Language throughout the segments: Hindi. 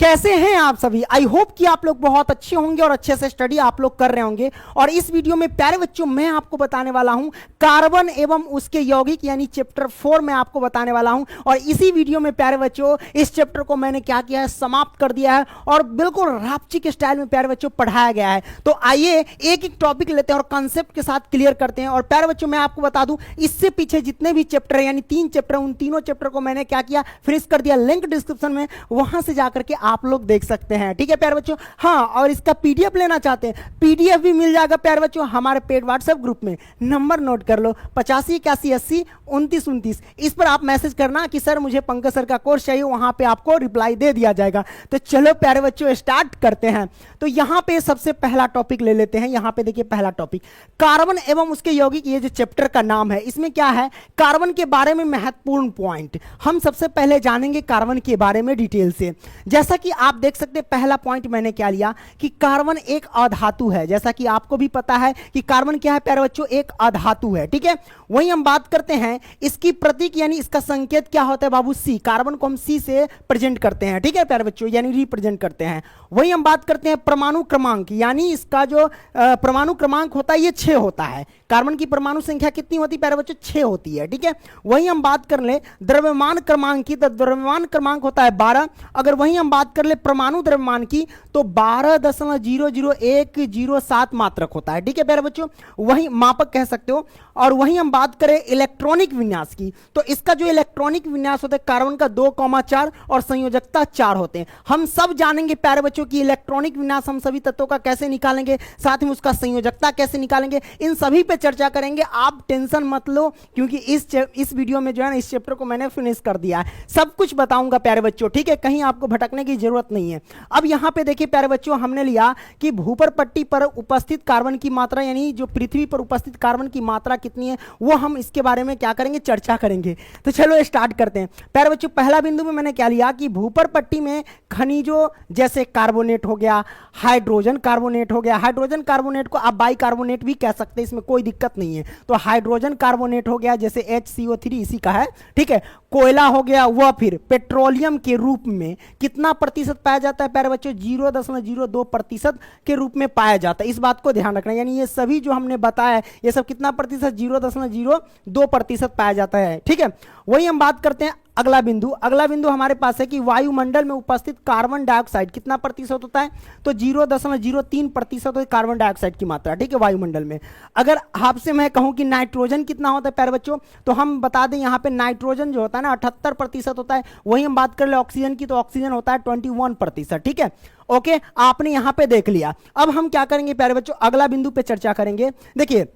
कैसे हैं आप सभी। आई होप कि आप लोग बहुत अच्छे होंगे और अच्छे से स्टडी आप लोग कर रहे होंगे। और इस वीडियो में प्यारे बच्चों मैं आपको बताने वाला हूं कार्बन एवं उसके यौगिक यानी चैप्टर 4 में आपको बताने वाला हूं। और इसी वीडियो में प्यारे बच्चों इस चैप्टर को मैंने क्या किया है, समाप्त कर दिया है और बिल्कुल रापची के स्टाइल में प्यारे बच्चों पढ़ाया गया है। तो आइए एक एक टॉपिक लेते हैं और कंसेप्ट के साथ क्लियर करते हैं। और प्यारे बच्चों मैं आपको बता दूं इससे पीछे जितने भी चैप्टर यानी 3 चैप्टर, उन तीनों चैप्टर को मैंने क्या किया, फिनिश कर दिया। लिंक डिस्क्रिप्शन में, वहां से जाकर के आप लोग देख सकते हैं। ठीक है प्यारे बच्चों। हाँ, और इसका पीडीएफ लेना चाहते हैं, पीडीएफ भी मिल जाएगा प्यारे बच्चों हमारे पेड व्हाट्सएप ग्रुप में। नंबर नोट कर लो 8581802929। इस पर आप मैसेज करना कि सर मुझे पंकज सर का कोर्स चाहिए, वहां पे आपको रिप्लाई दे दिया जाएगा। तो चलो प्यारे बच्चों स्टार्ट करते हैं। तो यहां पे सबसे पहला टॉपिक ले लेते हैं। यहां पे देखिए पहला टॉपिक कार्बन एवं उसके यौगिक, ये जो चैप्टर का नाम है इसमें क्या है, कार्बन के बारे में महत्वपूर्ण पॉइंट हम सबसे पहले जानेंगे कार्बन के बारे में डिटेल से। जैसा कि आप देख सकते हैं पहला पॉइंट मैंने क्या लिया कि कार्बन एक अधातु है। जैसा कि आपको भी पता है कि कार्बन क्या है प्यारे बच्चों, एक अधातु है। ठीक है, वहीं हम बात करते हैं इसकी प्रतीक यानी इसका संकेत क्या होता है बाबू, सी। कार्बन को हम सी से प्रेजेंट करते हैं। ठीक है प्यारे बच्चों, यानी रिप्रेजेंट करते हैं। वहीं हम बात करते हैं परमाणु क्रमांक, यानी इसका जो परमाणु क्रमांक होता है ये 6 होता है। कार्बन की परमाणु संख्या कितनी होती है प्यारे बच्चों, 6 होती है। ठीक है, वहीं हम बात कर ले द्रव्यमान क्रमांक की, तो द्रव्यमान क्रमांक होता है 12। अगर वहीं हम बात कर ले परमाणु द्रव्यमान की तो 12.00107 मात्रक होता है। ठीक है प्यारे बच्चों, वहीं मापक कह सकते हो। और वहीं हम बात करें इलेक्ट्रॉनिक विन्यास की, तो इसका जो इलेक्ट्रॉनिक विन्यास होता है कार्बन का 2,4 और संयोजकता 4 होते हैं। हम सब जानेंगे प्यारे बच्चों की इलेक्ट्रॉनिक विन्यास हम सभी तत्वों का कैसे निकालेंगे, साथ में उसका संयोजकता कैसे निकालेंगे, इन सभी पे चर्चा करेंगे। आप टेंशन मत लो, क्योंकि इस वीडियो में जो है ना इस चैप्टर को मैंने फिनिश कर दिया है, सब कुछ बताऊंगा प्यारे बच्चों। ठीक है, कहीं आपको भटकने की जरूरत नहीं है। अब यहां पे देखिए प्यारे बच्चों हमने लिया कि भूपर पट्टी पर उपस्थित कार्बन की मात्रा, यानी जो पृथ्वी पर उपस्थित कार्बन की मात्रा कितनी है, वो हम इसके बारे में क्या करेंगे, चर्चा करेंगे। तो चलो स्टार्ट करते हैं प्यारे बच्चों। पहला बिंदु में मैंने क्या लिया कि भूपर पट्टी में खनिजों जैसे कार्बोनेट हो गया, हाइड्रोजन कार्बोनेट हो गया। हाइड्रोजन कार्बोनेट को आप बाइकार्बोनेट भी कह सकते हैं, इसमें कोई दिक्कत नहीं है। तो हाइड्रोजन कार्बोनेट हो गया जैसे HCO3 इसी का है। ठीक है, कोयला हो गया, वह फिर पेट्रोलियम के रूप में कितना प्रतिशत पाया जाता है प्यारे बच्चों, 0.02% के रूप में पाया जाता है। इस बात को ध्यान रखना, यानी ये सभी जो हमने बताया ये सब कितना प्रतिशत, 0.02% पाया जाता है। ठीक है, वही हम बात करते हैं अगला बिंदु। अगला बिंदु हमारे पास है कि वायुमंडल में उपस्थित कार्बन डाइऑक्साइड कितना प्रतिशत होता है, तो 0.03% होता है कार्बन डाइऑक्साइड की मात्रा। ठीक है, वायुमंडल में। अगर आपसे मैं कहूं कि नाइट्रोजन कितना होता है प्यारे बच्चों, तो हम बता दें यहाँ पे नाइट्रोजन जो होता है ना 78% होता है। वही हम बात कर ले ऑक्सीजन की, तो ऑक्सीजन होता है 21%। ठीक है, ओके, आपने यहां पर देख लिया। अब हम क्या करेंगे प्यारे बच्चों, अगला बिंदु पे चर्चा करेंगे। देखिए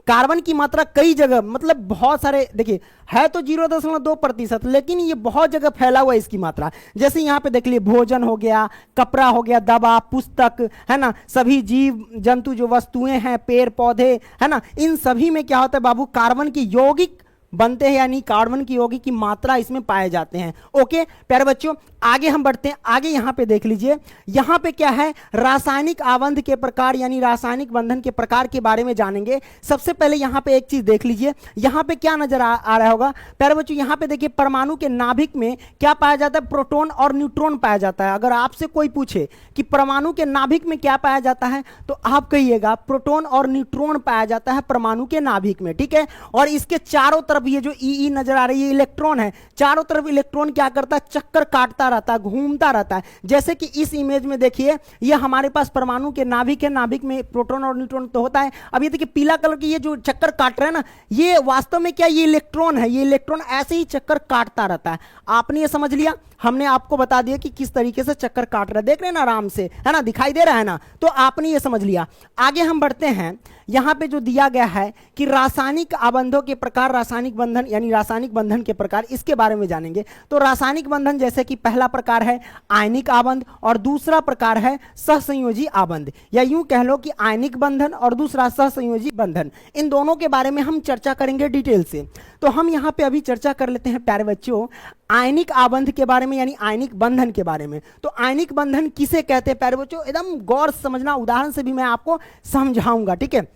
कार्बन की मात्रा कई जगह, मतलब बहुत सारे, देखिए है तो 0.2%, लेकिन ये बहुत जगह फैला हुआ है इसकी मात्रा। जैसे यहाँ पे देख लिए भोजन हो गया, कपड़ा हो गया, दवा, पुस्तक, है ना, सभी जीव जंतु जो वस्तुएं हैं, पेड़ पौधे, है ना, इन सभी में क्या होता है बाबू, कार्बन की यौगिक बनते हैं, यानी कार्बन की यौगिक की मात्रा इसमें पाए जाते हैं। ओके प्यारे बच्चों, आगे हम बढ़ते हैं। आगे यहां पे देख लीजिए, यहां पे क्या है, रासायनिक आबंध के प्रकार यानी रासायनिक बंधन के प्रकार के बारे में जानेंगे। सबसे पहले यहां पे एक चीज देख लीजिए, यहां पे क्या नजर आ रहा होगा प्यारे बच्चों, यहां पे देखिए परमाणु के नाभिक में क्या पाया जाता है, प्रोटॉन और न्यूट्रॉन पाया जाता है। अगर आपसे कोई पूछे कि परमाणु के नाभिक में क्या पाया जाता है, तो आप कहिएगा प्रोटॉन और न्यूट्रॉन पाया जाता है परमाणु के नाभिक में। ठीक है, और इसके चारों तरफ ये जो ई नजर आ रही है इलेक्ट्रॉन है, चारों तरफ इलेक्ट्रॉन क्या करता है, चक्कर काटता रहता है, घूमता रहता है। जैसे कि इस इमेज में देखिए, ये हमारे पास परमाणु के नाभिक है, नाभिक में प्रोटॉन और न्यूट्रॉन तो होता है। अब ये देखिए पीला कलर की ये जो चक्कर काट रहे हैं ना, ये वास्तव में क्या, ये इलेक्ट्रॉन है। ये इलेक्ट्रॉन ऐसे ही चक्कर काटता रहता है। आपने ये समझ लिया, हमने आपको बता दिया कि किस तरीके से चक्कर काट रहा है, देख रहे हैं ना आराम से, है ना, दिखाई दे रहा है ना, तो आपने ये समझ लिया। आगे हम बढ़ते हैं, यहां पे जो दिया गया है कि रासायनिक आबंधों के प्रकार, रासायनिक बंधन यानी रासायनिक बंधन के प्रकार, इसके बारे में जानेंगे। तो रासायनिक बंधन जैसे कि पहला प्रकार है आयनिक आबंध और दूसरा प्रकार है सहसंयोजी आबंध, या यूं कह लो कि आयनिक बंधन और दूसरा सहसंयोजी बंधन। इन दोनों के बारे में हम चर्चा करेंगे डिटेल से। तो हम यहां पे अभी चर्चा कर लेते हैं प्यारे बच्चों आयनिक आबंध के बारे में, यानी आयनिक बंधन के बारे में। तो आयनिक बंधन किसे कहते हैं प्यारे बच्चों, एकदम गौर से समझना, उदाहरण से भी मैं आपको समझाऊंगा। ठीक है,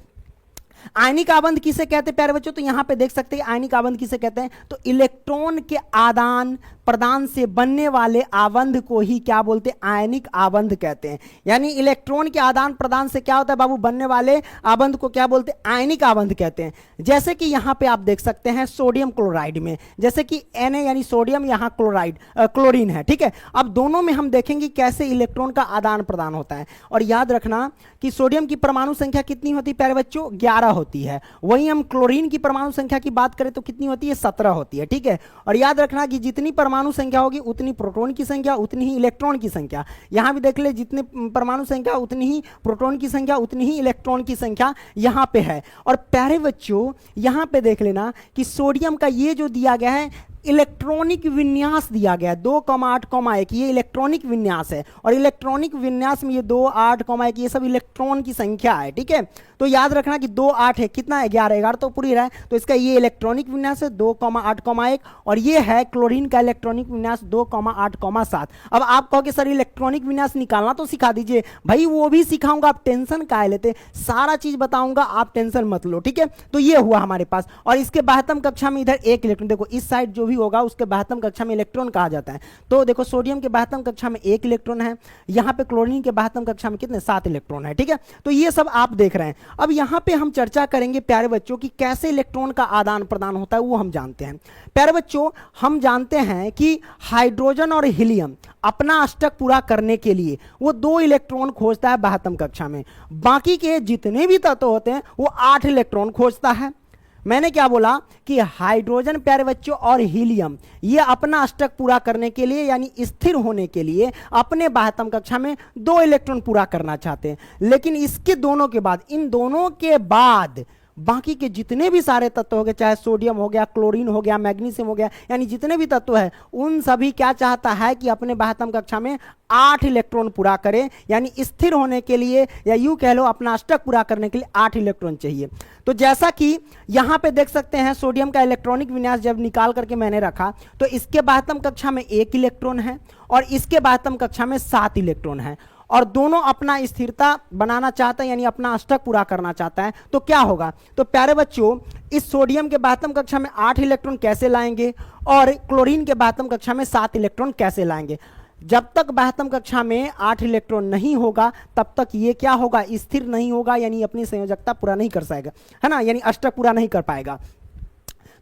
आयनिक आबंध किसे कहते हैं प्यारे बच्चों, तो यहां पे देख सकते हैं आयनिक आबंध किसे कहते हैं, तो इलेक्ट्रॉन के आदान प्रदान से बनने वाले आबंध को ही क्या बोलते हैं, आयनिक आबंध कहते हैं। यानी इलेक्ट्रॉन के आदान प्रदान से क्या होता है बाबू, बनने वाले आबंध को क्या बोलते हैं, आयनिक आबंध कहते हैं। जैसे कि यहां पे आप देख सकते हैं सोडियम क्लोराइड में, जैसे कि Na यानी सोडियम, यहां क्लोराइड क्लोरीन है, ठीक है। अब दोनों में हम देखेंगे कैसे इलेक्ट्रॉन का आदान प्रदान होता है। और याद रखना कि सोडियम की परमाणु संख्या कितनी होती है प्यारे बच्चों, 11 होती है। वहीं हम क्लोरीन की परमाणु संख्या की बात करें तो कितनी होती है, 17 होती है, ठीक है। और याद रखना कि जितनी परमाणु संख्या होगी उतनी प्रोटॉन की संख्या, उतनी ही इलेक्ट्रॉन की संख्या। यहां भी देख ले, जितनी परमाणु संख्या उतनी ही प्रोटॉन की संख्या, उतनी ही इलेक्ट्रॉन की संख्या यहां पे है। और प्यारे बच्चों यहां पे देख लेना कि सोडियम का ये जो दिया गया है इलेक्ट्रॉनिक विन्यास दिया गया है 2,8,1, ये इलेक्ट्रॉनिक विन्यास है। और इलेक्ट्रॉनिक विन्यास में ये 2, 8,1 ये सब इलेक्ट्रॉन की संख्या है, ठीक है। तो याद रखना कि 2, 8 है, कितना है, 11, 11 तो पूरी रहा है। तो इसका ये इलेक्ट्रॉनिक विन्यास है 2,8,1 और ये है क्लोरीन का इलेक्ट्रॉनिक विन्यास 2,8,7। अब आप कहोगे सर इलेक्ट्रॉनिक विन्यास निकालना तो सिखा दीजिए। भाई वो भी सिखाऊंगा, आप टेंशन काहे लेते, सारा चीज बताऊंगा, आप टेंशन मत लो, ठीक है। तो ये हुआ हमारे पास। और इसके 72 कक्षा में इधर एक इलेक्ट्रॉन, देखो इस साइड जो होगा उसके 72 कक्षा में इलेक्ट्रॉन कहा जाता है। तो देखो सोडियम के 72 कक्षा में 1 इलेक्ट्रॉन है, यहां पे क्लोरीन के 72 कक्षा में कितने, 7 इलेक्ट्रॉन है, ठीक है। तो ये सब आप देख रहे हैं। अब यहां पे हम चर्चा करेंगे प्यारे बच्चों कि कैसे इलेक्ट्रॉन का आदान प्रदान होता है, वो हम जानते हैं। प्यारे बच्चों हम जानते हैं कि हाइड्रोजन और हीलियम अपना अष्टक पूरा करने के लिए वो 2 इलेक्ट्रॉन खोजता है 72 कक्षा में। बाकी के जितने भी तत्व होते हैं वो 8 इलेक्ट्रॉन खोजता है। मैंने क्या बोला कि हाइड्रोजन प्यारे बच्चों और हीलियम ये अपना अष्टक पूरा करने के लिए यानी स्थिर होने के लिए अपने 72 कक्षा में 2 इलेक्ट्रॉन पूरा करना चाहते हैं। लेकिन इसके दोनों के बाद, इन दोनों के बाद बाकी के जितने भी सारे तत्व हो गए, चाहे सोडियम हो गया, क्लोरीन हो गया, मैग्नीशियम हो गया, यानी जितने भी तत्व है उन सभी क्या चाहता है कि अपने 72 कक्षा में 8 इलेक्ट्रॉन पूरा करें। यानी स्थिर होने के लिए या यूं कह लो अपना अष्टक पूरा करने के लिए 8 इलेक्ट्रॉन चाहिए। तो जैसा कि यहां पे देख सकते हैं सोडियम का इलेक्ट्रॉनिक विन्यास जब निकाल करके मैंने रखा तो इसके 72 कक्षा में 1 इलेक्ट्रॉन है और इसके 72 कक्षा में 7 इलेक्ट्रॉन है और दोनों अपना स्थिरता बनाना चाहता है यानी अपना अष्टक पूरा करना चाहता है। तो क्या होगा, तो प्यारे बच्चों इस सोडियम के 72 कक्षा में 8 इलेक्ट्रॉन कैसे लाएंगे और क्लोरीन के 72 कक्षा में 7 इलेक्ट्रॉन कैसे लाएंगे। जब तक 72 कक्षा में 8 इलेक्ट्रॉन नहीं होगा तब तक ये क्या होगा, स्थिर नहीं होगा, यानी अपनी संयोजकता पूरा नहीं कर पाएगा, है ना, यानी अष्टक पूरा नहीं कर पाएगा।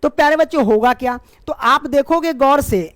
तो प्यारे बच्चों होगा क्या, तो आप देखोगे गौर से,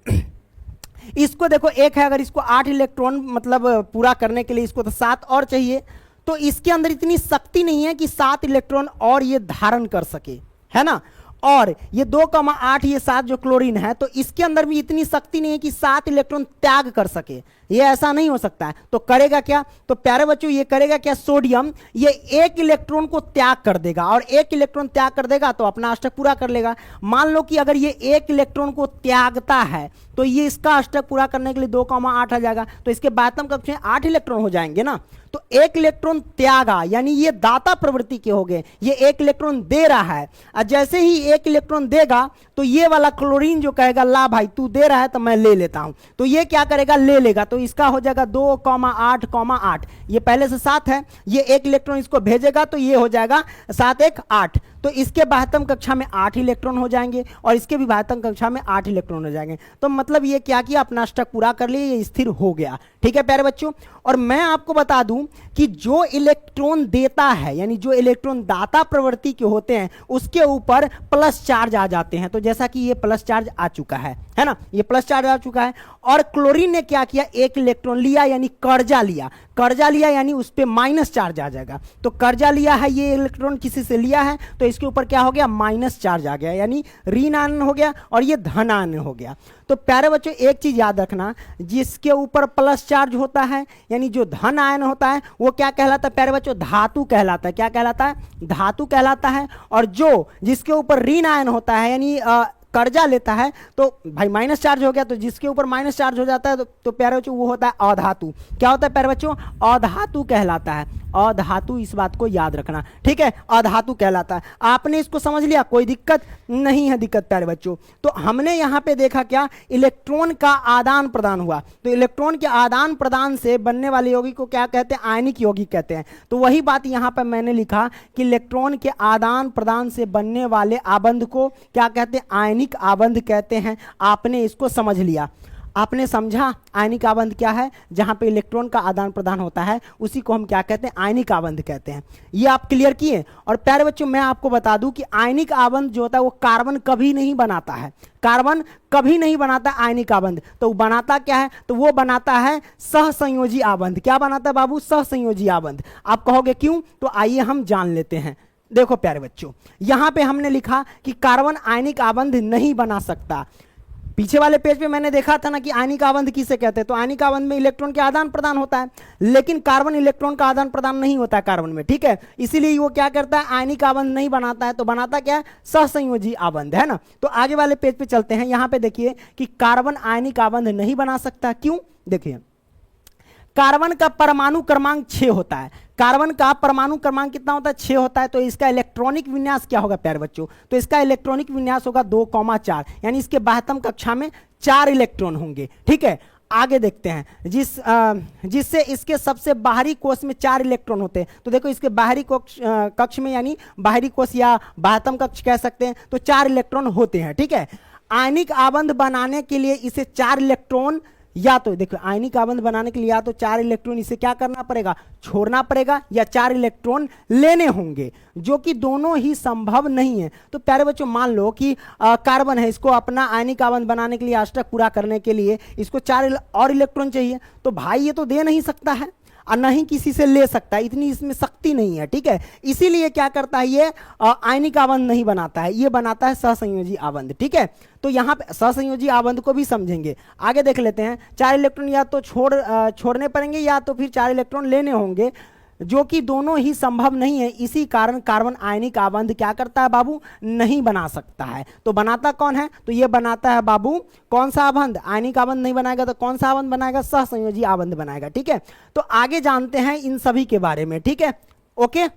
इसको देखो 1 है, अगर इसको 8 इलेक्ट्रॉन मतलब पूरा करने के लिए इसको तो 7 और चाहिए, तो इसके अंदर इतनी शक्ति नहीं है कि 7 इलेक्ट्रॉन और ये धारण कर सके, है ना। और ये 2,8 ये 7 जो क्लोरीन है तो इसके अंदर भी इतनी शक्ति नहीं है कि 7 इलेक्ट्रॉन त्याग कर सके, ये ऐसा नहीं हो सकता है। तो करेगा क्या, तो प्यारे बच्चों ये करेगा क्या, सोडियम ये 1 इलेक्ट्रॉन को त्याग कर देगा और 1 इलेक्ट्रॉन त्याग कर देगा तो अपना अष्टक पूरा कर लेगा। मान लो कि अगर ये 1 इलेक्ट्रॉन को त्यागता है तो ये इसका अष्टक पूरा करने के लिए 2,8 आ जाएगा, तो इसके 72 कक्षा में 8 इलेक्ट्रॉन हो जाएंगे ना। तो 1 इलेक्ट्रॉन त्यागा यानी ये दाता प्रवृत्ति के हो गए, ये 1 इलेक्ट्रॉन दे रहा है और जैसे ही 1 इलेक्ट्रॉन देगा तो ये वाला क्लोरीन जो कहेगा ला भाई तू दे रहा है तो मैं ले लेता हूं, तो ये क्या करेगा, ले लेगा। तो इसका हो जाएगा 2,8,8, ये पहले से 7 है, ये 1 इलेक्ट्रॉन इसको भेजेगा तो ये हो जाएगा 7 1 8, तो इसके 72 कक्षा में 8 इलेक्ट्रॉन हो जाएंगे और इसके भी 72 कक्षा में 8 इलेक्ट्रॉन हो जाएंगे। तो मतलब ये क्या किया, अपना अष्टक पूरा कर लिया, ये स्थिर हो गया, ठीक है प्यारे बच्चों। और मैं आपको बता दूं कि जो इलेक्ट्रॉन देता है यानी जो इलेक्ट्रॉन दाता प्रवृत्ति के होते हैं उसके ऊपर प्लस चार्ज आ जाते हैं। तो जैसा कि ये प्लस चार्ज आ चुका है ना, ये प्लस चार्ज आ चुका है। और क्लोरीन ने क्या किया, 1 इलेक्ट्रॉन लिया यानी कर्जा लिया, कर्जा लिया यानी उस पर माइनस चार्ज आ जाएगा। तो कर्जा लिया है, ये इलेक्ट्रॉन किसी से लिया है तो इसके ऊपर क्या हो गया, माइनस चार्ज आ गया, यानी ऋण आयन हो गया और ये धन आयन हो गया। तो प्यारे बच्चों एक चीज याद रखना, जिसके ऊपर प्लस चार्ज होता है यानी जो धन आयन होता है वो क्या कहलाता है प्यारे बच्चों, धातु कहलाता है। क्या कहलाता है, धातु कहलाता है। और जो जिसके ऊपर ऋण आयन होता है यानी कर्जा लेता है तो भाई माइनस चार्ज हो गया, तो जिसके ऊपर माइनस चार्ज हो जाता है तो प्यारे बच्चों वो होता है अधातु। क्या होता है प्यारे बच्चों, अधातु कहलाता है। अधातु, इस बात को याद रखना, ठीक है, अधातु कहलाता है। आपने इसको समझ लिया, कोई दिक्कत नहीं है दिक्कत प्यारे बच्चों। तो हमने यहां पे देखा क्या, इलेक्ट्रॉन का आदान प्रदान हुआ, तो इलेक्ट्रॉन के आदान प्रदान से बनने वाले यौगिक को क्या कहते हैं, आयनिक यौगिक कहते हैं। तो वही बात यहां पर मैंने लिखा कि इलेक्ट्रॉन के आदान प्रदान से बनने वाले आबंध को क्या कहते हैं, आयनिक आबंध कहते हैं। आपने इसको समझ लिया, आपने समझा आयनिक आबंध क्या है, जहां पे इलेक्ट्रॉन का आदान प्रदान होता है उसी को हम क्या कहते हैं, आयनिक आबंध कहते हैं। ये आप क्लियर किए। और प्यारे बच्चों मैं आपको बता दूं कि आयनिक आबंध जो होता है वो कार्बन कभी नहीं बनाता है, कार्बन कभी नहीं बनाता आयनिक आबंध। तो बनाता क्या है, तो वो बनाता है सहसंयोजी आबंध। क्या बनाता है बाबू, सहसंयोजी आबंध। आप कहोगे क्यों, तो आइए हम जान लेते हैं। देखो प्यारे बच्चों, यहां पे हमने लिखा कि कार्बन आयनिक आबंध नहीं बना सकता। पीछे वाले पेज पे मैंने देखा था ना कि आयनिक आबंध किसे कहते हैं, तो आयनिक आबंध में इलेक्ट्रॉन के आदान प्रदान होता है, लेकिन कार्बन इलेक्ट्रॉन का आदान प्रदान नहीं होता है कार्बन में, ठीक है। इसीलिए वो क्या करता है, आयनिक आबंध नहीं बनाता है, तो बनाता क्या है, सहसंयोजी आबंध, है ना। तो आगे वाले पेज पे चलते हैं। यहां पे देखिए कि कार्बन आयनिक आबंध नहीं बना सकता, क्यों, देखिए कार्बन का परमाणु क्रमांक 6 होता है। कार्बन का परमाणु क्रमांक कितना होता है, 6 होता है। तो इसका इलेक्ट्रॉनिक विन्यास क्या होगा प्यारे बच्चों, तो इसका इलेक्ट्रॉनिक विन्यास होगा 2,4, यानी इसके बाह्यतम कक्षा में 4 इलेक्ट्रॉन होंगे, ठीक है। आगे देखते हैं, जिससे इसके सबसे बाहरी कोष में 4 इलेक्ट्रॉन होते हैं। तो देखो इसके बाहरी कक्ष में, यानी बाहरी कोष या बाह्यतम कक्ष कह सकते हैं, तो 4 इलेक्ट्रॉन होते हैं, ठीक है। आयनिक आबंध बनाने के लिए इसे 4 इलेक्ट्रॉन, या तो देखो आयनिक आबंध बनाने के लिए या तो 4 इलेक्ट्रॉन इसे क्या करना पड़ेगा, छोड़ना पड़ेगा, या 4 इलेक्ट्रॉन लेने होंगे, जो कि दोनों ही संभव नहीं है। तो प्यारे बच्चों मान लो कि कार्बन है, इसको अपना आयनिक आबंध बनाने के लिए, अष्टक पूरा करने के लिए इसको 4 और इलेक्ट्रॉन चाहिए, तो भाई ये तो दे नहीं सकता है और न ही किसी से ले सकता है, इतनी इसमें शक्ति नहीं है, ठीक है। इसीलिए क्या करता है, ये आयनिक आबंध नहीं बनाता है, ये बनाता है सहसंयोजी आबंध, ठीक है। तो यहाँ पे सहसंयोजी आबंध को भी समझेंगे। आगे देख लेते हैं, 4 इलेक्ट्रॉन या तो छोड़ने पड़ेंगे या तो फिर 4 इलेक्ट्रॉन लेने होंगे, जो कि दोनों ही संभव नहीं है। इसी कारण कार्बन आयनिक आबंध क्या करता है बाबू, नहीं बना सकता है। तो बनाता कौन है, तो ये बनाता है बाबू कौन सा आबंध, आयनिक आबंध नहीं बनाएगा तो कौन सा आबंध बनाएगा, सहसंयोजी आबंध बनाएगा, ठीक है। तो आगे जानते हैं इन सभी के बारे में, ठीक है, ओके।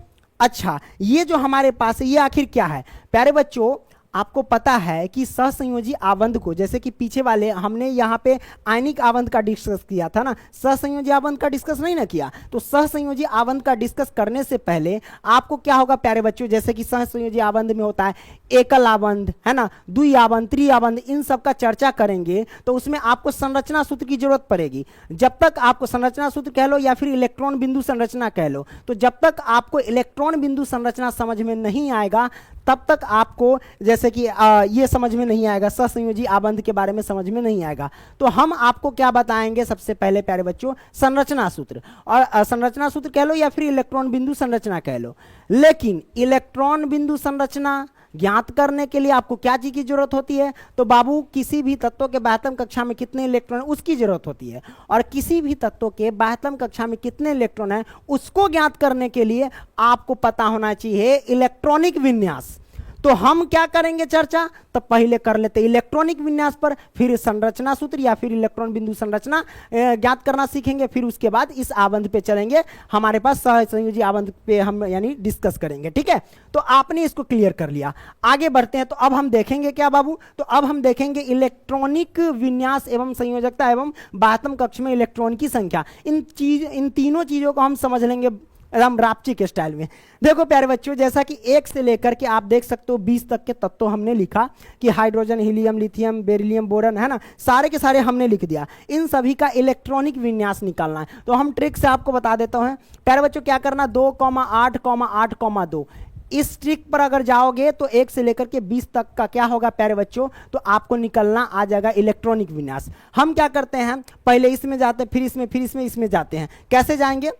अच्छा, ये जो हमारे पास है ये आखिर क्या है प्यारे बच्चों, आपको पता है कि सहसंयोजी आबंध को, जैसे कि पीछे वाले हमने यहाँ पे आयनिक आबंध का डिस्कस किया था ना, सहसंयोजी आबंध का डिस्कस नहीं ना किया। तो सहसंयोजी आबंध का डिस्कस करने से पहले आपको क्या होगा प्यारे बच्चों, जैसे कि सहसंयोजी आबंध में होता है एकल आबंध, है ना, द्वि आबंध, त्रि आबंध, इन सब का चर्चा करेंगे तो उसमें आपको संरचना सूत्र की जरूरत पड़ेगी। जब तक आपको संरचना सूत्र कह लो या फिर इलेक्ट्रॉन बिंदु संरचना कह लो, तो जब तक आपको इलेक्ट्रॉन बिंदु संरचना समझ में नहीं आएगा तब तक आपको जैसे कि ये समझ में नहीं आएगा, सहसंयोजी आबंध के बारे में समझ में नहीं आएगा। तो हम आपको क्या बताएंगे, सबसे पहले प्यारे बच्चों संरचना सूत्र, और संरचना सूत्र कह लो या फिर इलेक्ट्रॉन बिंदु संरचना कह लो। लेकिन इलेक्ट्रॉन बिंदु संरचना ज्ञात करने के लिए आपको क्या चीज की जरूरत होती है, तो बाबू किसी भी तत्व के बाह्यतम कक्षा में कितने इलेक्ट्रॉन है उसकी जरूरत होती है, और किसी भी तत्व के बाह्यतम कक्षा में कितने इलेक्ट्रॉन है उसको ज्ञात करने के लिए आपको पता होना चाहिए इलेक्ट्रॉनिक विन्यास। तो हम क्या करेंगे चर्चा, तो पहले कर लेते इलेक्ट्रॉनिक विन्यास पर, फिर संरचना सूत्र या फिर इलेक्ट्रॉन बिंदु संरचना ज्ञात करना सीखेंगे, फिर उसके बाद इस आबंध पे चलेंगे, हमारे पास सहसंयोजी आबंध पे हम यानी डिस्कस करेंगे, ठीक है। तो आपने इसको क्लियर कर लिया, आगे बढ़ते हैं। तो अब हम देखेंगे क्या बाबू, तो अब हम देखेंगे इलेक्ट्रॉनिक विन्यास एवं संयोजकता एवं बाह्यतम कक्ष में इलेक्ट्रॉन की संख्या। इन तीनों चीजों को हम समझ लेंगे एकदम रापची के स्टाइल में। देखो प्यारे बच्चों, जैसा कि 1 से लेकर के आप देख सकते हो 20 तक के तत्व हमने लिखा कि hydrogen, helium, lithium, beryllium, boron, है ना, सारे के सारे हमने लिख दिया। इन सभी का इलेक्ट्रॉनिक विन्यास निकालना है। तो हम ट्रिक से आपको बता देता हूं प्यारे बच्चों, क्या करना, 2,8,8,2 इस ट्रिक पर अगर जाओगे तो 1 से लेकर के 20 तक का क्या होगा प्यारे बच्चों, तो आपको निकलना आ जाएगा इलेक्ट्रॉनिक विन्यास। हम क्या करते हैं, पहले इसमें जाते हैं, फिर इसमें, फिर इसमें जाते हैं। कैसे जाएंगे,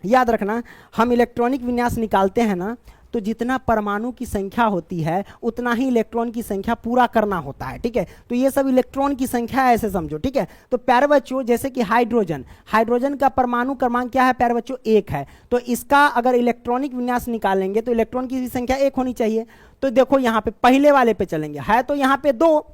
याद रखना, हम इलेक्ट्रॉनिक विन्यास निकालते हैं ना, तो जितना परमाणु की संख्या होती है उतना ही इलेक्ट्रॉन की संख्या पूरा करना होता है, ठीक है। तो ये सब इलेक्ट्रॉन की संख्या है, ऐसे समझो, ठीक है। तो प्यारे बच्चों जैसे कि हाइड्रोजन का परमाणु क्रमांक क्या है प्यारे बच्चों, 1 है। तो इसका अगर इलेक्ट्रॉनिक विन्यास निकालेंगे तो इलेक्ट्रॉन की संख्या 1 होनी चाहिए। तो देखो यहाँ पे पहले वाले पे चलेंगे, है तो यहाँ पे 2,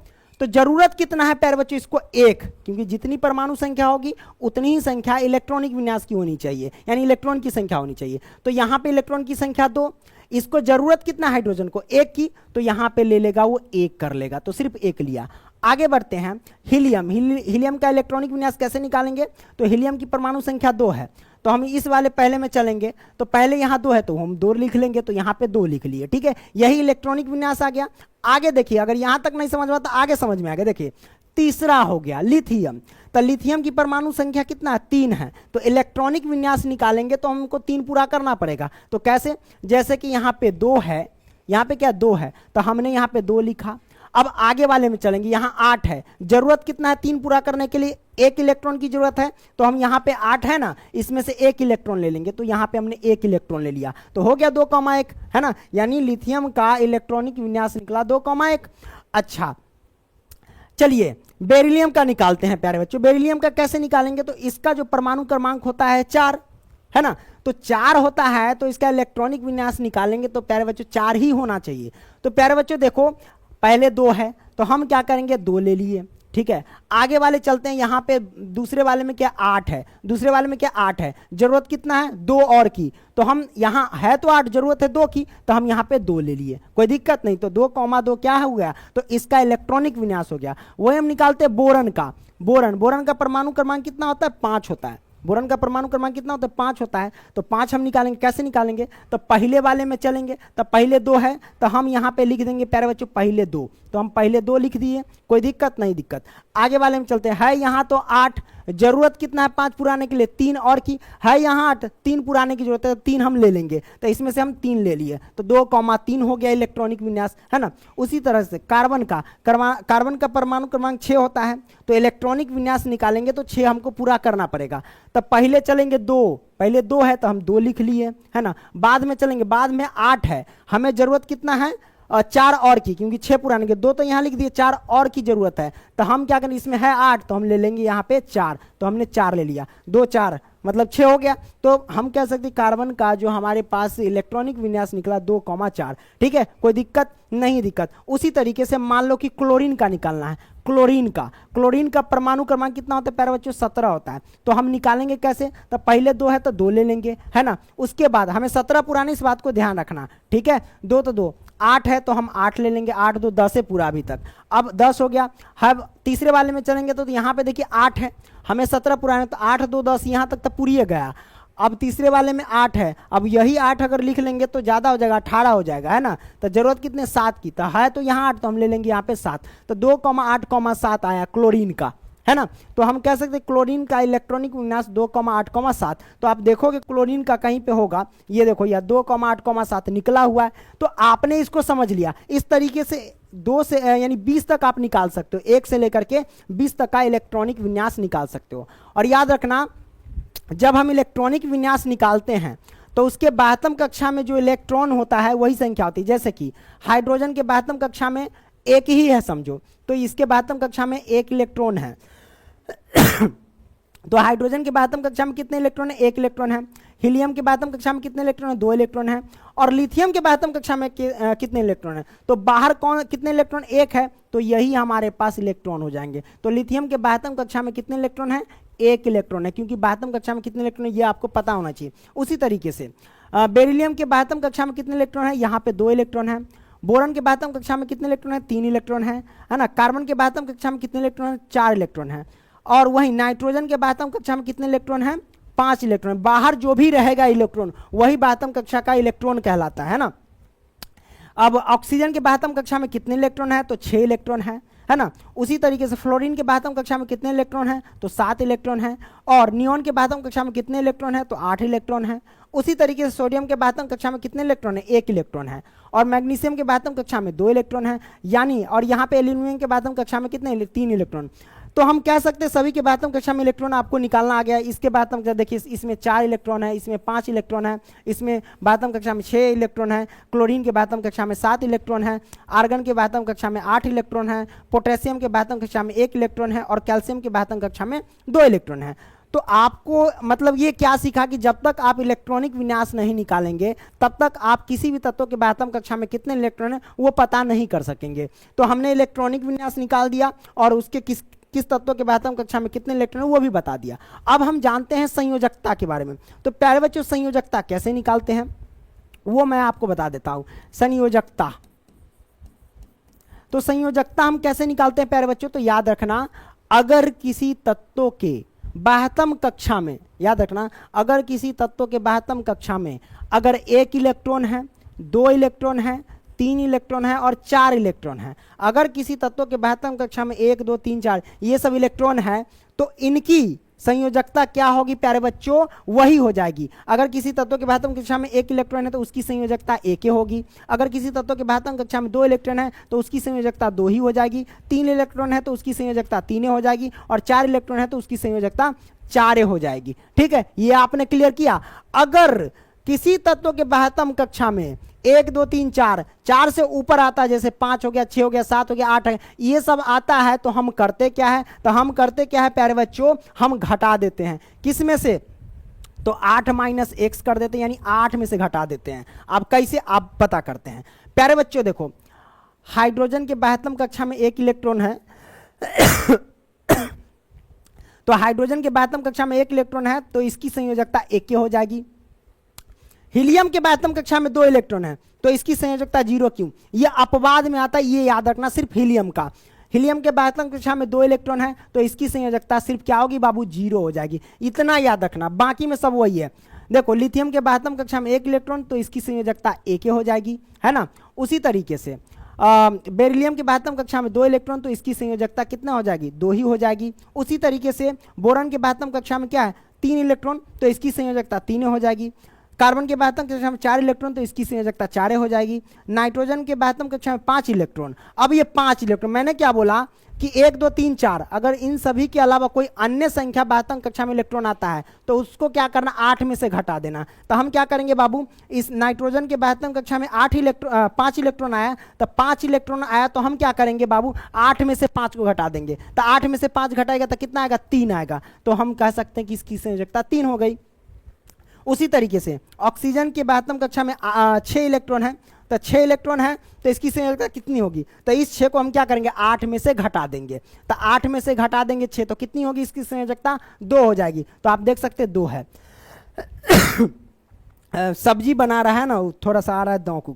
तो जरूरत कितना है प्यारे बच्चों इसको एक, क्योंकि जितनी परमाणु संख्या होगी उतनी ही संख्या इलेक्ट्रॉनिक विन्यास की होनी चाहिए, यानी इलेक्ट्रॉन की संख्या होनी चाहिए। तो यहां पे इलेक्ट्रॉन की संख्या 2, इसको जरूरत कितना हाइड्रोजन को एक की, तो यहां पे ले लेगा वो एक कर लेगा, तो सिर्फ एक लिया। आगे बढ़ते हैं हीलियम। हीलियम का इलेक्ट्रॉनिक विन्यास कैसे निकालेंगे, तो हीलियम की परमाणु संख्या 2 है, तो हम इस वाले पहले में चलेंगे, तो पहले यहां 2 है तो हम 2 लिख लेंगे, तो यहां पे 2 लिख लिए, ठीक है, यही इलेक्ट्रॉनिक विन्यास आ गया। आगे देखिए, अगर यहां तक नहीं समझ में आता आगे समझ में आ गया। देखिए तीसरा हो गया लिथियम, तो लिथियम की परमाणु संख्या कितना है 3 है, तो इलेक्ट्रॉनिक विन्यास निकालेंगे तो हमको 3 पूरा करना पड़ेगा। तो कैसे, जैसे कि यहां पे 2 है, यहां पे क्या 2 है, तो हमने यहां पे 2 लिखा। अब आगे वाले में चलेंगे, यहां 8 है, जरूरत कितना है 3 पूरा करने के लिए, 1 इलेक्ट्रॉन की जरूरत है, तो हम यहां पे 8 है ना, इसमें से 1 इलेक्ट्रॉन ले लेंगे, तो यहां पे हमने 1 इलेक्ट्रॉन ले लिया, तो हो गया 2,1 है ना, यानी लिथियम का इलेक्ट्रॉनिक विन्यास निकला 2,1। अच्छा चलिए बेरिलियम का निकालते हैं प्यारे बच्चों। बेरिलियम का कैसे निकालेंगे, तो इसका जो परमाणु क्रमांक होता है 4 है ना, तो 4 होता है, तो इसका इलेक्ट्रॉनिक विन्यास निकालेंगे तो प्यारे बच्चों 4 ही होना चाहिए। तो प्यारे बच्चों देखो पहले 2 है, तो हम क्या करेंगे 2 ले लिए, ठीक है। आगे वाले चलते हैं, यहां पे दूसरे वाले में क्या 8 है, दूसरे वाले में क्या 8 है, जरूरत कितना है 2 और की, तो हम यहां है तो 8, जरूरत है 2 की, तो हम यहां पे 2 ले लिए, कोई दिक्कत नहीं। तो 2,2 क्या हो गया, तो इसका इलेक्ट्रॉनिक विन्यास हो गया। वही हम निकालते हैं बोरन का। बोरन का परमाणु क्रमांक कितना होता है 5 होता है, बोरन का परमाणु क्रमांक कितना होता है 5 होता है, तो 5 हम निकालेंगे, कैसे निकालेंगे, तो पहले वाले में चलेंगे, तो पहले 2 है, तो हम यहां पे लिख देंगे प्यारे बच्चों पहले 2, तो हम पहले 2 लिख दिए, कोई दिक्कत नहीं दिक्कत। आगे वाले में चलते हैं, यहां तो 8, जरूरत कितना है 5 पुराने के लिए, 3 और की है, यहां 8, 3 पुराने की जरूरत है, 3 हम ले लेंगे, तो इसमें से हम 3 ले लिए, तो 2,3 हो गया इलेक्ट्रॉनिक विन्यास है ना। उसी तरह से कार्बन का परमाणु क्रमांक 6 होता है, तो इलेक्ट्रॉनिक विन्यास निकालेंगे तो 6 हमको पूरा करना पड़ेगा। तब पहले चलेंगे 2, पहले 2 है तो हम 2 लिख लिए है ना। बाद में चलेंगे, बाद में 8 है, हमें जरूरत कितना है 4 और की, क्योंकि 6 पुराने के 2 तो यहां लिख दिए, 4 और की जरूरत है, तो हम क्या करें, इसमें है 8 तो हम ले लेंगे यहां पे 4, तो हमने 4 ले लिया, 2 4 मतलब 6 हो गया। तो हम कह सकते हैं कार्बन का जो हमारे पास इलेक्ट्रॉनिक विन्यास निकला 2,4, ठीक है, कोई दिक्कत नहीं दिक्कत। उसी तरीके से मान लो कि क्लोरीन का निकालना है, क्लोरीन का परमाणु क्रमांक कितना होता है प्यारे बच्चों 17 होता है, तो हम निकालेंगे कैसे, तो पहले 2 है तो 2 ले लेंगे है ना। उसके बाद हमें 17 पुराने, इस बात को ध्यान रखना, ठीक है, 2 तो 2, 8 है तो हम 8 ले लेंगे, 8 2 10 है पूरा अभी तक, अब 10 हो गया। अब तीसरे वाले में चलेंगे तो यहाँ पे देखिए 8 है, हमें 17 पुराने, तो 8 2 10 यहाँ तक तो पूरी गया। अब तीसरे वाले में 8 है, अब यही 8 अगर लिख लेंगे तो ज़्यादा हो जाएगा, 18 हो जाएगा है ना। तो जरूरत कितने 7 की, तो है तो यहाँ 8 तो हम ले लेंगे यहाँ पे 7, तो 2,8,7 आया क्लोरीन का है ना। तो हम कह सकते हैं क्लोरीन का इलेक्ट्रॉनिक विन्यास 2,8,7। तो आप देखोगे क्लोरीन का कहीं पे होगा, ये देखो यह 2,8,7 निकला हुआ है। तो आपने इसको समझ लिया, इस तरीके से 2 से यानी 20 तक आप निकाल सकते हो, 1 से लेकर के 20 तक का इलेक्ट्रॉनिक विन्यास निकाल सकते हो। और याद रखना जब हम इलेक्ट्रॉनिक विन्यास निकालते हैं तो उसके 12वीं कक्षा में जो इलेक्ट्रॉन होता है वही संख्या होती है। जैसे कि हाइड्रोजन के 12वीं कक्षा में 1 ही है समझो, तो इसके 12वीं कक्षा में 1 इलेक्ट्रॉन है। तो हाइड्रोजन के 12वीं कक्षा में कितने इलेक्ट्रॉन है, 1 इलेक्ट्रॉन है। हीलियम के 12वीं कक्षा में कितने इलेक्ट्रॉन है, 2 इलेक्ट्रॉन है। और लिथियम के 12वीं कक्षा में कितने इलेक्ट्रॉन है, तो बाहर कौन कितने इलेक्ट्रॉन, 1 है, तो यही हमारे पास इलेक्ट्रॉन हो जाएंगे। तो लिथियम के 12वीं कक्षा में कितने इलेक्ट्रॉन है, 1 इलेक्ट्रॉन है, क्योंकि 12वीं कक्षा में कितने इलेक्ट्रॉन है ये आपको पता होना चाहिए। उसी तरीके से बेरिलियम के 12वीं कक्षा में कितने इलेक्ट्रॉन है, यहाँ पे 2 इलेक्ट्रॉन है। बोरन के 12वीं कक्षा में कितने इलेक्ट्रॉन है, 3 इलेक्ट्रॉन है ना। कार्बन के 12वीं कक्षा में कितने इलेक्ट्रॉन है, 4 इलेक्ट्रॉन है। और वही नाइट्रोजन के 12वीं कक्षा में कितने इलेक्ट्रॉन है, 5 इलेक्ट्रॉन। बाहर जो भी रहेगा इलेक्ट्रॉन वही 12वीं कक्षा का इलेक्ट्रॉन कहलाता है ना। अब ऑक्सीजन के 12वीं कक्षा में कितने इलेक्ट्रॉन है, तो 6 इलेक्ट्रॉन है ना। उसी तरीके से फ्लोरीन के 12वीं कक्षा में कितने इलेक्ट्रॉन है, तो 7 इलेक्ट्रॉन है। और नियोन के 12वीं कक्षा में कितने इलेक्ट्रॉन है, तो 8 इलेक्ट्रॉन है। उसी तरीके से सोडियम के 12वीं कक्षा में कितने इलेक्ट्रॉन है, 1 इलेक्ट्रॉन है। और मैग्नीशियम के 12वीं कक्षा में 2 इलेक्ट्रॉन है, यानी और यहाँ पे एल्यूमिनियम के 12वीं कक्षा में कितने 3 इलेक्ट्रॉन। तो हम कह सकते हैं सभी के 12वीं कक्षा में इलेक्ट्रॉन आपको निकालना आ गया। इसके 12वीं कक्षा देखिए इसमें 4 इलेक्ट्रॉन है, इसमें 5 इलेक्ट्रॉन है, इसमें 12वीं कक्षा में 6 इलेक्ट्रॉन है। क्लोरीन के 12वीं कक्षा में 7 इलेक्ट्रॉन है। आर्गन के 12वीं कक्षा में 8 इलेक्ट्रॉन है। पोटेशियम के 12वीं कक्षा में 1 इलेक्ट्रॉन है। और कैल्शियम के 12वीं कक्षा में 2 इलेक्ट्रॉन है। तो आपको मतलब ये क्या सीखा कि जब तक आप इलेक्ट्रॉनिक विन्यास नहीं निकालेंगे तब तक आप किसी भी तत्व के बाह्यतम कक्षा में कितने इलेक्ट्रॉन है वो पता नहीं कर सकेंगे। तो हमने इलेक्ट्रॉनिक विन्यास निकाल दिया और उसके किस तत्व के बाह्यतम कक्षा में कितने इलेक्ट्रॉन है वो भी बता दिया। अब हम जानते हैं संयोजकता के बारे में। तो प्यारे बच्चों संयोजकता कैसे निकालते हैं वो मैं आपको बता देता हूं। संयोजकता, तो संयोजकता हम कैसे निकालते हैं प्यारे बच्चों, तो याद रखना अगर किसी तत्व के बाह्यतम कक्षा में, याद रखना अगर किसी तत्व के बाह्यतम कक्षा में अगर 1 इलेक्ट्रॉन है, 2 इलेक्ट्रॉन है, 3 इलेक्ट्रॉन है और 4 इलेक्ट्रॉन है, अगर किसी तत्व के बाह्यतम कक्षा में 1 2 3 4 ये सब इलेक्ट्रॉन है तो इनकी संयोजकता क्या होगी प्यारे बच्चों, वही हो जाएगी। अगर किसी तत्व के बाह्यतम कक्षा में 1 इलेक्ट्रॉन है तो उसकी संयोजकता 1 होगी। अगर किसी तत्व के बाह्यतम कक्षा में 2 इलेक्ट्रॉन है तो उसकी संयोजकता 2 ही हो जाएगी। 3 इलेक्ट्रॉन है तो उसकी संयोजकता 3 हो जाएगी और 4 इलेक्ट्रॉन है तो उसकी संयोजकता 4 हो जाएगी। ठीक है, ये आपने क्लियर किया। अगर किसी तत्व के बाह्यतम कक्षा में 1 2 3 4 4 से ऊपर आता है, जैसे 5 हो गया, 6 हो गया, 7 हो गया, 8 है, ये सब आता है तो हम करते क्या है, तो हम करते क्या है प्यारे बच्चों, हम घटा देते हैं। किस में से, तो 8 माइनस x कर देते हैं, यानी 8 में से घटा देते हैं। अब कैसे आप पता करते हैं प्यारे बच्चों, देखो हाइड्रोजन के बाह्यतम कक्षा में 1 इलेक्ट्रॉन है तो हाइड्रोजन के बाह्यतम कक्षा में 1 इलेक्ट्रॉन है तो इसकी संयोजकता 1 हो जाएगी। हीलियम के बाह्यतम कक्षा में 2 इलेक्ट्रॉन है तो इसकी संयोजकता 0 क्यों, ये अपवाद में आता है, ये याद रखना सिर्फ हीलियम का। हीलियम के बाह्यतम कक्षा में 2 इलेक्ट्रॉन है तो इसकी संयोजकता सिर्फ क्या होगी बाबू, 0 हो जाएगी। इतना याद रखना, बाकी में सब वही है। देखो लिथियम के बाह्यतम कक्षा में 1 इलेक्ट्रॉन तो इसकी संयोजकता 1 हो जाएगी, है ना। उसी तरीके से बेरिलियम के बाह्यतम कक्षा में 2 इलेक्ट्रॉन तो इसकी संयोजकता कितना हो जाएगी, 2 ही हो जाएगी। उसी तरीके से बोरॉन के बाह्यतम कक्षा में क्या है, 3 इलेक्ट्रॉन तो इसकी संयोजकता 3 हो जाएगी। कार्बन के बाह्यतम कक्षा में 4 इलेक्ट्रॉन तो इसकी संयोजकता 4 हो जाएगी। नाइट्रोजन के बाह्यतम कक्षा में 5 इलेक्ट्रॉन, अब ये 5 इलेक्ट्रॉन, मैंने क्या बोला कि 1 2 3 4 अगर इन सभी के अलावा कोई अन्य संख्या बाह्यतम कक्षा में इलेक्ट्रॉन आता है तो उसको क्या करना, 8 में से घटा देना। तो हम क्या करेंगे बाबू, इस नाइट्रोजन के बाह्यतम कक्षा में 5 इलेक्ट्रॉन आया, तो 5 इलेक्ट्रॉन आया तो हम क्या करेंगे बाबू, 8 में से 5 को घटा देंगे। तो 8 में से 5 घटाएगा तो कितना आएगा, 3 आएगा। तो हम कह सकते हैं कि इसकी संयोजकता 3 हो गई। उसी तरीके से ऑक्सीजन के बाह्यतम कक्षा में 6 इलेक्ट्रॉन है, तो 6 इलेक्ट्रॉन है तो इसकी संयोजकता कितनी होगी, तो इस 6 को हम क्या करेंगे, 8 में से घटा देंगे। तो 8 में से घटा देंगे 6 तो कितनी होगी इसकी संयोजकता, 2 हो जाएगी। तो आप देख सकते हैं 2 है। सब्जी बना रहा है ना, थोड़ा सा आ रहा है दांव को।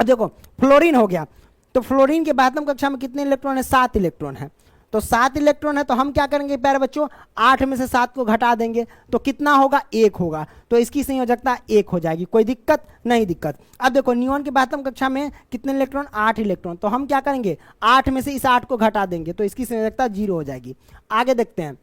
देखो फ्लोरीन हो गया, तो फ्लोरीन के बाह्यतम कक्षा में कितने इलेक्ट्रॉन है, 7 इलेक्ट्रॉन है। तो 7 इलेक्ट्रॉन है तो हम क्या करेंगे प्यारे बच्चों, 8 में से 7 को घटा देंगे तो कितना होगा, 1 होगा। तो इसकी संयोजकता 1 हो जाएगी। कोई दिक्कत नहीं, दिक्कत। अब देखो नियॉन के बाह्यतम कक्षा में कितने इलेक्ट्रॉन, 8 इलेक्ट्रॉन, तो हम क्या करेंगे, 8 में से इस 8 को घटा देंगे तो इसकी संयोजकता 0 हो जाएगी। आगे देखते हैं,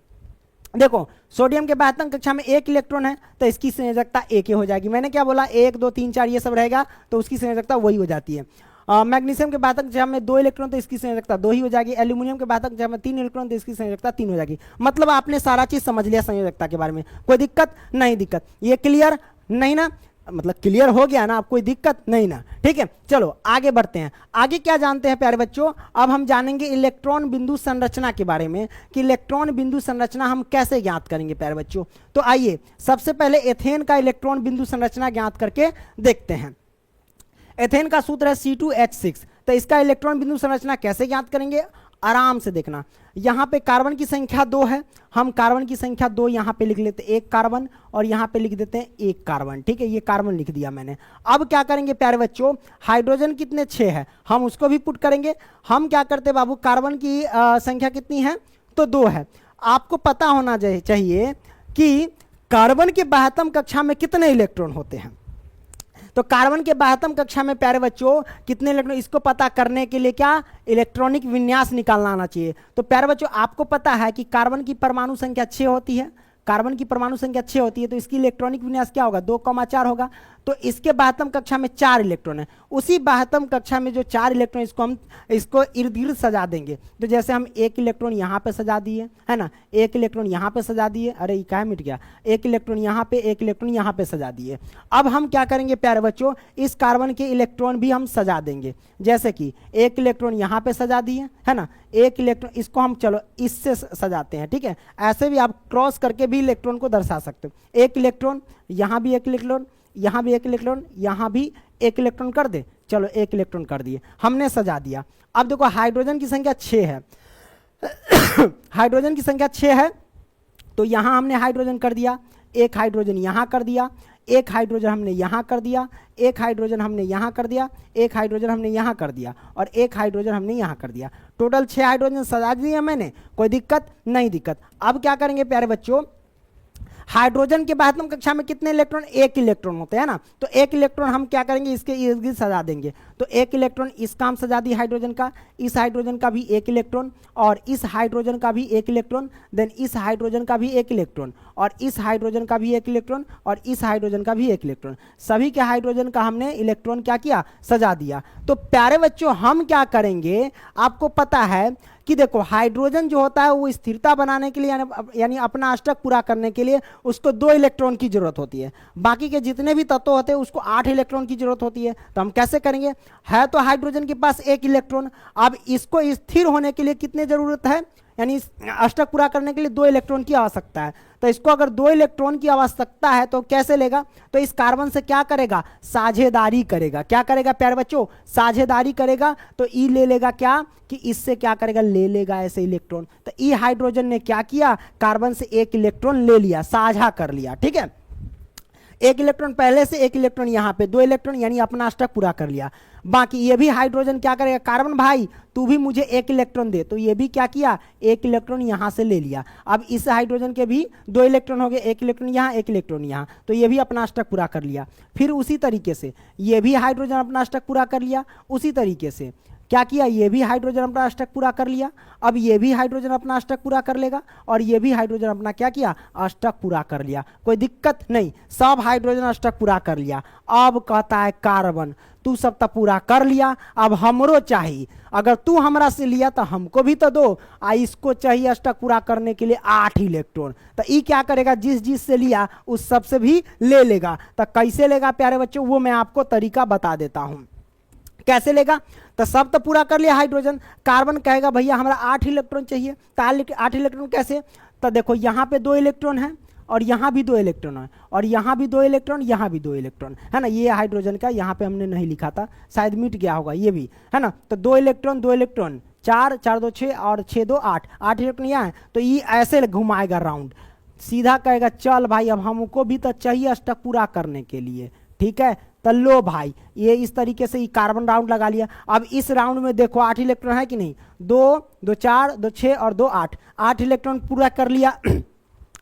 देखो सोडियम के बाह्यतम कक्षा में 1 इलेक्ट्रॉन है तो इसकी संयोजकता 1 हो जाएगी। मैंने क्या बोला, 1 2 3 4 ये सब रहेगा तो उसकी संयोजकता वही हो जाती है। मैग्नीशियम के बाह्यतम कक्षा में 2 इलेक्ट्रॉन तो इसकी संयोजकता 2 ही हो जाएगी। एल्यूमिनियम के बाह्यतम कक्षा में 3 इलेक्ट्रॉन तो इसकी संयोजकता 3 हो जाएगी। मतलब आपने सारा चीज समझ लिया संयोजकता के बारे में, कोई दिक्कत नहीं, दिक्कत ये क्लियर नहीं ना, मतलब क्लियर हो गया ना, आप कोई दिक्कत नहीं ना, ठीक है। चलो आगे बढ़ते हैं। आगे क्या जानते हैं प्यारे बच्चों, अब हम जानेंगे इलेक्ट्रॉन बिंदु संरचना के बारे में कि इलेक्ट्रॉन बिंदु संरचना हम कैसे ज्ञात करेंगे प्यारे बच्चों। तो आइए सबसे पहले एथेन का इलेक्ट्रॉन बिंदु संरचना ज्ञात करके देखते हैं। एथेन का सूत्र है C2H6। तो इसका इलेक्ट्रॉन बिंदु संरचना कैसे ज्ञात करेंगे, आराम से देखना। यहां पे कार्बन की संख्या 2 है, हम कार्बन की संख्या 2 यहां पे लिख लेते हैं, 1 कार्बन, और यहां पे लिख देते हैं 1 कार्बन, ठीक है। ये कार्बन लिख दिया मैंने। अब क्या करेंगे प्यारे बच्चों, हाइड्रोजन कितने 6 है, हम उसको भी पुट करेंगे। हम क्या करते बाबू, कार्बन की संख्या कितनी है, तो 2 है। आपको पता होना चाहिए कि कार्बन के बाह्यतम कक्षा में कितने इलेक्ट्रॉन होते हैं। तो कार्बन के बाह्यतम कक्षा में प्यारे बच्चों कितने इलेक्ट्रॉन, इसको पता करने के लिए क्या, इलेक्ट्रॉनिक विन्यास निकालना आना चाहिए। तो प्यारे बच्चों आपको पता है कि कार्बन की परमाणु संख्या 6 होती है, कार्बन की परमाणु संख्या 6 होती है, तो इसकी इलेक्ट्रॉनिक विन्यास क्या होगा, 2,4 होगा। तो इसके बाह्यतम कक्षा में 4 इलेक्ट्रॉन है, उसी बाह्यतम कक्षा में जो 4 इलेक्ट्रॉन इसको इर्द गिर्द सजा देंगे। तो जैसे हम 1 इलेक्ट्रॉन यहाँ पे सजा दिए, है ना, 1 इलेक्ट्रॉन यहाँ पे सजा दिए, अरे ये क्या मिट गया, 1 इलेक्ट्रॉन यहाँ पे, 1 इलेक्ट्रॉन यहाँ पे सजा दिए। अब हम क्या करेंगे प्यारे बच्चों, इस कार्बन के इलेक्ट्रॉन भी हम सजा देंगे। जैसे कि 1 इलेक्ट्रॉन यहाँ पे सजा दिए, है ना, 1 इलेक्ट्रॉन इसको हम चलो इससे सजाते हैं, ठीक है। ऐसे भी आप क्रॉस करके भी इलेक्ट्रॉन को दर्शा सकते हो। 1 इलेक्ट्रॉन यहाँ भी, 1 इलेक्ट्रॉन यहाँ भी, 1 इलेक्ट्रॉन यहाँ भी, 1 इलेक्ट्रॉन कर दे, चलो 1 इलेक्ट्रॉन कर दिए, हमने सजा दिया। अब देखो हाइड्रोजन की संख्या 6 है हाइड्रोजन की संख्या 6 है, तो यहां हमने हाइड्रोजन कर दिया, 1 हाइड्रोजन यहां कर दिया, 1 हाइड्रोजन हमने यहां कर दिया, 1 हाइड्रोजन हमने यहां कर दिया, 1 हाइड्रोजन हमने यहां कर दिया, और 1 हाइड्रोजन हमने यहां कर दिया। टोटल 6 हाइड्रोजन सजा दिया मैंने, कोई दिक्कत नहीं दिक्कत। अब क्या करेंगे प्यारे बच्चों, हाइड्रोजन के बाह्यतम कक्षा में कितने इलेक्ट्रॉन, 1 इलेक्ट्रॉन होते हैं ना, तो 1 इलेक्ट्रॉन हम क्या करेंगे, इसके इर्द गिर्द सजा देंगे। तो 1 इलेक्ट्रॉन इसका हम सजा दी हाइड्रोजन का, इस हाइड्रोजन का भी 1 इलेक्ट्रॉन, और इस हाइड्रोजन का भी 1 इलेक्ट्रॉन, देन इस हाइड्रोजन का भी 1 इलेक्ट्रॉन, और इस हाइड्रोजन का भी 1 इलेक्ट्रॉन, और इस हाइड्रोजन का भी 1 इलेक्ट्रॉन। सभी के हाइड्रोजन का हमने इलेक्ट्रॉन क्या किया, सजा दिया। तो प्यारे बच्चों हम क्या करेंगे, आपको पता है कि देखो हाइड्रोजन जो होता है वो स्थिरता बनाने के लिए यानी अपना अष्टक पूरा करने के लिए उसको 2 इलेक्ट्रॉन की जरूरत होती है। बाकी के जितने भी तत्व होते हैं उसको 8 इलेक्ट्रॉन की जरूरत होती है। तो हम कैसे करेंगे, है तो हाइड्रोजन के पास 1 इलेक्ट्रॉन, अब इसको स्थिर होने के लिए कितने जरूरत है, यानी अष्टक पूरा करने के लिए 2 इलेक्ट्रॉन की आवश्यकता है। तो इसको अगर 2 इलेक्ट्रॉन की आवश्यकता है तो कैसे लेगा, तो इस कार्बन से क्या करेगा, साझेदारी करेगा। क्या करेगा प्यारे बच्चों, साझेदारी करेगा। तो ई ले लेगा क्या, कि इससे क्या करेगा, ले लेगा ऐसे इलेक्ट्रॉन। तो ई हाइड्रोजन ने क्या किया, कार्बन से 1 इलेक्ट्रॉन ले लिया, साझा कर लिया, ठीक है। 1 इलेक्ट्रॉन पहले से, 1 इलेक्ट्रॉन यहाँ पे, 2 इलेक्ट्रॉन यानी अपना अष्टक पूरा कर लिया। बाकी ये भी हाइड्रोजन क्या करेगा, कार्बन भाई तू भी मुझे 1 इलेक्ट्रॉन दे, तो ये भी क्या किया, 1 इलेक्ट्रॉन यहाँ से ले लिया। अब इस हाइड्रोजन के भी 2 इलेक्ट्रॉन हो गए, 1 इलेक्ट्रॉन यहाँ, 1 इलेक्ट्रॉन यहाँ, तो ये भी अपना अष्टक पूरा कर लिया। फिर उसी तरीके से ये भी हाइड्रोजन अपना अष्टक पूरा कर लिया। उसी तरीके से क्या किया, ये भी हाइड्रोजन अपना अष्टक पूरा कर लिया। अब ये भी हाइड्रोजन अपना अष्टक पूरा कर लेगा, और ये भी हाइड्रोजन अपना क्या किया, अष्टक पूरा कर लिया। कोई दिक्कत नहीं, सब हाइड्रोजन अष्टक पूरा कर लिया। अब कहता है कार्बन तू सब तो पूरा कर लिया, अब हमरो चाहिए, अगर तू हमरा से लिया तो हमको भी तो दो। इसको चाहिए अष्टक पूरा करने के लिए 8 इलेक्ट्रॉन। तो ये क्या करेगा, जिस जिस से लिया उस सब से भी ले लेगा। तो कैसे लेगा प्यारे बच्चों, वो मैं आपको तरीका बता देता हूं कैसे लेगा। तो सब तो पूरा कर लिया हाइड्रोजन, कार्बन कहेगा भैया हमारा 8 इलेक्ट्रॉन चाहिए। तो 8 इलेक्ट्रॉन कैसे, तो देखो यहाँ पे 2 इलेक्ट्रॉन है, और यहाँ भी 2 इलेक्ट्रॉन है, और यहाँ भी 2 इलेक्ट्रॉन, यहाँ भी 2 इलेक्ट्रॉन है ना। ये हाइड्रोजन का यहाँ पे हमने नहीं लिखा था, शायद मिट गया होगा ये भी, है ना। तो 2 इलेक्ट्रॉन 2 इलेक्ट्रॉन, 4 4 2 6 और 6 2 8, 8 इलेक्ट्रॉन यहाँ है। तो ये ऐसे घुमाएगा राउंड, सीधा कहेगा चल भाई अब हमको भी तो चाहिए अष्टक पूरा करने के लिए, ठीक है। तो लो भाई ये इस तरीके से कार्बन राउंड लगा लिया। अब इस राउंड में देखो 8 इलेक्ट्रॉन है कि नहीं, 2 2 4 2 6 और 2 8, 8 इलेक्ट्रॉन पूरा कर लिया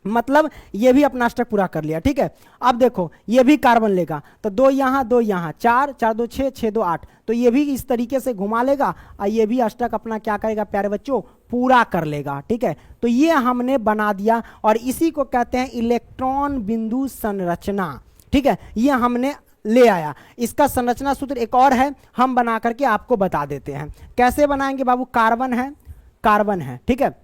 मतलब ये भी अपना अष्टक पूरा कर लिया, ठीक है। अब देखो ये भी कार्बन लेगा, तो 2 यहाँ 2 यहाँ, 4 4 2 6 6 2 8, तो ये भी इस तरीके से घुमा लेगा, और ये भी अष्टक अपना क्या करेगा प्यारे बच्चों, पूरा कर लेगा, ठीक है। तो ये हमने बना दिया, और इसी को कहते हैं इलेक्ट्रॉन बिंदु संरचना, ठीक है। ये हमने ले आया। इसका संरचना सूत्र एक और है, हम बना करके आपको बता देते हैं कैसे बनाएंगे बाबू। कार्बन है, ठीक है।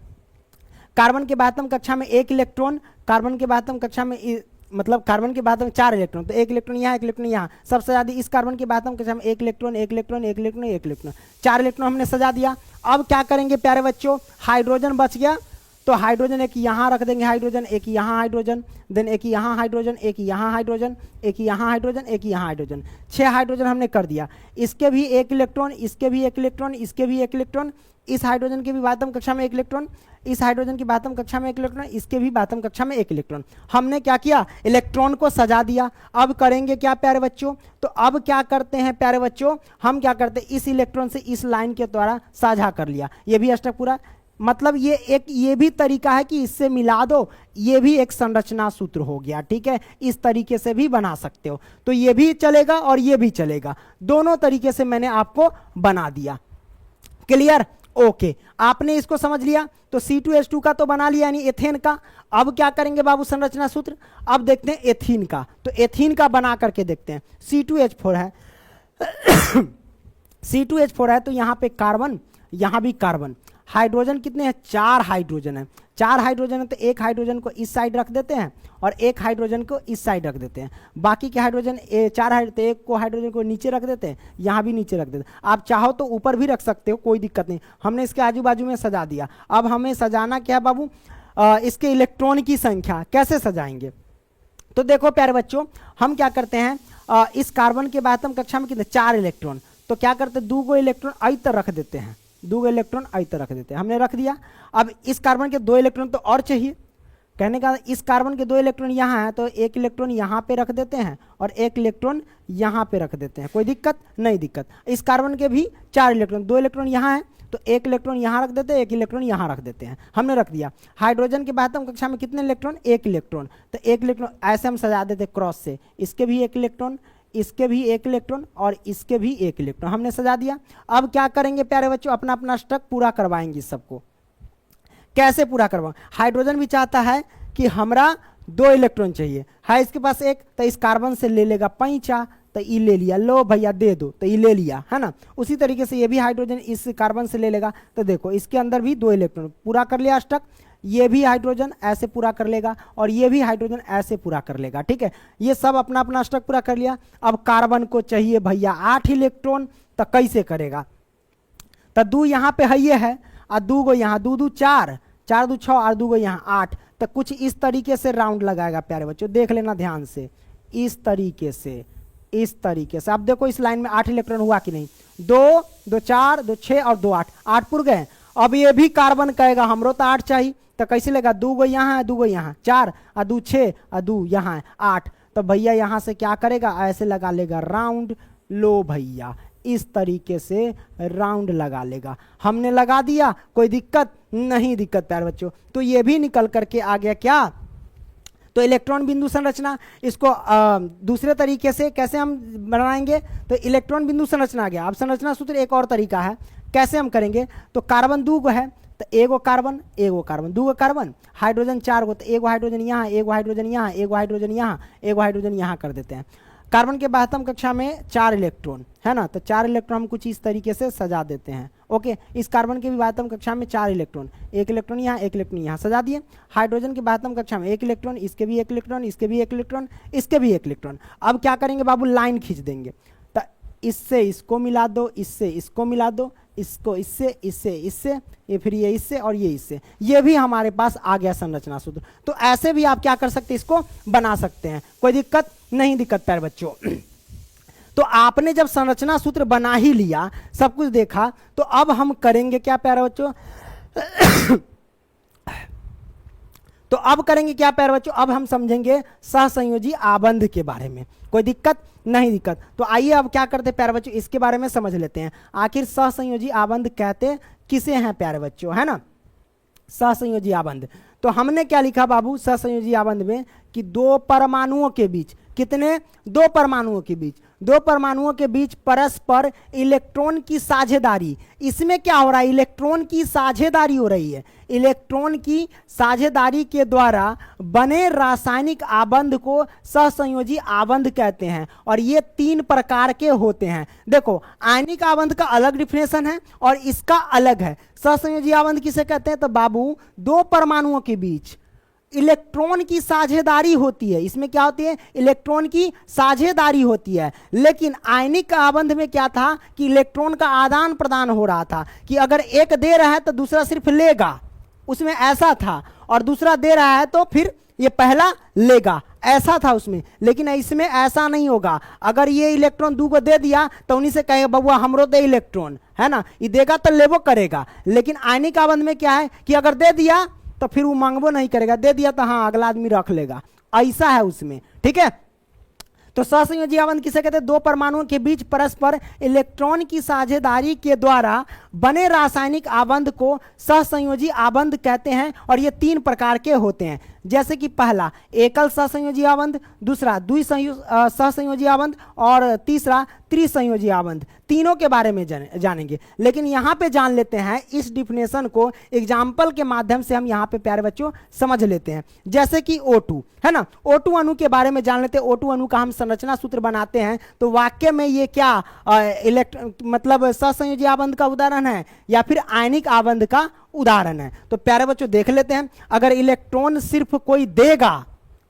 कार्बन के बाह्यतम कक्षा में 1 इलेक्ट्रॉन, कार्बन के बाह्यतम कक्षा में मतलब कार्बन के बाह्यतम 4 इलेक्ट्रॉन, तो 1 इलेक्ट्रॉन यहाँ 1 इलेक्ट्रॉन यहाँ, सबसे ज्यादा इस कार्बन के बाह्यतम कक्षा में 1 electron 1 electron 1 electron 1 electron, 4 electron हमने सजा दिया। अब क्या करेंगे प्यारे बच्चों, हाइड्रोजन बच गया, तो हाइड्रोजन एक यहाँ रख देंगे, हाइड्रोजन एक यहाँ, हाइड्रोजन देन एक यहाँ, हाइड्रोजन एक यहाँ, हाइड्रोजन एक यहाँ, हाइड्रोजन एक यहाँ, हाइड्रोजन 6 हाइड्रोजन हमने कर दिया। इसके भी 1 इलेक्ट्रॉन, इसके भी 1 इलेक्ट्रॉन, इसके भी 1 इलेक्ट्रॉन, इस हाइड्रोजन के भी बाह्यतम कक्षा में 1 इलेक्ट्रॉन, इस हाइड्रोजन की बाह्यतम कक्षा में 1 इलेक्ट्रॉन, इसके भी बाह्यतम कक्षा में 1 इलेक्ट्रॉन। हमने क्या किया, इलेक्ट्रॉन को सजा दिया। अब करेंगे क्या प्यारे बच्चों, तो अब क्या करते हैं प्यारे बच्चों, हम क्या करते हैं, इस इलेक्ट्रॉन से इस लाइन के द्वारा साझा कर लिया, ये भी अष्टक पूरा। मतलब ये भी तरीका है कि इससे मिला दो, ये भी एक संरचना सूत्र हो गया, ठीक है। इस तरीके से भी बना सकते हो, तो ये भी चलेगा और ये भी चलेगा, दोनों तरीके से मैंने आपको बना दिया। क्लियर, ओके, आपने इसको समझ लिया। तो C2H2 का तो बना लिया, यानी एथेन का। अब क्या करेंगे बाबू संरचना सूत्र, अब देखते हैं एथीन का। तो एथीन का बना करके देखते हैं। C2H4 है C2H4 है, तो यहाँ पे कार्बन, यहाँ भी कार्बन। हाइड्रोजन कितने हैं, 4 हाइड्रोजन है। 4 हाइड्रोजन है, तो एक हाइड्रोजन को इस साइड रख देते हैं और एक हाइड्रोजन को इस साइड रख देते हैं। बाकी के हाइड्रोजन 4 हाइड्रोजन, एक को हाइड्रोजन को नीचे रख देते हैं, यहाँ भी नीचे रख देते हैं। आप चाहो तो ऊपर भी रख सकते हो, कोई दिक्कत नहीं। हमने इसके आजू बाजू में सजा दिया। अब हमें सजाना क्या है बाबू, इसके इलेक्ट्रॉन की संख्या कैसे सजाएंगे। तो देखो प्यारे बच्चों, हम क्या करते हैं, इस कार्बन के बाद हम कक्षा में कितने, 4 इलेक्ट्रॉन। तो क्या करते हैं, 2 इलेक्ट्रॉन इधर रख देते हैं, 2 इलेक्ट्रॉन इधर रख देते हैं। हमने रख दिया। अब इस कार्बन के 2 इलेक्ट्रॉन तो और चाहिए। कहने का इस कार्बन के 2 इलेक्ट्रॉन यहाँ है, तो 1 इलेक्ट्रॉन यहाँ पे रख देते हैं और 1 इलेक्ट्रॉन यहाँ पे रख देते हैं। कोई दिक्कत नहीं, दिक्कत। इस कार्बन के भी 4 इलेक्ट्रॉन, 2 इलेक्ट्रॉन यहाँ है, तो 1 इलेक्ट्रॉन यहाँ रख देते हैं, 1 इलेक्ट्रॉन यहाँ रख देते हैं। हमने रख दिया। हाइड्रोजन के बाद हम कक्षा में कितने इलेक्ट्रॉन, 1 इलेक्ट्रॉन। तो 1 इलेक्ट्रॉन ऐसे हम सजा देते क्रॉस से, इसके भी 1 इलेक्ट्रॉन, इसके भी 1 इलेक्ट्रॉन और इसके भी 1 इलेक्ट्रॉन हमने सजा दिया। अब क्या करेंगे प्यारे बच्चों, अपना अपना स्ट्रक पूरा करवाएंगे सबको। कैसे पूरा करवाएं, हाइड्रोजन भी चाहता है कि हमरा 2 इलेक्ट्रॉन चाहिए है, इसके पास 1, तो इस कार्बन से ले लेगा 5, तो ये ले लिया, लो भैया दे दो, तो ये ले लिया, है ना। उसी तरीके से ये भी हाइड्रोजन इस कार्बन से ले लेगा। तो देखो इसके अंदर भी 2 इलेक्ट्रॉन पूरा कर लिया स्ट्रक। ये भी हाइड्रोजन ऐसे पूरा कर लेगा और ये भी हाइड्रोजन ऐसे पूरा कर लेगा। ठीक है, ये सब अपना अपना स्ट्रक पूरा कर लिया। अब कार्बन को चाहिए भैया 8 इलेक्ट्रॉन, तो कैसे करेगा, तो 2 यहाँ पे है, ये है, और 2 गो यहाँ, 2 2 4, 4 2 6 और 2 गो यहाँ 8। तो कुछ इस तरीके से राउंड लगाएगा प्यारे बच्चों, देख लेना ध्यान से, इस तरीके से, इस तरीके से। अब देखो इस लाइन में 8 इलेक्ट्रॉन हुआ कि नहीं, 2 2 4 2 6 और 2 8, 8 पुर गए। अब ये भी कार्बन कहेगा हमरो तो 8 चाहिए, तो कैसे लेगा, 2 गो यहाँ है, 2 गो यहाँ, 4 और 2 6 और 2 यहाँ है 8। तो भैया यहाँ से क्या करेगा, ऐसे लगा लेगा राउंड। लो भैया इस तरीके से राउंड लगा लेगा। हमने लगा दिया, कोई दिक्कत नहीं, दिक्कत प्यारे बच्चों। तो ये भी निकल करके आ गया क्या, तो इलेक्ट्रॉन बिंदु संरचना। इसको दूसरे तरीके से कैसे हम बनाएंगे, तो इलेक्ट्रॉन बिंदु संरचना आ गया। अब संरचना सूत्र एक और तरीका है, कैसे हम करेंगे, तो कार्बन 2 गो है, तो 1 गो कार्बन 1 गो कार्बन, 2 गो कार्बन, हाइड्रोजन 4 गो, तो 1 गो हाइड्रोजन यहाँ, 1 गो हाइड्रोजन यहाँ, 1 गो हाइड्रोजन यहाँ, 1 गो हाइड्रोजन यहाँ कर देते हैं। कार्बन के बाद हम कक्षा में 4 इलेक्ट्रॉन है ना, तो 4 इलेक्ट्रॉन हम कुछ इस तरीके से सजा देते हैं। ओके, इस कार्बन के भी बाद हम कक्षा में 4 इलेक्ट्रॉन, 1 इलेक्ट्रॉन यहाँ, 1 इलेक्ट्रॉन यहाँ सजा दिए। हाइड्रोजन के बाद हम कक्षा में 1 इलेक्ट्रॉन, इसके भी 1 इलेक्ट्रॉन, इसके भी 1 इलेक्ट्रॉन, इसके भी 1 इलेक्ट्रॉन। अब क्या करेंगे बाबू, लाइन खींच देंगे। तो इससे इसको मिला दो, इससे इसको मिला दो, इसको इससे, इससे इससे, ये फिर ये इससे और ये इससे, ये भी हमारे पास आ गया संरचना सूत्र। तो ऐसे भी आप क्या कर सकते हैं, इसको बना सकते हैं, कोई दिक्कत नहीं, दिक्कत प्यारे बच्चों। तो आपने जब संरचना सूत्र बना ही लिया, सब कुछ देखा, तो अब हम करेंगे क्या प्यारे बच्चों तो अब करेंगे क्या प्यारे बच्चों, अब हम समझेंगे सहसंयोजी आबंध के बारे में। कोई दिक्कत नहीं, दिक्कत। तो आइए अब क्या करते हैं प्यारे बच्चों, इसके बारे में समझ लेते हैं। आखिर सहसंयोजी आबंध कहते किसे हैं प्यारे बच्चों, है ना, सहसंयोजी आबंध। तो हमने क्या लिखा बाबू सहसंयोजी आबंध में, कि 2 परमाणुओं के बीच, कितने, 2 परमाणुओं के बीच, 2 परमाणुओं के बीच परस्पर इलेक्ट्रॉन की साझेदारी। इसमें क्या हो रहा है, इलेक्ट्रॉन की साझेदारी हो रही है। इलेक्ट्रॉन की साझेदारी के द्वारा बने रासायनिक आबंध को सहसंयोजी आबंध कहते हैं, और ये 3 प्रकार के होते हैं। देखो आयनिक आबंध का अलग डिफिनेशन है और इसका अलग है। सहसंयोजी आबंध किसे कहते हैं, तो बाबू 2 परमाणुओं के बीच इलेक्ट्रॉन की साझेदारी होती है। इसमें क्या होती है, इलेक्ट्रॉन की साझेदारी होती है। लेकिन आयनिक आबंध में क्या था, कि इलेक्ट्रॉन का आदान प्रदान हो रहा था, कि अगर एक दे रहा है तो दूसरा सिर्फ लेगा, उसमें ऐसा था, और दूसरा दे रहा है तो फिर ये पहला लेगा, ऐसा था उसमें। लेकिन इसमें ऐसा नहीं होगा। अगर ये इलेक्ट्रॉन 2 को दे दिया तो उन्हीं से कहेगा बबुआ हमरो दे इलेक्ट्रॉन, है ना, ये देगा तो लेबो करेगा। लेकिन आयनिक आबंध में क्या है, कि अगर दे दिया तो फिर वो मांगबो नहीं करेगा, दे दिया तो हाँ अगला आदमी रख लेगा, ऐसा है उसमें। ठीक है, तो सहसंयोजी आबंध किसे कहते हैं, 2 परमाणुओं के बीच परस्पर इलेक्ट्रॉन की साझेदारी के द्वारा बने रासायनिक आबंध को सहसंयोजी आबंध कहते हैं, और ये 3 प्रकार के होते हैं। जैसे कि पहला एकल सहसंयोजी आबंध, दूसरा सहसंयोजी आबंध और तीसरा त्रिसंयोजी आबंध, तीनों के बारे में जानेंगे। लेकिन यहाँ पे जान लेते हैं इस डिफिनेशन को एग्जाम्पल के माध्यम से हम यहाँ पे प्यारे बच्चों समझ लेते हैं। जैसे कि O2 है ना, O2 अणु के बारे में जान लेते हैं। O2 अणु का हम संरचना सूत्र बनाते हैं तो वाक्य में ये क्या मतलब सहसंयोजी आबंध का उदाहरण है या फिर आयनिक आबंध का उदाहरण है। तो प्यारे बच्चों देख लेते हैं, अगर इलेक्ट्रॉन सिर्फ कोई देगा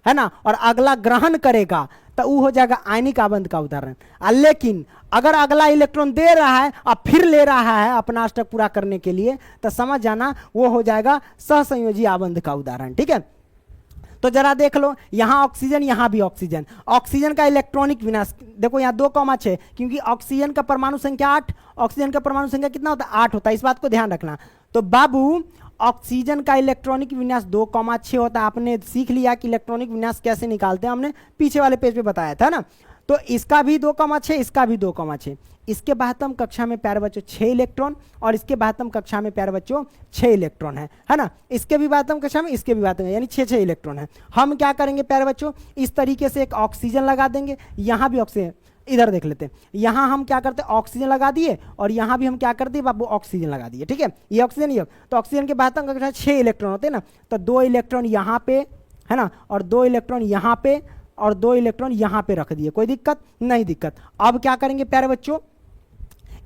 है ना और अगला ग्रहण करेगा तो वो हो जाएगा आयनिक आबंध का उदाहरण। लेकिन अगर अगला इलेक्ट्रॉन दे रहा है और फिर ले रहा है अपना अष्टक पूरा करने के लिए तो समझ जाना वो हो जाएगा सहसंयोजी आबंध का उदाहरण। ठीक है, तो जरा देख लो, यहां ऑक्सीजन यहां भी ऑक्सीजन, ऑक्सीजन का इलेक्ट्रॉनिक विन्यास देखो यहां 2,6 क्योंकि ऑक्सीजन का परमाणु संख्या 8, ऑक्सीजन का परमाणु संख्या कितना होता है 8 होता है, इस बात को ध्यान रखना। तो बाबू ऑक्सीजन का इलेक्ट्रॉनिक विन्यास 2,6 होता है। आपने सीख लिया कि इलेक्ट्रॉनिक विन्यास कैसे निकालते हैं, हमने पीछे वाले पेज पे बताया था ना। तो इसका भी 2,6, इसका भी 2,6। इसके बाह्यतम कक्षा में प्यारे बच्चों 6 इलेक्ट्रॉन और इसके बाह्यतम कक्षा में प्यारे बच्चों 6 इलेक्ट्रॉन है ना। इसके भी बाह्यतम कक्षा में इसके भी बाह्यतम, यानी 6 इलेक्ट्रॉन है। हम क्या करेंगे प्यारे बच्चों, इस तरीके से एक ऑक्सीजन लगा देंगे, यहां भी ऑक्सीजन, इधर देख लेते हैं, यहां हम क्या करते हैं ऑक्सीजन लगा दिए और यहां भी हम क्या कर दिए बाबू ऑक्सीजन लगा दिए। ठीक है, ये ऑक्सीजन ये, तो ऑक्सीजन के बाह्यतम कक्षा 6 इलेक्ट्रॉन होते हैं ना, तो 2 इलेक्ट्रॉन यहां पे है ना और 2 इलेक्ट्रॉन यहां पे और 2 इलेक्ट्रॉन यहां पे रख दिए, कोई दिक्कत नहीं दिक्कत। अब क्या करेंगे प्यारे बच्चों,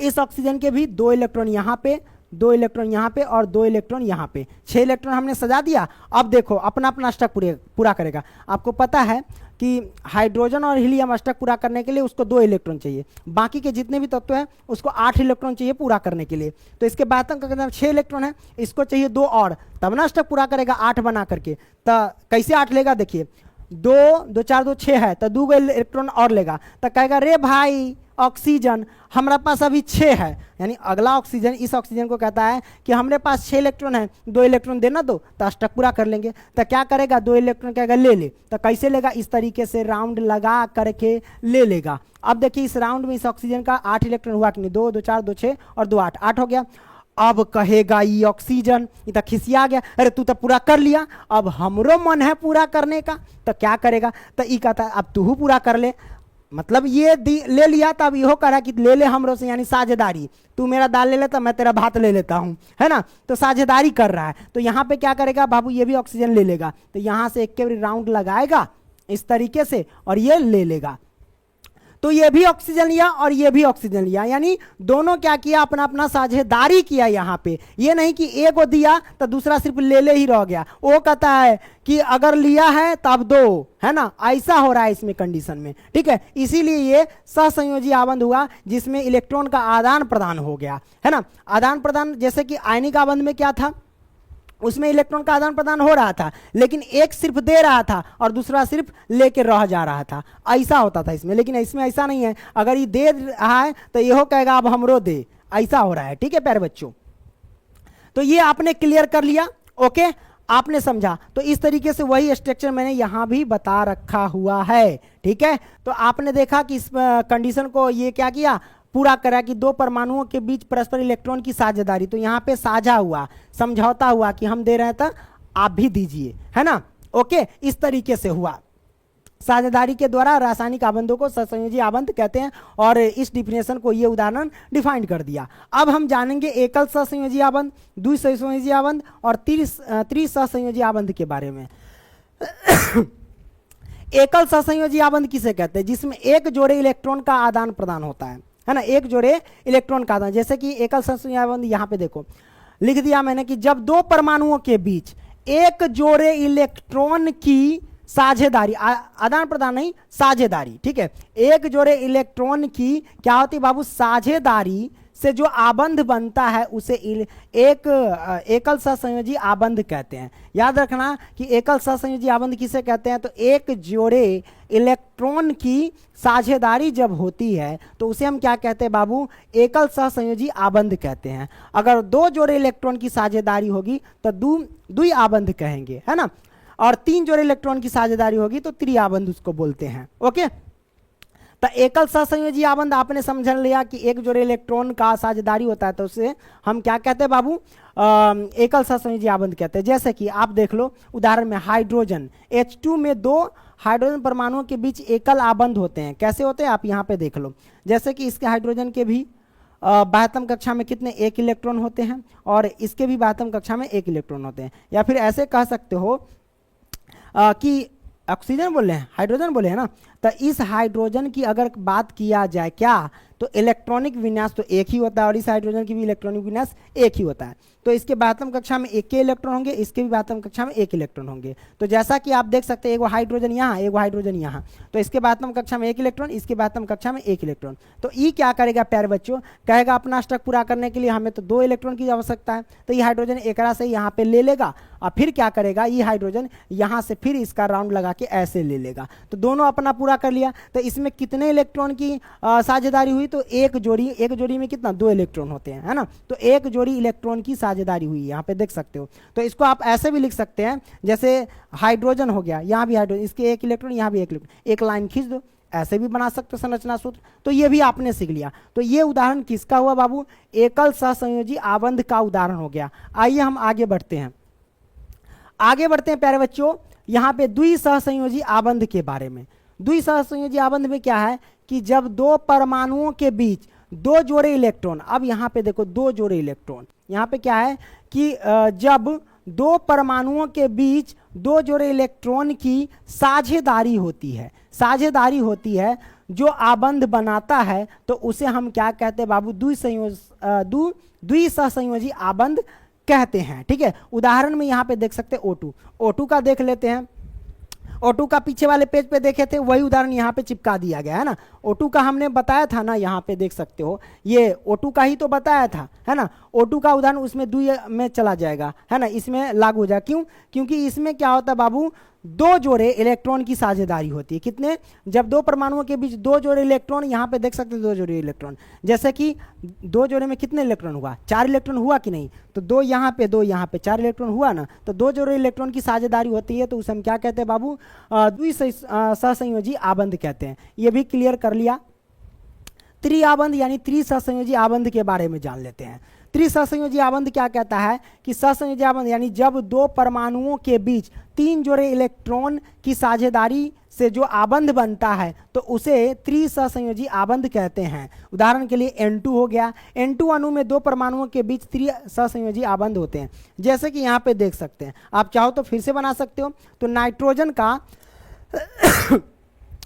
इस ऑक्सीजन के भी 2 इलेक्ट्रॉन यहां पे, 2 इलेक्ट्रॉन यहां पे और 2 इलेक्ट्रॉन यहां पे, 6 इलेक्ट्रॉन हमने सजा दिया। अब देखो अपना अपना अष्टक पूरा करेगा। आपको पता है कि हाइड्रोजन और हीलियम अष्टक पूरा करने के लिए उसको 2 इलेक्ट्रॉन चाहिए, बाकी के जितने भी तत्व हैं उसको 8 इलेक्ट्रॉन चाहिए पूरा करने के लिए। तो इसके बाह्यतम कक्षा 6 इलेक्ट्रॉन है, इसको चाहिए 2 और, तब ना अष्टक पूरा करेगा 8 बना करके। तो कैसे 8 लेगा, देखिए 2 2 4 2 6 है तो 2 इलेक्ट्रॉन और लेगा, तो कहेगा रे भाई ऑक्सीजन हमारा पास अभी 6 है, यानी अगला ऑक्सीजन इस ऑक्सीजन को कहता है कि हमारे पास 6 इलेक्ट्रॉन है, 2 इलेक्ट्रॉन देना दो, तो अष्टक पूरा कर लेंगे। तो क्या करेगा 2 इलेक्ट्रॉन कहेगा ले ले, तो कैसे लेगा, इस तरीके से राउंड लगा करके ले लेगा। अब देखिए इस राउंड में इस ऑक्सीजन का 8 इलेक्ट्रॉन हुआ कि नहीं, 2 2 4 2 6 और 2 8, 8 हो गया। अब कहेगा ये ऑक्सीजन, ये तो खिसिया गया, अरे तू तो पूरा कर लिया, अब हमरो मन है पूरा करने का, तो क्या करेगा, तो ये कहता है अब तू पूरा कर ले। मतलब ये ले लिया तब इहो करा कि ले ले हमरो से, यानी साझेदारी, तू मेरा दाल ले लेता मैं तेरा भात ले लेता हूं, है ना। तो साझेदारी कर रहा है। तो यहाँ पे क्या करेगा बाबू, ये भी ऑक्सीजन ले लेगा, तो यहाँ से एक के राउंड लगाएगा इस तरीके से और ये ले लेगा। तो ये भी ऑक्सीजन लिया और ये भी ऑक्सीजन लिया, यानी दोनों क्या किया, अपना अपना साझेदारी किया। यहाँ पे ये नहीं कि एक को दिया तो दूसरा सिर्फ ले ही रह गया। वो कहता है कि अगर लिया है तब दो, है ना, ऐसा हो रहा है इसमें कंडीशन में। ठीक है, इसीलिए ये सहसंयोजी आबंध हुआ जिसमें इलेक्ट्रॉन का आदान प्रदान हो गया, है ना। आदान प्रदान जैसे कि आयनिक आबंध में क्या था, उसमें इलेक्ट्रॉन का आदान प्रदान हो रहा था लेकिन एक सिर्फ दे रहा था और दूसरा सिर्फ लेके रह जा रहा था, ऐसा होता था इसमें। लेकिन इसमें ऐसा नहीं है, अगर ये दे रहा है तो यहो कहेगा अब हमरो दे, ऐसा हो रहा है। ठीक है प्यारे बच्चों, तो ये आपने क्लियर कर लिया, ओके, आपने समझा। तो इस तरीके से वही स्ट्रक्चर मैंने यहां भी बता रखा हुआ है। ठीक है, तो आपने देखा कि इस कंडीशन को ये क्या किया, पूरा करा कि 2 परमाणुओं के बीच परस्पर इलेक्ट्रॉन की साझेदारी। तो यहाँ पे साझा हुआ, समझौता हुआ कि हम दे रहे हैं तो आप भी दीजिए, है ना। ओके, इस तरीके से हुआ। साझेदारी के द्वारा रासायनिक आबंधों को सहसंयोजी आबंध कहते हैं और इस डिफिनेशन को ये उदाहरण डिफाइन कर दिया। अब हम जानेंगे एकल सहसंयोजी आबंध, द्विसहसंयोजी आबंध और त्रिसहसंयोजी आबंध के बारे में। एकल सहसंयोजी आबंध किसे कहते हैं, जिसमें एक जोड़े इलेक्ट्रॉन का आदान प्रदान होता है ना, एक जोड़े इलेक्ट्रॉन का आदान। जैसे कि एकल सहसंयोजी आबंध यहाँ पे देखो लिख दिया मैंने कि जब 2 परमाणुओं के बीच एक जोड़े इलेक्ट्रॉन की साझेदारी, आदान प्रदान नहीं, साझेदारी, ठीक है, एक जोड़े इलेक्ट्रॉन की क्या होती बाबू, साझेदारी से जो आबंध बनता है उसे एक एकल सहसंयोजी आबंध कहते हैं। याद रखना कि एकल सहसंयोजी आबंध किसे कहते हैं, तो एक जोड़े इलेक्ट्रॉन की साझेदारी जब होती है तो उसे हम क्या कहते हैं बाबू, एकल सहसंयोजी आबंध कहते हैं। अगर 2 जोड़े इलेक्ट्रॉन की साझेदारी होगी तो द्वि आबंध कहेंगे, है ना, और 3 जोड़े इलेक्ट्रॉन की साझेदारी होगी तो त्रि आबंध उसको बोलते हैं। ओके, तो एकल सहसंयोजी आबंध आपने समझ लिया कि एक जोड़े इलेक्ट्रॉन का साझेदारी होता है, तो उसे हम क्या कहते हैं बाबू, एकल सहसंयोजी आबंध कहते हैं। जैसे कि आप देख लो उदाहरण में हाइड्रोजन H2 में 2 हाइड्रोजन परमाणुओं के बीच एकल आबंध होते हैं। कैसे होते हैं आप यहाँ पे देख लो, जैसे कि इसके हाइड्रोजन के भी बाह्यतम कक्षा में कितने, 1 इलेक्ट्रॉन होते हैं, और इसके भी बाह्यतम कक्षा में 1 इलेक्ट्रॉन होते हैं। या फिर ऐसे कह सकते हो कि ऑक्सीजन बोले हैं, हाइड्रोजन बोले हैं ना, तो इस हाइड्रोजन की अगर बात किया जाए क्या, तो इलेक्ट्रॉनिक विन्यास तो एक ही होता है, और इस हाइड्रोजन की भी इलेक्ट्रॉनिक विन्यास एक ही होता है। तो इसके बाह्यतम कक्षा में 1 के इलेक्ट्रॉन होंगे, इसके भी बाह्यतम कक्षा में 1 इलेक्ट्रॉन होंगे। तो जैसा कि आप देख सकते हैं, एक हाइड्रोजन यहाँ, एक हाइड्रोजन यहाँ, तो इसके बाह्यतम कक्षा में 1 इलेक्ट्रॉन, इसके बाह्यतम कक्षा में 1 इलेक्ट्रॉन। तो ई क्या करेगा प्यारे बच्चों, कहेगा अपना स्टक पूरा करने के लिए हमें तो 2 इलेक्ट्रॉन की आवश्यकता है, तो ये हाइड्रोजन एक से यहाँ पे ले लेगा, और फिर क्या करेगा, ये हाइड्रोजन यहाँ से फिर इसका राउंड लगा के ऐसे ले लेगा। तो दोनों अपना पूरा कर लिया। तो इसमें कितने इलेक्ट्रॉन की साझेदारी हुई, तो एक जोड़ी में कितना, 2 इलेक्ट्रॉन होते हैं, है ना। तो एक जोड़ी इलेक्ट्रॉन की साझेदारी हुई, यहाँ पे देख सकते हो। तो इसको आप ऐसे भी लिख सकते हैं, जैसे हाइड्रोजन हो गया, यहाँ भी हाइड्रोजन, इसके 1 इलेक्ट्रॉन, यहाँ भी 1 इलेक्ट्रॉन, एक लाइन खींच दो, ऐसे भी बना सकते हो संरचना सूत्र। तो ये भी आपने सीख लिया। तो ये उदाहरण किसका हुआ बाबू, एकल सहसंयोजी आबंध का उदाहरण हो गया। आइए हम आगे बढ़ते हैं, प्यारे बच्चों, यहाँ पे द्विसहसंयोजी आबंध के बारे में। द्विसहसंयोजी आबंध में क्या है कि जब 2 परमाणुओं के बीच 2 जोड़े इलेक्ट्रॉन, अब यहाँ पे देखो 2 जोड़े इलेक्ट्रॉन, यहाँ पे क्या है कि जब 2 परमाणुओं के बीच 2 जोड़े इलेक्ट्रॉन की साझेदारी होती है, जो आबंध बनाता है, तो उसे हम क्या कहते हैं बाबू, द्विसहसंयोजी आबंध कहते हैं। ठीक है, उदाहरण में यहाँ पे देख सकते हैं O2 का देख लेते हैं। O2 का पीछे वाले पेज पे देखे थे, वही उदाहरण यहाँ पे चिपका दिया गया है ना। O2 का हमने बताया था ना, यहाँ पे देख सकते हो, ये O2 का ही तो बताया था, है ना। O2 का उदाहरण उसमें द्वि में चला जाएगा, है ना, इसमें लागू हो जाए। क्यों, क्योंकि इसमें क्या होता है बाबू, 2 जोड़े इलेक्ट्रॉन की साझेदारी होती है। कितने, जब 2 परमाणुओं के बीच 2 जोड़े इलेक्ट्रॉन, यहाँ पे देख सकते हैं 2 जोड़े इलेक्ट्रॉन, जैसे कि 2 जोड़े में कितने इलेक्ट्रॉन हुआ, 4 इलेक्ट्रॉन हुआ कि नहीं, तो 2 यहाँ पे 2 यहाँ पे 4 इलेक्ट्रॉन हुआ ना। तो 2 जोड़े इलेक्ट्रॉन की साझेदारी होती है, तो उसे हम क्या कहते हैं बाबू, द्विसहसंयोजी आबंध कहते हैं। ये भी क्लियर कर लिया। त्रिआबंध यानी त्रिसहसंयोजी आबंध के बारे में जान लेते हैं। त्रिसहसंयोजी आबंध क्या कहता है कि सहसंयोजी आबंध यानी जब 2 परमाणुओं के बीच 3 जोड़े इलेक्ट्रॉन की साझेदारी से जो आबंध बनता है, तो उसे त्रिसहसंयोजी आबंध कहते हैं। उदाहरण के लिए N2 हो गया, N2 अणु में 2 परमाणुओं के बीच त्रिसहसंयोजी आबंध होते हैं, जैसे कि यहाँ पे देख सकते हैं। आप चाहो तो फिर से बना सकते हो। तो नाइट्रोजन का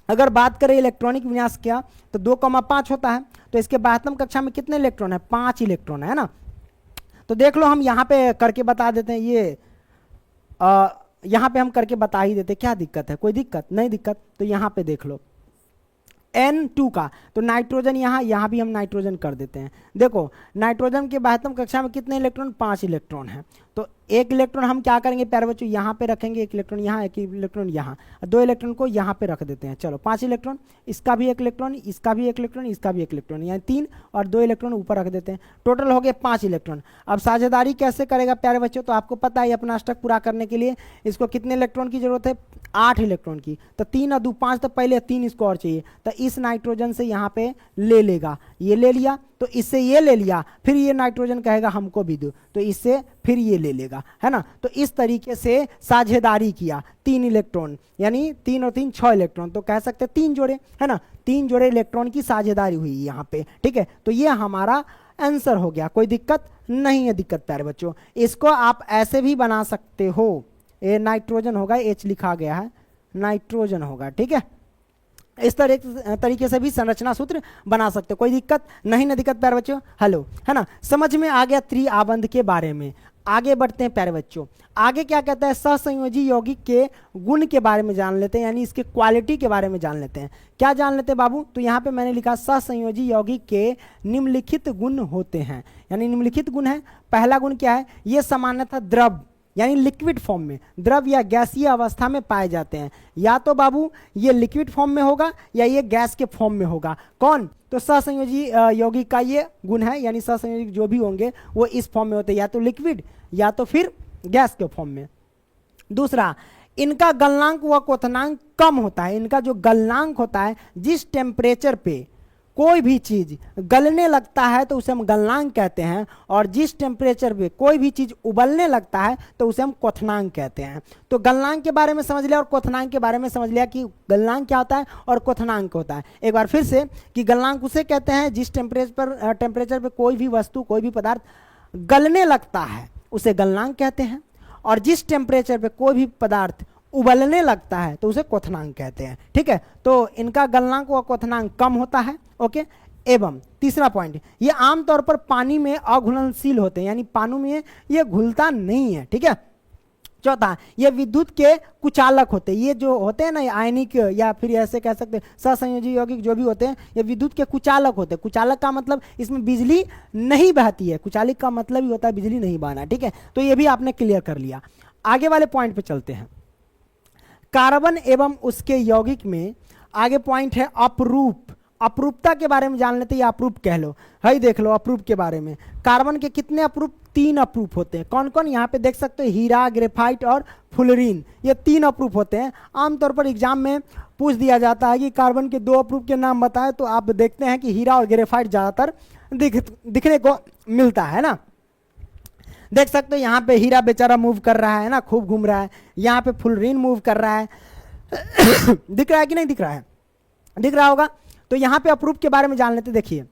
अगर बात करें इलेक्ट्रॉनिक विन्यास क्या, तो 2,5 होता है। तो इसके बाह्यतम कक्षा में कितने इलेक्ट्रॉन है, 5 इलेक्ट्रॉन है ना। तो देख लो, हम यहाँ पे करके बता देते हैं, ये यहाँ पे हम करके बता ही देते, क्या दिक्कत है, कोई दिक्कत नहीं, दिक्कत। तो यहाँ पे देख लो N2 का, तो नाइट्रोजन यहाँ भी हम नाइट्रोजन कर देते हैं। देखो नाइट्रोजन के बाह्यतम कक्षा में कितने इलेक्ट्रॉन, 5 इलेक्ट्रॉन है। तो 1 इलेक्ट्रॉन हम क्या करेंगे प्यारे बच्चों, यहाँ पे रखेंगे, 1 इलेक्ट्रॉन यहाँ, 1 इलेक्ट्रॉन यहाँ, 2 इलेक्ट्रॉन को यहाँ पे रख देते हैं। चलो 5 इलेक्ट्रॉन, इसका भी 1 इलेक्ट्रॉन, इसका भी 1 इलेक्ट्रॉन, इसका भी 1 इलेक्ट्रॉन, यानी 3, और 2 इलेक्ट्रॉन ऊपर रख देते हैं। टोटल हो गए 5 इलेक्ट्रॉन। अब साझेदारी कैसे करेगा प्यारे बच्चों, तो आपको पता है अपना स्टक पूरा करने के लिए इसको कितने इलेक्ट्रॉन की जरूरत है, 8 इलेक्ट्रॉन की। तो 3 और 2 5, तो पहले 3 इसको और चाहिए, तो इस नाइट्रोजन से यहाँ पे ले लेगा, ये ले लिया, तो इससे ये ले लिया, फिर ये नाइट्रोजन कहेगा हमको भी दो, तो इससे फिर ये ले लेगा, है ना। तो इस तरीके से साझेदारी किया, 3 इलेक्ट्रॉन, यानी 3 और 3 6 इलेक्ट्रॉन, तो कह सकते हैं 3 जोड़े, है ना, 3 जोड़े इलेक्ट्रॉन की साझेदारी हुई यहाँ पे। ठीक है, तो ये हमारा आंसर हो गया। कोई दिक्कत नहीं है, दिक्कत प्यारे बच्चों। इसको आप ऐसे भी बना सकते हो, ये नाइट्रोजन होगा, H लिखा गया है, नाइट्रोजन होगा। ठीक है, इस तरीके से भी संरचना सूत्र बना सकते हो, कोई दिक्कत नहीं ना, दिक्कत प्यारे बच्चों, हेलो, है ना। समझ में आ गया त्रिआबंध के बारे में। आगे बढ़ते हैं प्यारे बच्चों, आगे क्या कहता है, सहसंयोजी यौगिक के गुण के बारे में जान लेते हैं, यानी इसके क्वालिटी के बारे में जान लेते हैं। क्या जान लेते हैं बाबू, तो यहाँ पे मैंने लिखा सहसंयोजी यौगिक के निम्नलिखित गुण होते हैं, यानी निम्नलिखित गुण है। पहला गुण क्या है, ये सामान्यतः द्रव यानी लिक्विड फॉर्म में, द्रव या गैसीय अवस्था में पाए जाते हैं। या तो बाबू ये लिक्विड फॉर्म में होगा या ये गैस के फॉर्म में होगा। कौन, तो सहसंयोजी यौगिक का ये गुण है, यानी सहसंयोजी जो भी होंगे वो इस फॉर्म में होते हैं, या तो लिक्विड या तो फिर गैस के फॉर्म में। दूसरा, इनका गलनांक व क्वथनांक कम होता है। इनका जो गलनांक होता है, जिस टेम्परेचर पे कोई भी चीज गलने लगता है तो उसे हम गलनांक कहते हैं, और जिस टेम्परेचर पे कोई भी चीज उबलने लगता है तो उसे हम क्वथनांक कहते हैं। तो गलनांक के बारे में समझ लिया और क्वथनांक के बारे में समझ लिया कि गलनांक क्या होता है और क्वथनांक होता है। एक बार फिर से कि गलनांक उसे कहते हैं जिस टेम्परेचर पे कोई भी वस्तु, कोई भी पदार्थ गलने लगता है उसे गलनांक कहते हैं, और जिस टेम्परेचर पे कोई भी पदार्थ उबलने लगता है तो उसे क्वथनांक कहते हैं। ठीक है, तो इनका गलनांक व क्वथनांक कम होता है। ओके, एवं तीसरा पॉइंट, ये आमतौर पर पानी में अघुलनशील होते हैं, यानी पानी में ये घुलता नहीं है। ठीक है, चौथा, ये विद्युत के कुचालक होते हैं। ये जो होते हैं ना, आयनिक या फिर ऐसे कह सकते हैं सहसंयोजी यौगिक जो भी होते हैं, ये विद्युत के कुचालक होते हैं। कुचालक का मतलब इसमें बिजली नहीं बहती है, कुचालक का मतलब ही होता है बिजली नहीं बहना। ठीक है, तो ये भी आपने क्लियर कर लिया। आगे वाले पॉइंट पे चलते हैं। कार्बन एवं उसके यौगिक में आगे पॉइंट है अपरूप। अपरूपता के बारे में जान लेते हैं, या अपरूप कह लो, है देख लो अपरूप के बारे में। कार्बन के कितने अपरूप? 3 अपरूप होते हैं। कौन कौन? यहाँ पे देख सकते हो, हीरा, ग्रेफाइट और फुलरीन, ये 3 अपरूप होते हैं। आमतौर पर एग्जाम में पूछ दिया जाता है कि कार्बन के 2 अपरूप के नाम बताएं, तो आप देखते हैं कि हीरा और ग्रेफाइट ज़्यादातर दिखने को मिलता है ना। देख सकते हो यहाँ पे हीरा बेचारा मूव कर रहा है ना, खूब घूम रहा है। यहाँ पे फुलरीन मूव कर रहा है दिख रहा है कि नहीं दिख रहा है? दिख रहा होगा। तो यहाँ पे अपरूप के बारे में जान लेते। देखिए,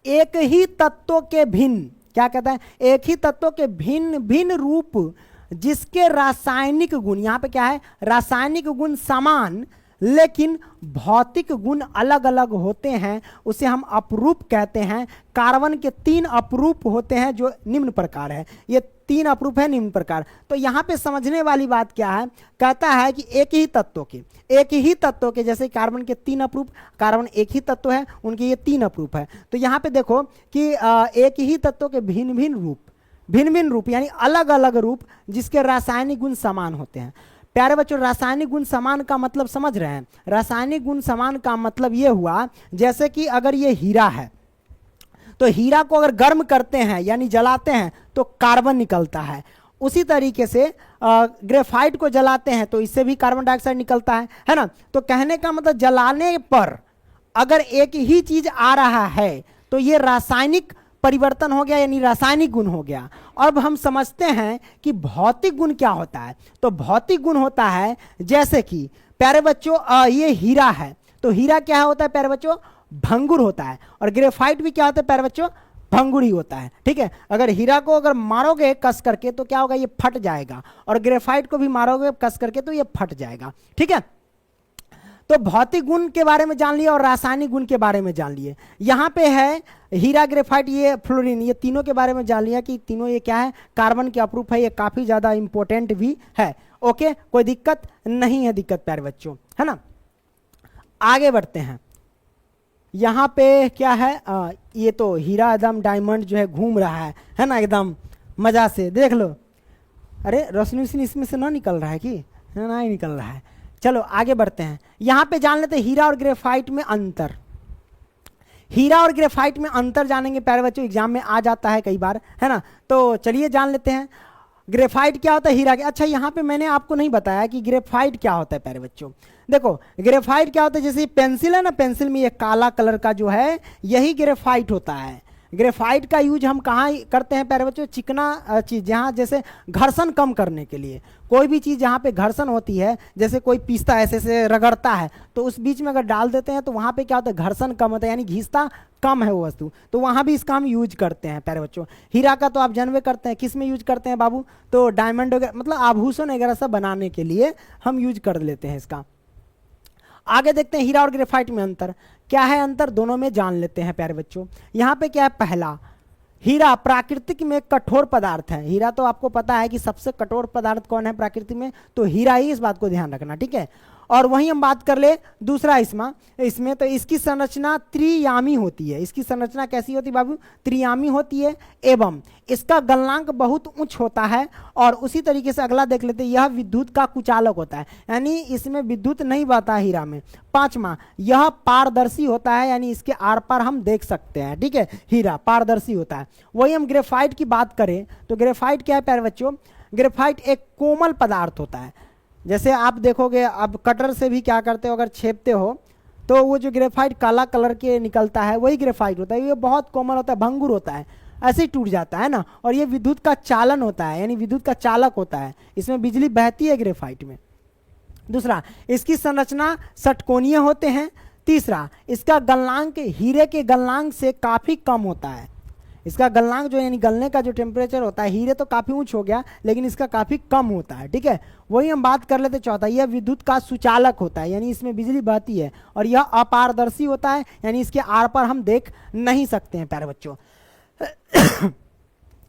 एक ही तत्वों के भिन्न, क्या कहता है, एक ही तत्वों के भिन्न भिन्न रूप जिसके रासायनिक गुण, यहाँ पे क्या है, रासायनिक गुण समान लेकिन भौतिक गुण अलग अलग होते हैं, उसे हम अपरूप कहते हैं। कार्बन के 3 अपरूप होते हैं जो निम्न प्रकार है। ये 3 अपरूप है निम्न प्रकार। तो यहाँ पे समझने वाली बात क्या है, कहता है कि एक ही तत्वों के जैसे कार्बन के 3 अपरूप, कार्बन एक ही तत्व है, उनके ये 3 अपरूप है। तो यहाँ पे देखो कि एक ही तत्वों के भिन्न भिन्न रूप यानी अलग अलग रूप जिसके रासायनिक गुण समान होते हैं। प्यारे बच्चों, रासायनिक गुण समान का मतलब समझ रहे हैं? रासायनिक गुण समान का मतलब ये हुआ, जैसे कि अगर ये हीरा है तो हीरा को अगर गर्म करते हैं यानी जलाते हैं तो कार्बन निकलता है। उसी तरीके से ग्रेफाइट को जलाते हैं तो इससे भी कार्बन डाइऑक्साइड निकलता है ना। तो कहने का मतलब जलाने पर अगर एक ही चीज आ रहा है तो ये रासायनिक परिवर्तन हो गया, यानी रासायनिक गुण हो गया। अब हम समझते हैं कि भौतिक गुण क्या होता है। तो भौतिक गुण होता है, जैसे कि प्यारे बच्चों ये हीरा है, तो हीरा क्या होता है प्यारे बच्चों? भंगुर होता है। और ग्रेफाइट भी क्या होता है प्यारे बच्चों? भंगुर ही होता है। ठीक है, अगर हीरा को अगर मारोगे कस करके तो क्या होगा, ये फट जाएगा, और ग्रेफाइट को भी मारोगे कस करके तो ये फट जाएगा। ठीक है, तो भौतिक गुण के बारे में जान लिए और रासायनिक गुण के बारे में जान लिए। यहाँ पे है हीरा, ग्रेफाइट, ये फ्लोरीन, ये तीनों के बारे में जान लिया कि तीनों ये क्या है, कार्बन के अपरूप है। ये काफी ज्यादा इंपॉर्टेंट भी है। ओके, कोई दिक्कत नहीं है, दिक्कत प्यारे बच्चों, है ना। आगे बढ़ते हैं। यहाँ पे क्या है, ये तो हीरा एकदम डायमंड जो है घूम रहा है ना, एकदम मजा से। देख लो, अरे रोशनी इसमें से ना निकल रहा है कि ना, ही निकल रहा है। चलो आगे बढ़ते हैं। यहां पे जान लेते हैं हीरा और ग्रेफाइट में अंतर। हीरा और ग्रेफाइट में अंतर जानेंगे प्यारे बच्चों, एग्जाम में आ जाता है कई बार, है ना। तो चलिए जान लेते हैं ग्रेफाइट क्या होता है, हीरा क्या। अच्छा, यहाँ पे मैंने आपको नहीं बताया कि ग्रेफाइट क्या होता है प्यारे बच्चों। देखो ग्रेफाइट क्या होता है, जैसे पेंसिल है ना, पेंसिल में ये काला कलर का जो है यही ग्रेफाइट होता है। ग्रेफाइट का यूज हम कहाँ करते हैं प्यारे बच्चों? चिकना चीज, जहाँ जैसे घर्षण कम करने के लिए। कोई भी चीज जहाँ पे घर्षण होती है, जैसे कोई पीसता ऐसे से रगड़ता है, तो उस बीच में अगर डाल देते हैं तो वहाँ पे क्या होता है, घर्षण कम होता है, यानी घिसता कम है वो वस्तु। तो वहाँ भी इसका हम यूज करते हैं प्यारे बच्चों। हीरा का तो आप जानवे करते हैं, किस में यूज करते हैं बाबू? तो डायमंड वगैरह, मतलब आभूषण वगैरह सब बनाने के लिए हम यूज कर लेते हैं इसका। आगे देखते हैं हीरा और ग्रेफाइट में अंतर क्या है। अंतर दोनों में जान लेते हैं प्यारे बच्चों। यहाँ पे क्या है, पहला, हीरा प्राकृतिक में कठोर पदार्थ है। हीरा तो आपको पता है कि सबसे कठोर पदार्थ कौन है प्रकृति में, तो हीरा ही, इस बात को ध्यान रखना। ठीक है, और वहीं हम बात कर ले दूसरा इसमें तो इसकी संरचना त्रियामी होती है। इसकी संरचना कैसी होती है बाबू? त्रियामी होती है, एवं इसका गलनांक बहुत उच्च होता है। और उसी तरीके से अगला देख लेते हैं, यह विद्युत का कुचालक होता है, यानी इसमें विद्युत नहीं बहता हीरा में। पांचवा, यह पारदर्शी होता है, यानी इसके आर पार हम देख सकते हैं। ठीक है, हीरा पारदर्शी होता है। वही हम ग्रेफाइट की बात करें तो ग्रेफाइट क्या है प्यारे बच्चों? ग्रेफाइट एक कोमल पदार्थ होता है। जैसे आप देखोगे, अब कटर से भी क्या करते हो, अगर छेपते हो तो वो जो ग्रेफाइट काला कलर के निकलता है वही ग्रेफाइट होता है, ये बहुत कोमल होता है, भंगुर होता है, ऐसे ही टूट जाता है ना। और ये विद्युत का चालन होता है, यानी विद्युत का चालक होता है, इसमें बिजली बहती है ग्रेफाइट में। दूसरा, इसकी संरचना षटकोणीय होते हैं। तीसरा, इसका गलनांक हीरे के गलनांक से काफ़ी कम होता है। इसका गलनांक जो यानी गलने का जो टेम्परेचर होता है, हीरे तो काफ़ी ऊंच हो गया लेकिन इसका काफ़ी कम होता है, ठीक है। वही हम बात कर लेते चौथा, यह विद्युत का सुचालक होता है, यानी इसमें बिजली बहती है। और यह अपारदर्शी होता है, यानी इसके आर पार हम देख नहीं सकते हैं प्यारे बच्चों।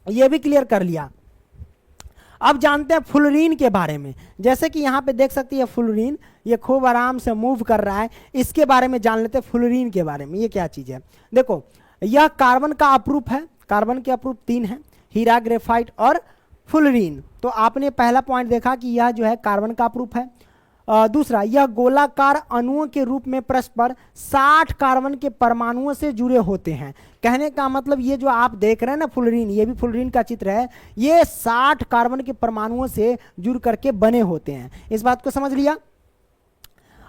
यह भी क्लियर कर लिया। अब जानते हैं फुलरीन के बारे में। जैसे कि यहाँ पे देख सकती है फुलरीन, ये खूब आराम से मूव कर रहा है। इसके बारे में जान लेते हैं फुलरीन के बारे में, ये क्या चीज़ है। देखो, यह कार्बन का अपरूप है, कार्बन के अपरूप 3 हैं, हीरा, ग्रेफाइट और फुलरीन। तो आपने पहला पॉइंट देखा कि यह जो है कार्बन का अपरूप है। दूसरा, यह गोलाकार अणुओं के रूप में परस्पर 60 कार्बन के परमाणुओं से जुड़े होते हैं। कहने का मतलब ये जो आप देख रहे हैं ना फुलरीन, ये भी फुलरीन का चित्र है, ये 60 कार्बन के परमाणुओं से जुड़ करके बने होते हैं। इस बात को समझ लिया।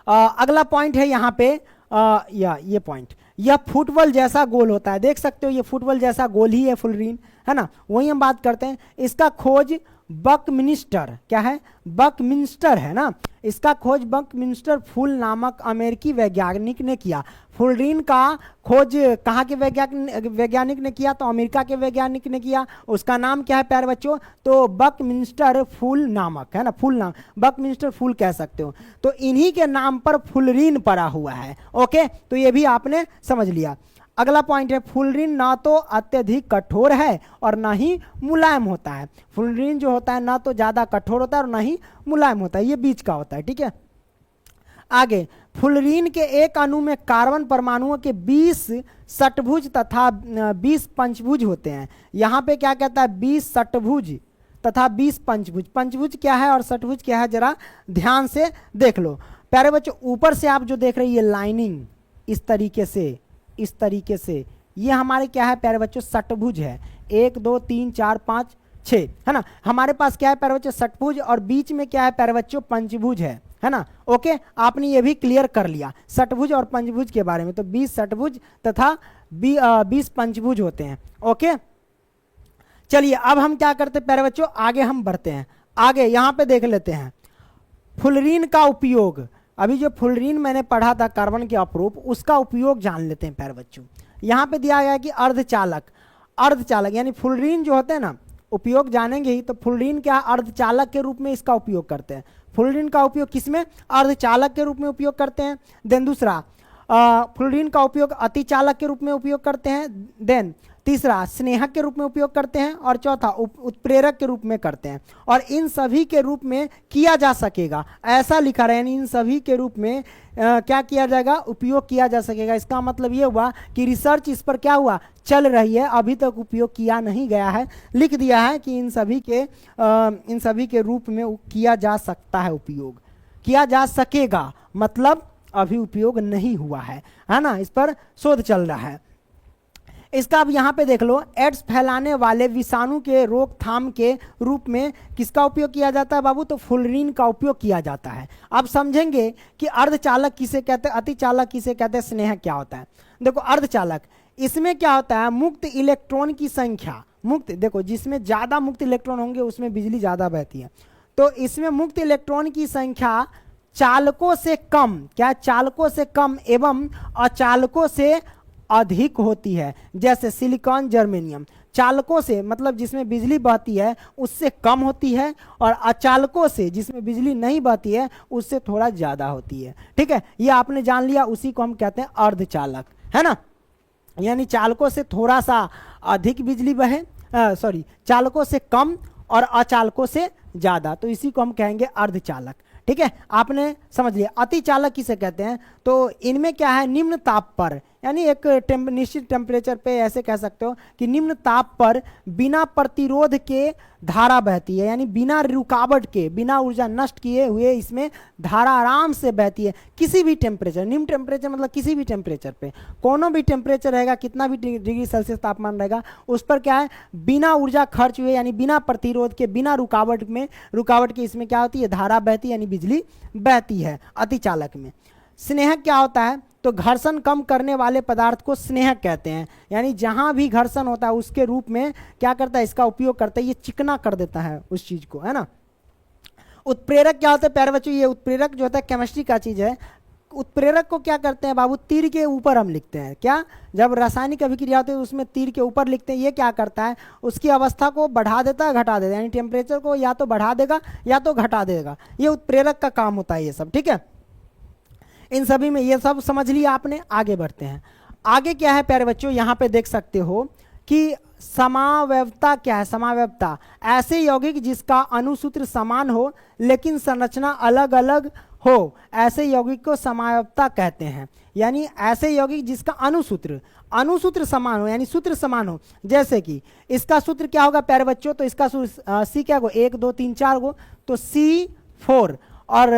अगला पॉइंट है यहाँ पे ये पॉइंट, यह फुटबॉल जैसा गोल होता है। देख सकते हो ये फुटबॉल जैसा गोल ही है फुलरीन, है ना। वही हम बात करते हैं। इसका खोज बकमिंस्टर, क्या है, बकमिंस्टर है ना। इसका खोज बकमिंस्टर फूल नामक अमेरिकी वैज्ञानिक ने किया। फुलरीन का खोज कहाँ के वैज्ञानिक ने किया, तो अमेरिका के वैज्ञानिक ने किया। उसका नाम क्या है प्यारे बच्चों, तो बकमिंस्टर फूल नामक, है ना, फूल नाम, बकमिंस्टर फूल कह सकते हो। तो इन्हीं के नाम पर फुलरीन पड़ा हुआ है। ओके, तो ये भी आपने समझ लिया। अगला पॉइंट है, फुलरीन ना तो अत्यधिक कठोर है और ना ही मुलायम होता है। फुलरीन जो होता है ना तो ज़्यादा कठोर होता है और ना ही मुलायम होता है, ये बीच का होता है, ठीक है। आगे, फुलरीन के एक अणु में कार्बन परमाणुओं के 20 षटभुज तथा 20 पंचभुज होते हैं। यहाँ पे क्या कहता है, 20 षटभुज तथा 20 पंचभुज। पंचभुज क्या है और षटभुज क्या है, जरा ध्यान से देख लो प्यारे बच्चों। ऊपर से आप जो देख रहे हैं ये लाइनिंग इस तरीके से ये हमारे क्या है प्यारे बच्चों, षटभुज है। 1 2 3 4 5 6, है ना। हमारे पास क्या है प्यारे बच्चों, षटभुज, और बीच में क्या है प्यारे बच्चों, पंचभुज है ना। ओके, आपने ये भी क्लियर कर लिया षटभुज और पंचभुज के बारे में। तो 20 षटभुज तथा 20 पंचभुज होते हैं। ओके, चलिए अब हम क्या करते हैं प्यारे बच्चों, आगे हम बढ़ते हैं। आगे यहाँ पे देख लेते हैं फुलरीन का उपयोग। अभी जो फुलरीन मैंने पढ़ा था कार्बन के अपरूप, उसका उपयोग जान लेते हैं प्यारे बच्चों। यहाँ पे दिया गया है कि अर्धचालक यानी फुलरीन जो होते हैं ना, उपयोग जानेंगे ही। तो फुलरीन क्या अर्धचालक के रूप में इसका उपयोग करते हैं। फुलरीन का उपयोग किसमें, अर्धचालक के रूप में उपयोग करते हैं। देन दूसरा, फुलरीन का उपयोग अतिचालक के रूप में उपयोग करते हैं। देन तीसरा, स्नेहक के रूप में उपयोग करते हैं। और चौथा, उत्प्रेरक के रूप में करते हैं। और इन सभी के रूप में किया जा सकेगा, ऐसा लिखा रहा है, यानी इन सभी के रूप में क्या किया जाएगा, उपयोग किया जा सकेगा। इसका मतलब ये हुआ कि रिसर्च इस पर क्या हुआ, चल रही है, अभी तक उपयोग किया नहीं गया है। लिख दिया है कि इन सभी के रूप में किया जा सकता है, उपयोग किया जा सकेगा, मतलब अभी उपयोग नहीं हुआ है ना। इस पर शोध चल रहा है। इसका अब यहाँ पे देख लो, एड्स फैलाने वाले विषाणु के रोकथाम के रूप में किसका उपयोग किया जाता है बाबू, तो फुलरीन का उपयोग किया जाता है। अब समझेंगे कि अर्धचालक किसे कहते हैं, अतिचालक किसे कहते हैं, स्नेहक क्या होता है। देखो अर्धचालक, इसमें क्या होता है, मुक्त इलेक्ट्रॉन की संख्या, मुक्त, देखो जिसमें ज़्यादा मुक्त इलेक्ट्रॉन होंगे उसमें बिजली ज़्यादा बहती है। तो इसमें मुक्त इलेक्ट्रॉन की संख्या चालकों से कम, क्या, चालकों से कम एवं अचालकों से अधिक होती है। जैसे सिलिकॉन, जर्मेनियम, चालकों से मतलब जिसमें बिजली बहती है उससे कम होती है, और अचालकों से जिसमें बिजली नहीं बहती है उससे थोड़ा ज़्यादा होती है। ठीक है, ये आपने जान लिया, उसी को हम कहते हैं अर्धचालक, है ना। यानी चालकों से थोड़ा सा अधिक बिजली बहे, चालकों से कम और अचालकों से ज़्यादा, तो इसी को हम कहेंगे अर्धचालक। ठीक है, आपने समझ लिया। अतिचालक किसे कहते हैं, तो इनमें क्या है, निम्न ताप पर यानी एक निश्चित टेम्परेचर पे ऐसे कह सकते हो कि निम्न ताप पर बिना प्रतिरोध के धारा बहती है, यानी बिना रुकावट के, बिना ऊर्जा नष्ट किए हुए इसमें धारा आराम से बहती है किसी भी टेम्परेचर। निम्न टेम्परेचर मतलब किसी भी टेम्परेचर पे, कोनो भी टेम्परेचर रहेगा, कितना भी डिग्री सेल्सियस तापमान रहेगा, उस पर क्या है, बिना ऊर्जा खर्च हुए, यानी बिना प्रतिरोध के, बिना रुकावट के इसमें क्या होती है, धारा बहती है, यानी बिजली बहती है अतिचालक में। स्नेहक क्या होता है, तो घर्षण कम करने वाले पदार्थ को स्नेहक कहते हैं, यानी जहां भी घर्षण होता है उसके रूप में क्या करता है, इसका उपयोग करता है, ये चिकना कर देता है उस चीज को, है ना। उत्प्रेरक क्या होता है प्यारे बच्चों, ये उत्प्रेरक जो होता है केमिस्ट्री का चीज है। उत्प्रेरक को क्या करते हैं बाबू, तीर के ऊपर हम लिखते हैं, क्या, जब रासायनिक अभिक्रिया होती है उसमें तीर के ऊपर लिखते हैं। ये क्या करता है, उसकी अवस्था को बढ़ा देता है, घटा देता है, यानी टेम्परेचर को या तो बढ़ा देगा या तो घटा देगा, ये उत्प्रेरक का काम होता है ये सब, ठीक है। इन सभी में ये सब समझ लिया आपने, आगे बढ़ते हैं। आगे क्या है प्यारे बच्चों, यहां पे देख सकते हो कि समावयवता क्या है। समावयवता ऐसे यौगिक जिसका अणुसूत्र समान हो लेकिन संरचना अलग अलग हो, ऐसे यौगिक को समावयवता कहते हैं। यानी ऐसे यौगिक जिसका अणुसूत्र समान हो, यानी सूत्र समान हो। जैसे कि इसका सूत्र क्या होगा प्यारे बच्चों, तो इसका सूत्र सी क्या हो, 1 2 3 4 गो, तो C4। और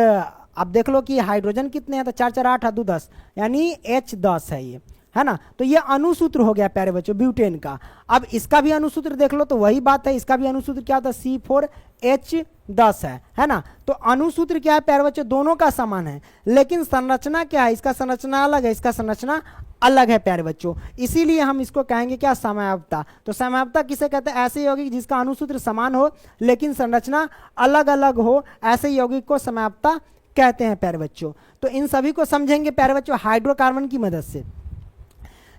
अब देख लो कि हाइड्रोजन कितने हैं, तो 4 4 8 2 10, यानी H10 है ये, है ना। तो ये अणुसूत्र हो गया प्यारे बच्चों ब्यूटेन का। अब इसका भी अणुसूत्र देख लो तो वही बात है, इसका भी अणुसूत्र क्या होता है, C4H10 है ना। तो अणुसूत्र क्या है प्यारे बच्चों, दोनों का समान है, लेकिन संरचना क्या है, इसका संरचना अलग है, इसका संरचना अलग है प्यारे बच्चों। इसीलिए हम इसको कहेंगे क्या, समावयवता। तो समावयवता किसे कहते हैं, ऐसे यौगिक जिसका अणुसूत्र समान हो लेकिन संरचना अलग अलग हो, ऐसे यौगिक को समावयवता कहते हैं प्यारे बच्चों। तो इन सभी को समझेंगे प्यारे बच्चों हाइड्रोकार्बन की मदद से।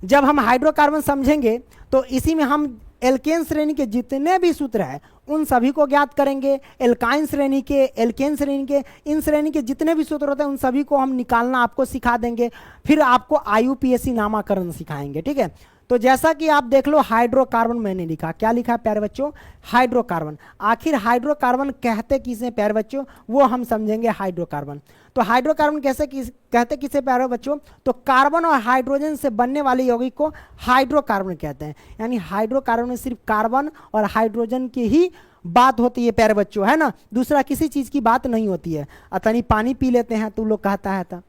जब हम हाइड्रोकार्बन समझेंगे तो इसी में हम एल्केन श्रेणी के जितने भी सूत्र हैं उन सभी को ज्ञात करेंगे। एल्काइन श्रेणी के, एल्केन श्रेणी के, इन श्रेणी के जितने भी सूत्र होते हैं उन सभी को हम निकालना आपको सिखा देंगे। फिर आपको IUPAC नामाकरण सिखाएंगे, ठीक है। तो जैसा कि आप देख लो हाइड्रोकार्बन मैंने लिखा, क्या लिखा है प्यारे बच्चों, हाइड्रोकार्बन। आखिर हाइड्रोकार्बन कहते किसे प्यारे बच्चों, वो हम समझेंगे हाइड्रोकार्बन। तो हाइड्रोकार्बन कैसे कहते किसे प्यारे बच्चों, तो कार्बन और हाइड्रोजन से बनने वाले यौगिक को हाइड्रोकार्बन कहते हैं। यानी हाइड्रोकार्बन में सिर्फ कार्बन और हाइड्रोजन की ही बात होती है प्यारे बच्चों, है ना, दूसरा किसी चीज की बात नहीं होती है। अतनी पानी पी लेते हैं तो लोग कहता है था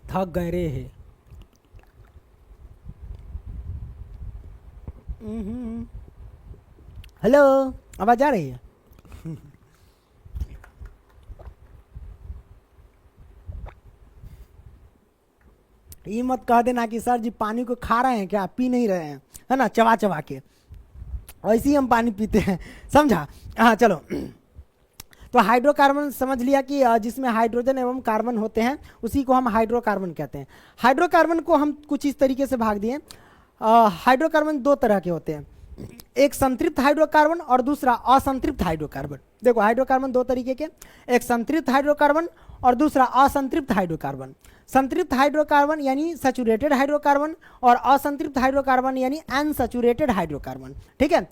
थक गए रे है। हेलो, आवाज आ रही है? ये मत कह देना कि सर जी पानी को खा रहे हैं क्या, पी नहीं रहे हैं, है ना, चबा चबा के। ऐसे ही हम पानी पीते हैं, समझा। हाँ चलो, तो हाइड्रोकार्बन समझ लिया कि जिसमें हाइड्रोजन एवं कार्बन होते हैं उसी को हम हाइड्रोकार्बन कहते हैं। हाइड्रोकार्बन को हम कुछ इस तरीके से भाग दिए। हाइड्रोकार्बन दो तरह के होते हैं, एक संतृप्त हाइड्रोकार्बन और दूसरा असंतृप्त हाइड्रोकार्बन। देखो हाइड्रोकार्बन दो तरीके के, एक संतृप्त हाइड्रोकार्बन और दूसरा असंतृप्त हाइड्रोकार्बन। संतृप्त हाइड्रोकार्बन यानी सैचुरेटेड हाइड्रोकार्बन और असंतृप्त हाइड्रोकार्बन यानी अनसैचुरेटेड हाइड्रोकार्बन, ठीक है।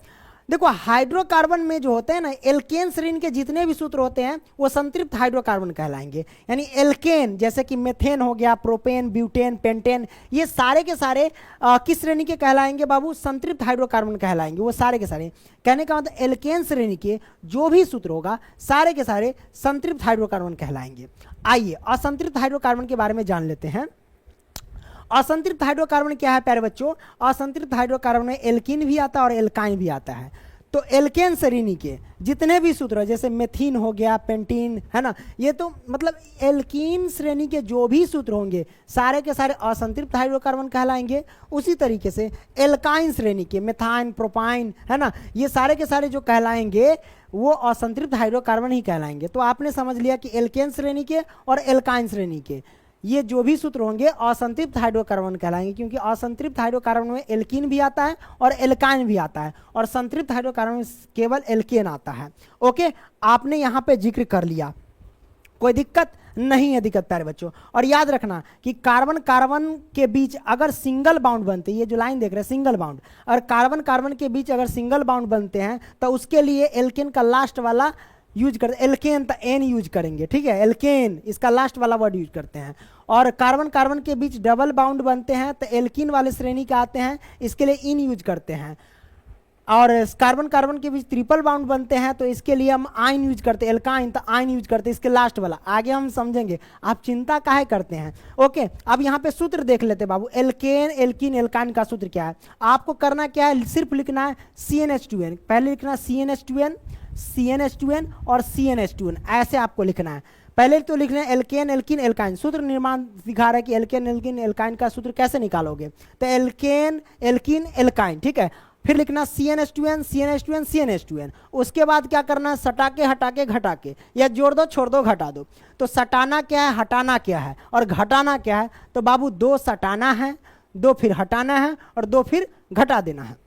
देखो हाइड्रोकार्बन में जो होते हैं ना, एल्केन श्रेणी के जितने भी सूत्र होते हैं वो संतृप्त हाइड्रोकार्बन कहलाएंगे। यानी एल्केन जैसे कि मेथेन हो गया, प्रोपेन, ब्यूटेन, पेंटेन, ये सारे के सारे किस श्रेणी के कहलाएंगे बाबू, संतृप्त हाइड्रोकार्बन कहलाएंगे वो सारे के सारे। कहने का मतलब एल्केन श्रेणी के जो भी सूत्र होगा सारे के सारे संतृप्त हाइड्रोकार्बन कहलाएंगे। आइए असंतृप्त हाइड्रोकार्बन के बारे में जान लेते हैं। असंतृप्त हाइड्रोकार्बन क्या है प्यारे बच्चों, असंतृप्त हाइड्रोकार्बन में एल्कीन भी आता है और एल्काइन भी आता है। तो एल्केन श्रेणी के जितने भी सूत्र जैसे मेथीन हो गया, पेंटीन, है ना, ये तो मतलब एल्कीन श्रेणी के जो भी सूत्र होंगे सारे के सारे असंतृप्त हाइड्रोकार्बन कहलाएंगे। उसी तरीके से एल्काइन श्रेणी के मेथाइन, प्रोपाइन, है ना, ये सारे के सारे जो कहलाएंगे वो असंतृप्त हाइड्रोकार्बन ही कहलाएंगे। तो आपने समझ लिया कि एल्केन श्रेणी के और एल्काइन श्रेणी के ये जो भी सूत्र होंगे असंतृप्त हाइड्रोकार्बन कहलाएंगे, क्योंकि असंतृप्त हाइड्रोकार्बन में एल्कीन भी आता है और एल्काइन भी आता है और संतृप्त हाइड्रोकार्बन में केवल एल्केन आता है। ओके, आपने यहां पे जिक्र कर लिया, कोई दिक्कत नहीं है दिक्कत प्यारे बच्चों। और याद रखना कि कार्बन कार्बन के बीच अगर सिंगल बाउंड बनते, ये जो लाइन देख रहे हैं सिंगल बाउंड, और कार्बन कार्बन के बीच अगर सिंगल बाउंड बनते हैं तो उसके लिए एल्केन का लास्ट वाला यूज करते, एल्केन तो एन यूज करेंगे, ठीक है, एल्केन इसका लास्ट वाला वर्ड यूज करते हैं। और कार्बन कार्बन के बीच डबल बाउंड बनते हैं तो एल्कीन वाले श्रेणी के आते हैं, इसके लिए इन यूज करते हैं। और कार्बन कार्बन के बीच ट्रिपल बाउंड बनते हैं तो इसके लिए हम आइन यूज करते हैं, एल्काइन तो आइन यूज करते हैं, इसके लास्ट वाला आगे हम समझेंगे, आप चिंता काहे करते हैं। ओके, अब यहाँ पे सूत्र देख लेते हैं बाबू, एल्केन एल्कीन एल्काइन का सूत्र क्या है। आपको करना क्या है, सिर्फ लिखना है CnH2n, पहले लिखना है CnH2n, CnH2n और CnH2n, ऐसे आपको लिखना है। पहले तो लिखना है एल्केन एल्कीन एल्काइन, सूत्र निर्माण दिखा रहा है कि एल्केन एल्कीन एल्काइन का सूत्र कैसे निकालोगे, तो एल्केन एल्कीन एल्काइन, ठीक है। फिर लिखना CnH2n CnH2n CnH2n, उसके बाद क्या करना है, सटाके हटाके घटाके, या जोड़ दो छोड़ दो घटा दो। तो सटाना क्या है, हटाना क्या है, और घटाना क्या है, तो बाबू 2 सटाना है, 2 फिर हटाना है और 2 फिर घटा देना है।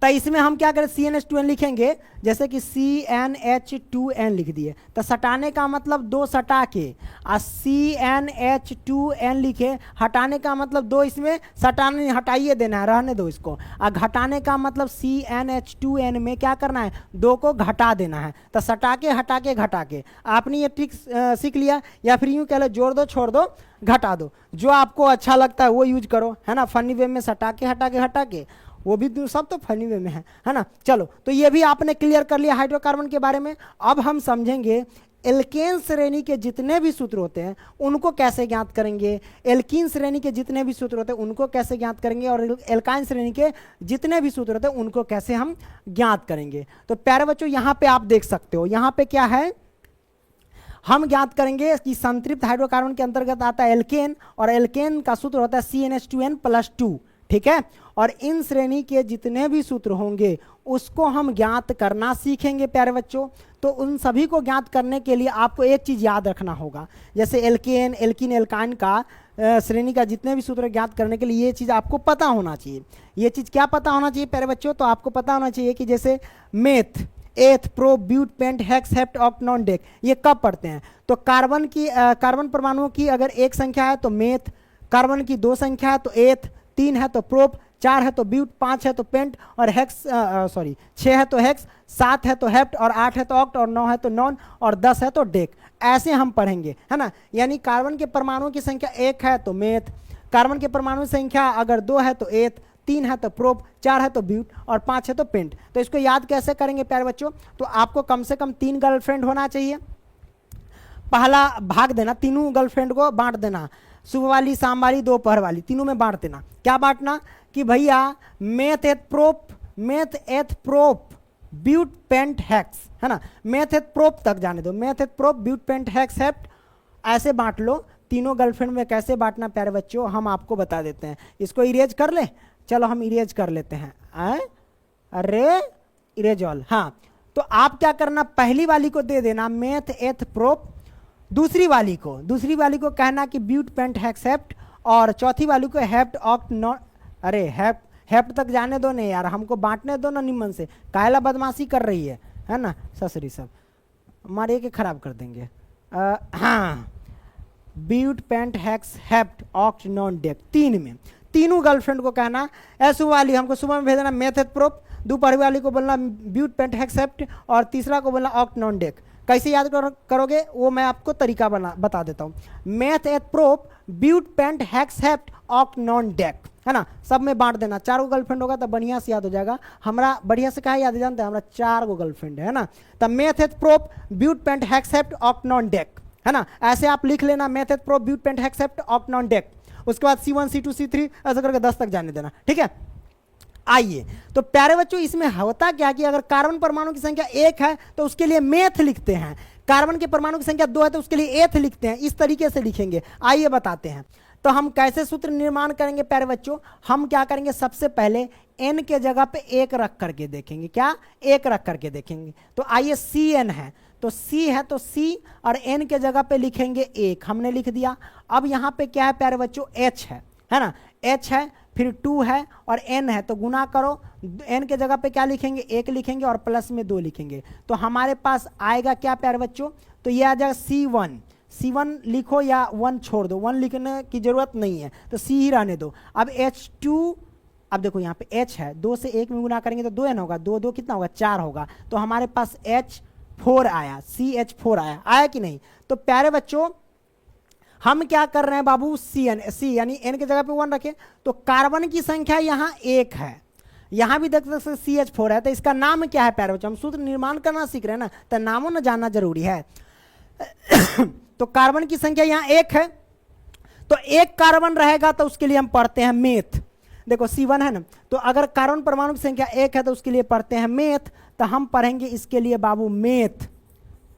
तो इसमें हम क्या करें, CnH2n लिखेंगे, जैसे कि CnH2n लिख दिए, तो सटाने का मतलब 2 सटा के, और CnH2n लिखे, हटाने का मतलब 2 इसमें सटाने हटाइए देना है, रहने दो इसको। और घटाने का मतलब CnH2n में क्या करना है, 2 को घटा देना है। तो सटा के हटा के घटा के, आपने ये ट्रिक सीख लिया, या फिर यूँ कह लो जोड़ दो छोड़ दो घटा दो, जो आपको अच्छा लगता है वो यूज करो, है ना। फनी वे में सटा के हटा के वो भी सब तो फनी वे में है ना। चलो, तो ये भी आपने क्लियर कर लिया हाइड्रोकार्बन के बारे में। अब हम समझेंगे एल्केन श्रेणी के जितने भी सूत्र होते हैं उनको कैसे ज्ञात करेंगे, एल्कीन श्रेणी के जितने भी सूत्र होते हैं उनको कैसे ज्ञात करेंगे, और एल्काइन श्रेणी के जितने भी सूत्र होते हैं उनको कैसे हम ज्ञात करेंगे। तो प्यारे बच्चों, यहाँ पे आप देख सकते हो, यहाँ पे क्या है, हम ज्ञात करेंगे कि संतृप्त हाइड्रोकार्बन के अंतर्गत आता है एल्केन, और एल्केन का सूत्र होता है CnH2n+2, ठीक है। और इन श्रेणी के जितने भी सूत्र होंगे उसको हम ज्ञात करना सीखेंगे प्यारे बच्चों। तो उन सभी को ज्ञात करने के लिए आपको एक चीज़ याद रखना होगा, जैसे एल्केन एल्कीन एल्काइन का श्रेणी का जितने भी सूत्र ज्ञात करने के लिए ये चीज़ आपको पता होना चाहिए। ये चीज़ क्या पता होना चाहिए प्यारे बच्चों, तो आपको पता होना चाहिए कि जैसे meth, eth, pro, but, pent, hex, hept, oct, non, dec, ये कब पढ़ते हैं, तो कार्बन की कार्बन परमाणुओं की अगर 1 संख्या है तो मेथ, कार्बन की 2 संख्या है तो एथ, 3 है तो प्रोप, 4 है तो ब्यूट, 5 है तो पेंट, और हेक्स 6 है तो हेक्स, 7 है तो हेप्ट, और 8 है तो ऑक्ट, और 9 है तो नॉन, और 10 है तो डेक। ऐसे हम पढ़ेंगे, है ना। यानी कार्बन के परमाणुओं की संख्या 1 है तो मेथ, कार्बन के परमाणु संख्या अगर 2 है तो एथ, 3 है तो प्रोप, 4 है तो ब्यूट, और 5 है तो पेंट। तो इसको याद कैसे करेंगे प्यारे बच्चों, तो आपको कम से कम 3 गर्लफ्रेंड होना चाहिए। पहला भाग देना, तीनों गर्लफ्रेंड को बांट देना, सुबह वाली, शाम वाली, दोपहर वाली, तीनों में बांट देना। क्या बांटना कि भैया meth eth prop but pent hex, है ना, मेथ एथ प्रोप तक जाने दो, meth eth prop but pent hex hept, ऐसे बांट लो। तीनों गर्लफ्रेंड में कैसे बांटना प्यारे बच्चों हम आपको बता देते हैं। इसको इरेज कर ले, चलो हम इरेज कर लेते हैं। अरे इरेज ऑल, हाँ। तो आप क्या करना, पहली वाली को दे देना मेथ एथ प्रोप, दूसरी वाली को कहना कि ब्यूट पेंट हेक्स हेप्ट, और चौथी वाली को हेप्ट ऑक्ट नॉन, अरे हेप्ट तक जाने दो नहीं यार, हमको बांटने दो ना निम्न से, कायला बदमाशी कर रही है ना ससुरी सब, हमारे के खराब कर देंगे। हाँ, but pent hex hept oct non dec, 3 में तीनों गर्लफ्रेंड को कहना, ऐसु वाली हमको सुबह में भेज देना मेथ प्रोप, दोपहर वाली को बोलना ब्यूट पेंट हेक्स हेप्ट, और तीसरा को बोलना ऑक्ट नॉन डेक। कैसे याद करोगे वो मैं आपको तरीका बता देता हूँ। Meth eth prop but pent hex hept oct non dec, है ना, सब में बांट देना। 4 गर्लफ्रेंड होगा तो बढ़िया से याद हो जाएगा। हमारा बढ़िया से कहा याद जानते हैं, हमारा 4 गर्लफ्रेंड है ना। तो meth eth prop but pent hex hept oct non dec, है ना, ऐसे आप लिख लेना, meth eth prop but pent hex hept oct non dec. उसके बाद C1 C2 C3 ऐसा करके 10 तक जाने देना, ठीक है। आइए, तो प्यारे बच्चों इसमें होता क्या कि अगर कार्बन परमाणु की संख्या 1 है तो उसके लिए मेथ लिखते हैं, कार्बन के परमाणु की संख्या 2 है तो उसके लिए एथ लिखते हैं। इस तरीके से लिखेंगे। आइए बताते हैं, तो हम कैसे सूत्र निर्माण करेंगे प्यारे बच्चों। हम क्या करेंगे, सबसे पहले n के जगह पे 1 रख करके देखेंगे, क्या 1 रख करके देखेंगे। तो आइए Cn है तो C है तो C, और n के जगह पे लिखेंगे 1, हमने लिख दिया। अब यहाँ पे क्या है प्यारे बच्चों, H है ना, H है, फिर 2 है और n है, तो गुना करो, n के जगह पे क्या लिखेंगे, 1 लिखेंगे और प्लस में 2 लिखेंगे। तो हमारे पास आएगा क्या प्यारे बच्चों, तो ये आ जाएगा C1 लिखो या 1 छोड़ दो, 1 लिखने की जरूरत नहीं है तो C ही रहने दो। अब H2, अब देखो यहाँ पे H है, 2 से 1 में गुना करेंगे तो 2n होगा, 2 2 कितना होगा, 4 होगा। तो हमारे पास H 4 आया, CH4 आया, आया कि नहीं? तो प्यारे बच्चों हम क्या कर रहे हैं बाबू, सी यानी N की जगह पे 1 रखें, तो कार्बन की संख्या यहाँ 1 है, यहां भी देख सकते CH4 है, तो इसका नाम क्या है प्यारे बच्चों? हम सूत्र निर्माण करना सीख रहे हैं ना, तो नामों न जानना जरूरी है। तो कार्बन की संख्या यहाँ 1 है, तो एक कार्बन रहेगा तो उसके लिए हम पढ़ते हैं मेथ। देखो C1 है ना, तो अगर कार्बन परमाणु की संख्या 1 है तो उसके लिए पढ़ते हैं मेथ, तो हम पढ़ेंगे इसके लिए बाबू मेथ,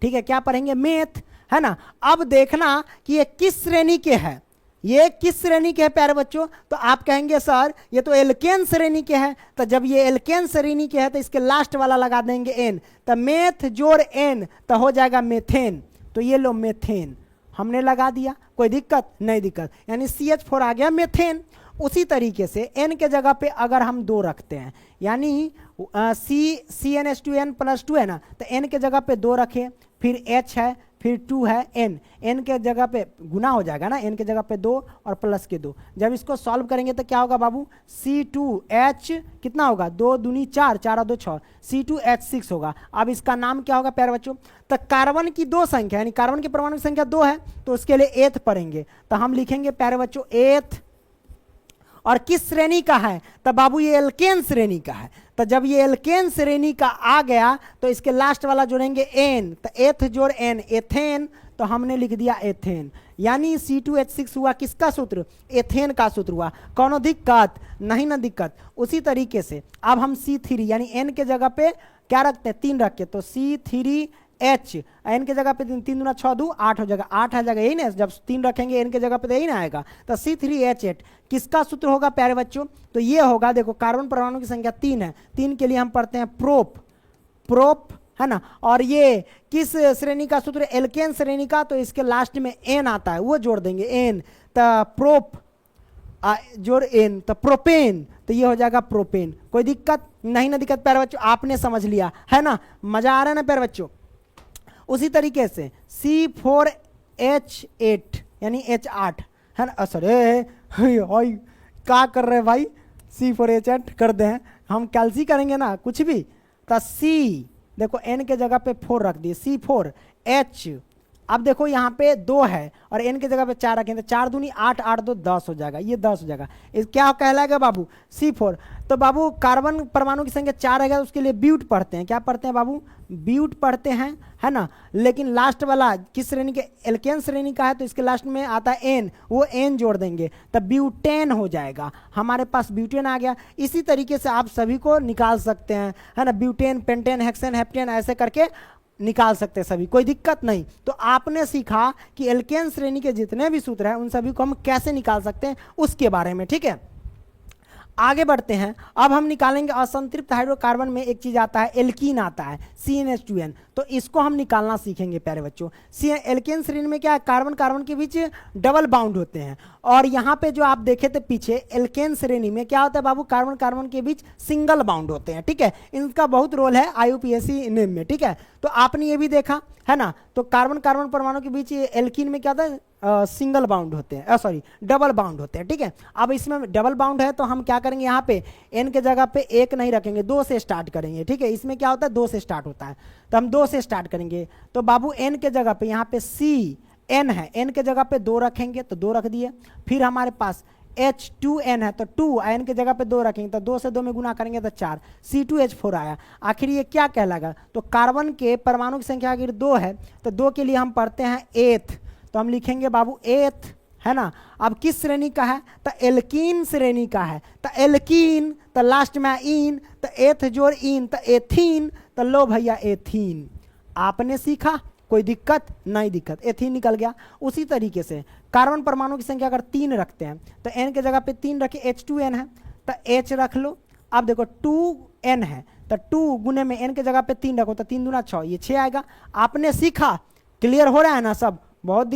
ठीक है, क्या पढ़ेंगे? मेथ, है ना। अब देखना कि ये किस श्रेणी के है, ये किस श्रेणी के है प्यारे बच्चों? तो आप कहेंगे सर ये तो एल्केन श्रेणी के है, तो जब ये एल्केन श्रेणी के है तो इसके लास्ट वाला लगा देंगे एन, तो मेथ जोड़ एन तो हो जाएगा मेथेन, तो ये लो मेथेन हमने लगा दिया, कोई दिक्कत नहीं? दिक्कत, यानी CH4 आ गया मेथेन। उसी तरीके से n के जगह पे अगर हम 2 रखते हैं, यानी CnH2n + 2 है ना, तो n के जगह पे 2 रखें, फिर H है, फिर 2 है, n के जगह पे गुना हो जाएगा ना, n के जगह पे 2 और प्लस के 2, जब इसको सॉल्व करेंगे तो क्या होगा बाबू? C2H कितना होगा? 2 दूनी 4, 4 और 2 6, C2H6 होगा। अब इसका नाम क्या होगा प्यारे बच्चों? तो कार्बन की 2 संख्या, यानी कार्बन की परमाणु की संख्या 2 है, तो उसके लिए एथ पढ़ेंगे, तो हम लिखेंगे प्यारे बच्चों एथ, और किस श्रेणी का है? तो बाबू ये एल्केन श्रेणी का है, तो जब ये एल्केन श्रेणी का आ गया तो इसके लास्ट वाला जोड़ेंगे एन, तो एथ जोड़ एन एथेन, तो हमने लिख दिया एथेन, यानी C2H6 हुआ किसका सूत्र? एथेन का सूत्र हुआ। कौनो दिक्कत नहीं ना? दिक्कत। उसी तरीके से अब हम C3 यानी n के जगह पे क्या रखते हैं? 3 रख के, तो C3H, n के जगह पे 3 दूना 6 2 8 हो जाएगा, 8 आ जाएगा, यही ना, जब 3 रखेंगे n के जगह पे तो यही ना आएगा, तो C3H8 किसका सूत्र होगा प्यारे बच्चों? तो ये होगा, देखो कार्बन परमाणु की संख्या 3 है, 3 के लिए हम पढ़ते हैं प्रोप, प्रोप है ना, और ये किस श्रेणी का सूत्र? एल्केन श्रेणी का, तो इसके लास्ट में एन आता है, वो जोड़ देंगे एन, तो प्रोप जोड़ एन, तो प्रोपेन, तो ये हो जाएगा प्रोपेन। कोई दिक्कत नहीं ना? दिक्कत प्यारे बच्चों, आपने समझ लिया है ना? मजा आ रहा है ना प्यारे बच्चों? उसी तरीके से C4H8 यानी H8 है ना, सॉरी क्या कर रहे हैं भाई, C4H8 कर दे, हम कैल्सी करेंगे ना कुछ भी, तो C देखो n के जगह पे 4 रख दिए, C4H, अब देखो यहाँ पे 2 है और n के जगह पे 4 रखें, तो 4 दूनी 8 8 2 10 हो जाएगा, ये 10 हो जाएगा, इस क्या कहलाएगा बाबू? C4। तो बाबू कार्बन परमाणु की संख्या 4 है, उसके लिए ब्यूट पढ़ते हैं, क्या पढ़ते हैं बाबू? ब्यूट पढ़ते हैं, है ना। लेकिन लास्ट वाला किस श्रेणी के? एल्केन श्रेणी का है, तो इसके लास्ट में आता है एन, वो एन जोड़ देंगे, तब ब्यूटेन हो जाएगा, हमारे पास ब्यूटेन आ गया। इसी तरीके से आप सभी को निकाल सकते हैं, है ना, ब्यूटेन, पेंटेन, हेक्सेन, हेप्टेन, ऐसे करके निकाल सकते हैं सभी, कोई दिक्कत नहीं। तो आपने सीखा कि एल्केन श्रेणी के जितने भी सूत्र हैं उन सभी को हम कैसे निकाल सकते हैं उसके बारे में, ठीक है। आगे बढ़ते हैं, अब हम निकालेंगे असंतृप्त हाइड्रोकार्बन में एक चीज आता है, एल्कीन आता है, CnH2n, तो इसको हम निकालना सीखेंगे प्यारे बच्चों। एल्केन श्रेणी में क्या है? कार्बन कार्बन के बीच डबल बाउंड होते हैं, और यहाँ पे जो आप देखे थे पीछे एल्केन श्रेणी में क्या होता है बाबू? कार्बन कार्बन के बीच सिंगल बाउंड होते हैं, ठीक है। इनका बहुत रोल है IUPAC नेम में, ठीक है। तो आपने ये भी देखा है ना, तो कार्बन कार्बन परमाणु के बीच एल्कीन में क्या होता है? सिंगल बाउंड होते हैं, सॉरी डबल बाउंड होते हैं, ठीक है। अब इसमें डबल बाउंड है तो हम क्या करेंगे? यहाँ पे n के जगह पे 1 नहीं रखेंगे, 2 से स्टार्ट करेंगे, ठीक है। इसमें क्या होता है? 2 से स्टार्ट होता है, तो हम 2 से स्टार्ट करेंगे। तो बाबू n के जगह पे यहाँ पे CN है, n के जगह पे 2 रखेंगे, तो 2 रख दिए। फिर हमारे पास H2N है, तो 2 n के जगह पे 2 रखेंगे, तो 2 से 2 में गुना करेंगे तो 4, C2H4 आया। आखिर ये क्या कहलाएगा? तो कार्बन के परमाणु की संख्या अगर 2 है तो 2 के लिए हम पढ़ते हैं एथ, तो हम लिखेंगे बाबू एथ, है ना। अब किस श्रेणी का है? तो एल्कीन श्रेणी का है, तो एल्कीन, तो लास्ट में इन, तो एथ जोड़ इन, तो एथीन, तो लो भैया एथीन। आपने सीखा, कोई दिक्कत नहीं? दिक्कत, एथीन निकल गया। उसी तरीके से कार्बन परमाणु की संख्या अगर 3 रखते हैं तो n के जगह पे 3 रखे, H2n है तो H रख लो। अब देखो 2n है तो 2 गुने में n के जगह पे 3 रखो, तो 3 दूना 6, ये 6 आएगा। आपने सीखा, क्लियर हो रहा है ना सब? बहुत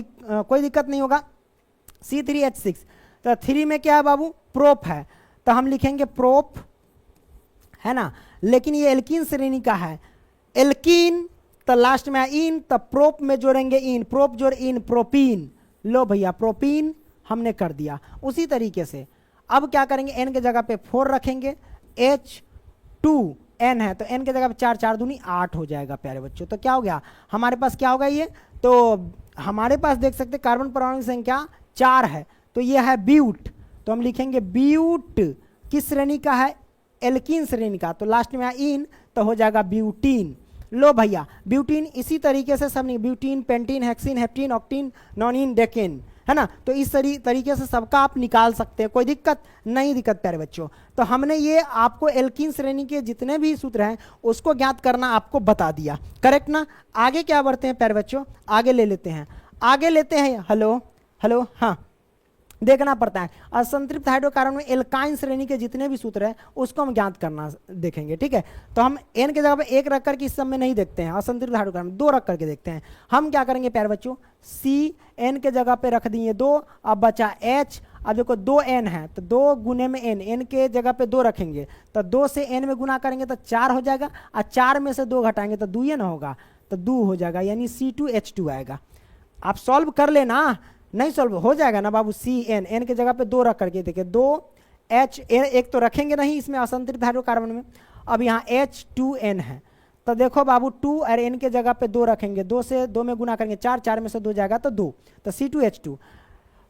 कोई दिक्कत नहीं होगा। C3H6, तो 3 में क्या है बाबू? प्रोप है, तो हम लिखेंगे प्रोप, है ना। लेकिन ये एल्कीन श्रेणी का है, एल्कीन, तो लास्ट में इन, तो प्रोप में जोड़ेंगे इन, प्रोप जोड़ इन, प्रोपीन। लो भैया प्रोपीन हमने कर दिया। उसी तरीके से अब क्या करेंगे? n के जगह पे 4 रखेंगे, H2 n है, तो n के जगह पे 4, 4 दूनी 8 हो जाएगा प्यारे बच्चों। तो क्या हो गया हमारे पास, क्या होगा ये, तो हमारे पास देख सकते कार्बन परमाणु की संख्या 4 है, तो ये है ब्यूट। तो हम लिखेंगे ब्यूट किस श्रेणी का है, एल्कीन श्रेणी का, तो लास्ट में इन तो हो जाएगा ब्यूटीन। लो भैया ब्यूटीन इसी तरीके से सब नहीं, butene, pentene, hexene, heptene, octene, nonene, decane, है ना। तो इस तरीके से सबका आप निकाल सकते हैं, कोई दिक्कत नहीं, दिक्कत प्यारे बच्चों। तो हमने ये आपको एल्कीन श्रेणी के जितने भी सूत्र हैं उसको ज्ञात करना आपको बता दिया, करेक्ट ना। आगे क्या बढ़ते हैं प्यारे बच्चों, आगे ले लेते हैं, आगे लेते हैं, हेलो हेलो, हाँ देखना पड़ता है। असंतृप्त हाइड्रोकार्बन में एल्काइन श्रेणी के जितने भी सूत्र हैं उसको हम ज्ञात करना देखेंगे, ठीक है। तो हम n के जगह पे 1 रख करके इस सब में नहीं देखते हैं, असंतृप्त हाइड्रोकार्बन 2 रख करके देखते हैं। हम क्या करेंगे प्यारे बच्चों, C n के जगह पे रख दिए 2, अब बचा H। अब देखो 2n है तो 2 गुने में n के जगह पे 2 रखेंगे तो 2 से n में गुना करेंगे तो 4 हो जाएगा, और 4 में से 2 घटाएंगे तो 2 ही ना होगा, तो 2 हो जाएगा, यानी C2H2 आएगा। आप सॉल्व कर लेना, नहीं सॉल्व हो जाएगा ना बाबू। CN n के जगह पे 2 रख करके देखिए, 2H एक तो रखेंगे नहीं इसमें असंतृप्त हाइड्रोकार्बन में। अब यहाँ H2N है तो देखो बाबू 2 और n के जगह पे 2 रखेंगे, 2 से 2 में गुना करेंगे 4, 4 में से 2 जाएगा तो 2, तो C2H2।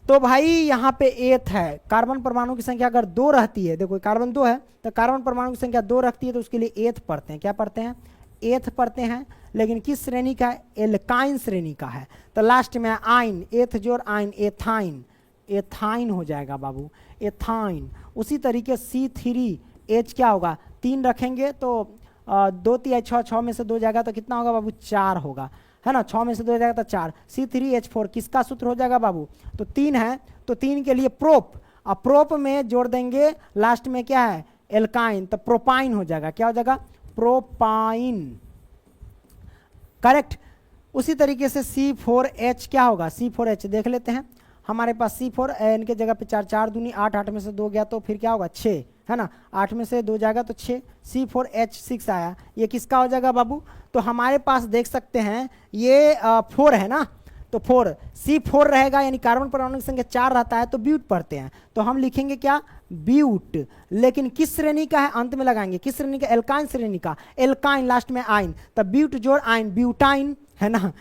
तो भाई यहाँ पे 8 है, कार्बन परमाणु की संख्या अगर 2 रहती है, देखो कार्बन 2 है तो कार्बन परमाणु की संख्या 2 रखती है तो उसके लिए 8 पढ़ते हैं, क्या पढ़ते हैं, 8 पढ़ते हैं। लेकिन किस श्रेणी का है, एल्काइन श्रेणी का है, तो लास्ट में आइन, एथ जोड़ आइन, एथाइन, एथाइन हो जाएगा बाबू, एथाइन। उसी तरीके C3H क्या होगा, 3 रखेंगे तो 2 3 6, 6 में से 2 जाएगा तो कितना होगा बाबू, 4 होगा, है ना, 6 में से 2 जाएगा तो 4। C3H4 किसका सूत्र हो जाएगा बाबू, तो 3 है, तो 3 के लिए प्रोप, अब प्रोप में जोड़ देंगे लास्ट में क्या है, एल्काइन, तो प्रोपाइन हो जाएगा, क्या हो जाएगा, प्रोपाइन, करेक्ट। उसी तरीके से C4H क्या होगा, C4H देख लेते हैं। हमारे पास C4 n के जगह पे 4, 4 दूनी 8, 8 में से 2 गया तो फिर क्या होगा 6, है ना, 8 में से 2 जाएगा तो 6, C4H6 आया, ये किसका हो जाएगा बाबू, तो हमारे पास देख सकते हैं ये 4 है ना, तो 4 C4 रहेगा, यानी कार्बन परमाणु की संख्या 4 रहता है तो ब्यूट पढ़ते हैं, तो हम लिखेंगे क्या, ब्यूट। लेकिन किस श्रेणी का है, अंत में लगाएंगे, किस श्रेणी का, एल्काइन श्रेणी का, एल्काइन लास्ट में आइन, तब ब्यूट जोड़ आइन, ब्यूटाइन, है ना,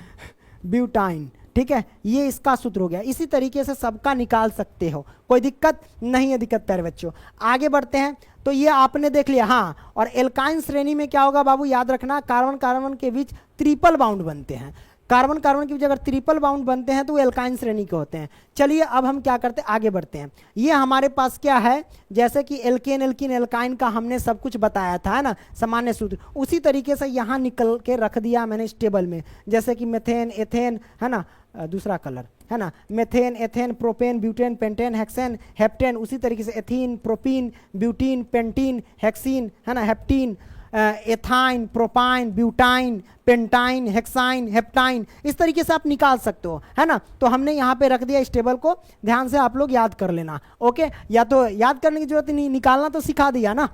ब्यूटाइन, ठीक है, ये इसका सूत्र हो गया। इसी तरीके से सबका निकाल सकते हो, कोई दिक्कत नहीं है, दिक्कत प्यारे बच्चों। आगे बढ़ते हैं, तो ये आपने देख लिया, हाँ। और एल्काइन श्रेणी में क्या होगा बाबू, याद रखना, कार्बन कार्बन के बीच ट्रिपल बाउंड बनते हैं, कार्बन कार्बन के बीच अगर ट्रिपल बाउंड बनते हैं तो वो एल्काइन श्रेणी के होते हैं। चलिए अब हम क्या करते हैं, आगे बढ़ते हैं। ये हमारे पास क्या है, जैसे कि एल्केन, एल्कीन, एल्काइन का हमने सब कुछ बताया था, है ना, सामान्य सूत्र, उसी तरीके से यहाँ निकल के रख दिया मैंने इस टेबल में, जैसे कि मेथेन, एथेन, है ना, दूसरा कलर, है ना, methane, ethane, propane, butane, pentane, hexane, heptane, उसी तरीके से ethene, propene, butene, pentene, hexene, है ना, heptene, ethyne, propyne, butyne, pentyne, hexyne, heptyne, इस तरीके से आप निकाल सकते हो, है ना। तो हमने यहाँ पे रख दिया इस टेबल को, ध्यान से आप लोग याद कर लेना, ओके। या तो याद करने की जरूरत नहीं, निकालना तो सिखा दिया ना।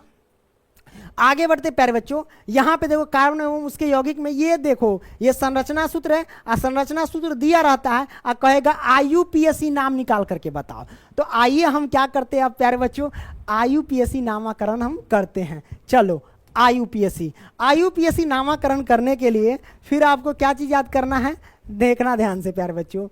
आगे बढ़ते प्यारे बच्चों, यहाँ पे देखो कार्बन एवं उसके यौगिक में, ये देखो ये संरचना सूत्र है, और संरचना सूत्र दिया रहता है और कहेगा IUPAC नाम निकाल करके बताओ। तो आइए हम क्या करते हैं अब प्यारे बच्चों, IUPAC नामाकरण हम करते हैं। चलो IUPAC नामाकरण करने के लिए फिर आपको क्या चीज याद करना है, देखना ध्यान से प्यारे बच्चों,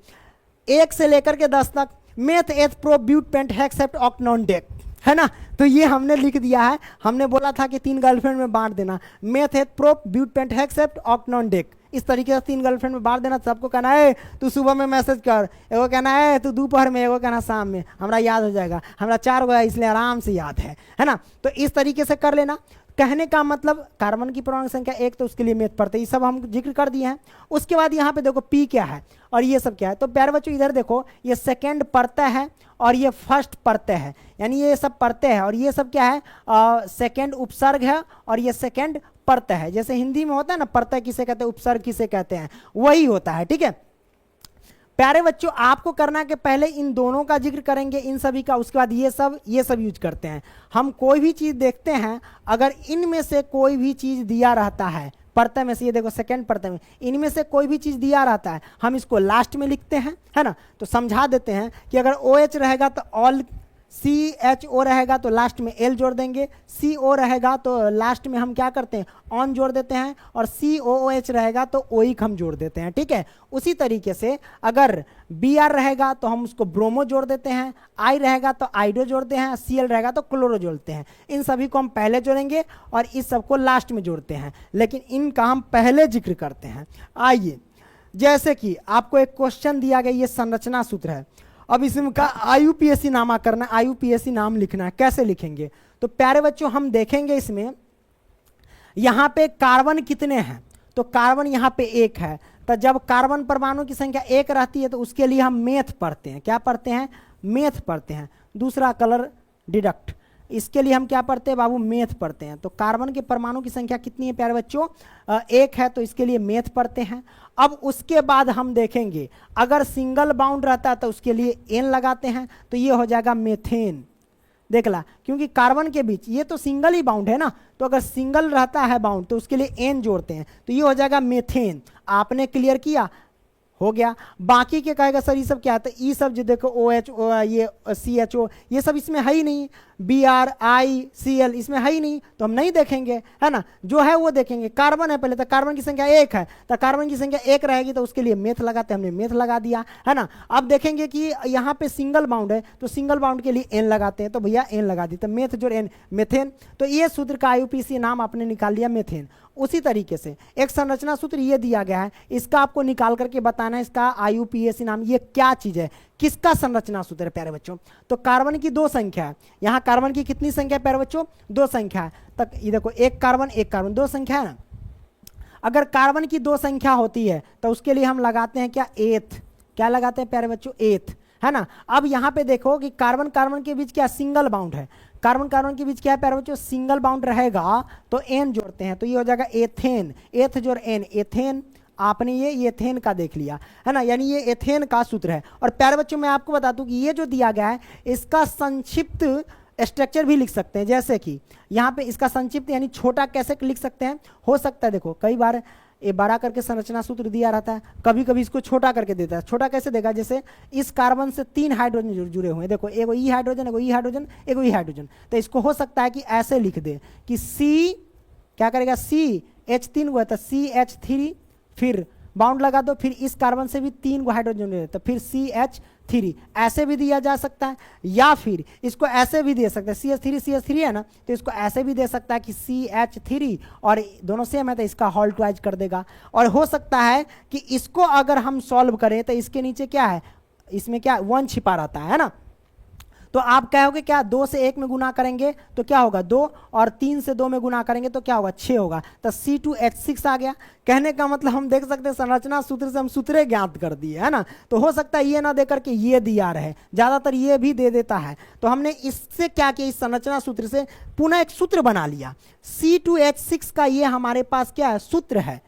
1 से लेकर के 10 तक, meth, eth, prop, but, pent, hex, hept, oct, non, dec, है ना। तो ये हमने लिख दिया है, हमने बोला था कि 3 गर्लफ्रेंड में बांट देना, meth, eth, prop, but, pent, hex, hept, oct, non, dec, इस तरीके से 3 गर्लफ्रेंड में बांट देना। सबको कहना है तू सुबह में मैसेज कर, एगो कहना है तू दोपहर में, एगो कहना शाम में, हमरा याद हो जाएगा, हमरा 4 गो इसलिए आराम से याद है ना। तो इस तरीके से कर लेना। कहने का मतलब कार्बन की परमाणु संख्या 1 तो उसके लिए मेथ पढ़ते, ये सब हम जिक्र कर दिए हैं। उसके बाद यहाँ पे देखो P क्या है और ये सब क्या है। तो प्यारे बच्चों इधर देखो, ये सेकेंड परत है और ये फर्स्ट परत है, यानी ये सब परतें हैं और ये सब क्या है, सेकेंड उपसर्ग है और ये सेकेंड परत है। जैसे हिंदी में होता है ना, परत किसे कहते हैं, उपसर्ग किसे कहते हैं, वही होता है, ठीक है। प्यारे बच्चों आपको करना कि पहले इन दोनों का जिक्र करेंगे, इन सभी का, उसके बाद ये सब यूज करते हैं। हम कोई भी चीज देखते हैं, अगर इनमें से कोई भी चीज दिया रहता है, परत में से, ये देखो सेकंड परत में इनमें से कोई भी चीज दिया रहता है, हम इसको लास्ट में लिखते हैं, है ना। तो समझा देते हैं कि अगर OH रहेगा तो ऑल CHO रहेगा तो लास्ट में L जोड़ देंगे, CO रहेगा तो लास्ट में हम क्या करते हैं, ऑन जोड़ देते हैं, और COOH रहेगा तो ओइक हम जोड़ देते हैं, ठीक है। उसी तरीके से अगर Br रहेगा तो हम उसको ब्रोमो जोड़ देते हैं, I रहेगा तो आइडो जोड़ते हैं, Cl रहेगा तो क्लोरो जोड़ते हैं। इन सभी को हम पहले जोड़ेंगे और इस सबको लास्ट में जोड़ते हैं, लेकिन इनका हम पहले जिक्र करते हैं। आइए, जैसे कि आपको एक क्वेश्चन दिया गया, ये संरचना सूत्र है। अब इसमें का IUPAC नामाकरण, IUPAC नाम लिखना है, कैसे लिखेंगे? तो प्यारे बच्चों हम देखेंगे इसमें यहां पे कार्बन कितने हैं, तो कार्बन यहां पे 1 है। तो जब कार्बन परमाणु की संख्या 1 रहती है तो उसके लिए हम मेथ पढ़ते हैं। क्या पढ़ते हैं? मेथ पढ़ते हैं। दूसरा कलर डिडक्ट, इसके लिए हम क्या पढ़ते हैं बाबू? मेथ पढ़ते हैं। तो कार्बन के परमाणु की संख्या कितनी है प्यारे बच्चों? 1 है, तो इसके लिए मेथ पढ़ते हैं। अब उसके बाद हम देखेंगे अगर सिंगल बाउंड रहता है तो उसके लिए एन लगाते हैं, तो ये हो जाएगा मेथेन। देख ला, क्योंकि कार्बन के बीच ये तो सिंगल ही बाउंड है ना, तो अगर सिंगल रहता है बाउंड तो उसके लिए एन जोड़ते हैं, तो ये हो जाएगा मेथेन। आपने क्लियर किया, हो गया। बाकी के कहेगा सर ये सब क्या है, तो ये सब जो देखो OH, ये CHO, ये सब इसमें है ही नहीं। Br, I, Cl इसमें है ही नहीं, तो हम नहीं देखेंगे, है ना। जो है वो देखेंगे। कार्बन है पहले, तो कार्बन की संख्या 1 है, तो कार्बन की संख्या 1 रहेगी तो उसके लिए मेथ लगाते हैं, हमने मेथ लगा दिया, है ना। अब देखेंगे कि यहाँ पे सिंगल बाउंड है, तो सिंगल बाउंड के लिए एन लगाते हैं, तो भैया एन लगा दी, तो मेथ जोड़ एन, मेथेन। तो ये सूत्र का IUPAC नाम आपने निकाल लिया, मेथेन। उसी तरीके से एक संरचना सूत्र ये दिया गया है, इसका आपको निकाल करके बताना है इसका IUPAC नाम, ये क्या चीज है, किसका संरचना सूत्र है प्यारे बच्चों? तो कार्बन की 2 संख्या है। यहाँ कार्बन की कितनी संख्या है प्यारे बच्चों? 2 संख्या है। तक ये देखो, एक कार्बन 2 संख्या है ना। अगर कार्बन की 2 संख्या होती है तो उसके लिए हम लगाते हैं क्या? एथ। क्या लगाते हैं प्यारे बच्चों? एथ, है ना। अब यहाँ पे देखो कि कार्बन कार्बन के बीच क्या सिंगल बाउंड है, कार्बन कार्बन के बीच क्या है प्यारे बच्चों? सिंगल बाउंड रहेगा तो एन जोड़ते हैं, तो ये हो जाएगा एथेन। एथ जोड़ एन, एथेन। आपने ये एथेन का देख लिया, है ना, यानी ये एथेन का सूत्र है। और प्यारे बच्चों मैं आपको बता दूं कि ये जो दिया गया है इसका संक्षिप्त स्ट्रक्चर भी लिख सकते हैं। जैसे कि यहाँ पे इसका संक्षिप्त यानी छोटा कैसे लिख सकते हैं, हो सकता है देखो कई बार ये बड़ा करके संरचना सूत्र दिया रहता है, कभी कभी इसको छोटा करके देता है। छोटा कैसे देगा? जैसे इस कार्बन से 3 हाइड्रोजन जुड़े हुए हैं, देखो एगो ई हाइड्रोजन, एगो ई हाइड्रोजन, एगो ई हाइड्रोजन। तो इसको हो सकता है कि ऐसे लिख दे कि C क्या करेगा? CH3 हुआ था, CH3, फिर बाउंड लगा दो, फिर इस कार्बन से भी 3 गो हाइड्रोजन जुड़े, तो फिर CH3। ऐसे भी दिया जा सकता है, या फिर इसको ऐसे भी दे सकते हैं, CH3 है ना, तो इसको ऐसे भी दे सकता है कि CH3 और दोनों सेम है तो इसका होल ट्वाइज कर देगा। और हो सकता है कि इसको अगर हम सॉल्व करें तो इसके नीचे क्या है, इसमें क्या 1 छिपा रहता है ना। तो आप कहोगे क्या 2 से 1 में गुना करेंगे तो क्या होगा 2, और 3 से 2 में गुना करेंगे तो क्या होगा 6 होगा, तो C2H6 आ गया। कहने का मतलब हम देख सकते हैं संरचना सूत्र से हम सूत्रे ज्ञात कर दिए, है ना। तो हो सकता है ये ना दे करके ये दिया रहे, ज्यादातर ये भी दे देता है। तो हमने इससे क्या किया, इस संरचना सूत्र से पुनः एक सूत्र बना लिया। C2H6 का ये हमारे पास क्या है, सूत्र है।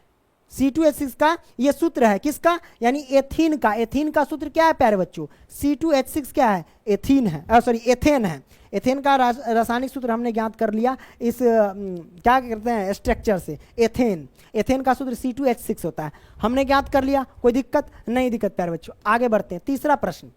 C2H6 का ये सूत्र है, किसका, यानी एथीन का। एथीन का सूत्र क्या है प्यारे बच्चों? C2H6 क्या है, एथीन है, सॉरी एथेन है। एथेन का रासायनिक सूत्र हमने ज्ञात कर लिया इस क्या कहते हैं स्ट्रक्चर से, एथेन। एथेन का सूत्र C2H6 होता है, हमने ज्ञात कर लिया। कोई दिक्कत नहीं? दिक्कत प्यारे बच्चों। आगे बढ़ते हैं, तीसरा प्रश्न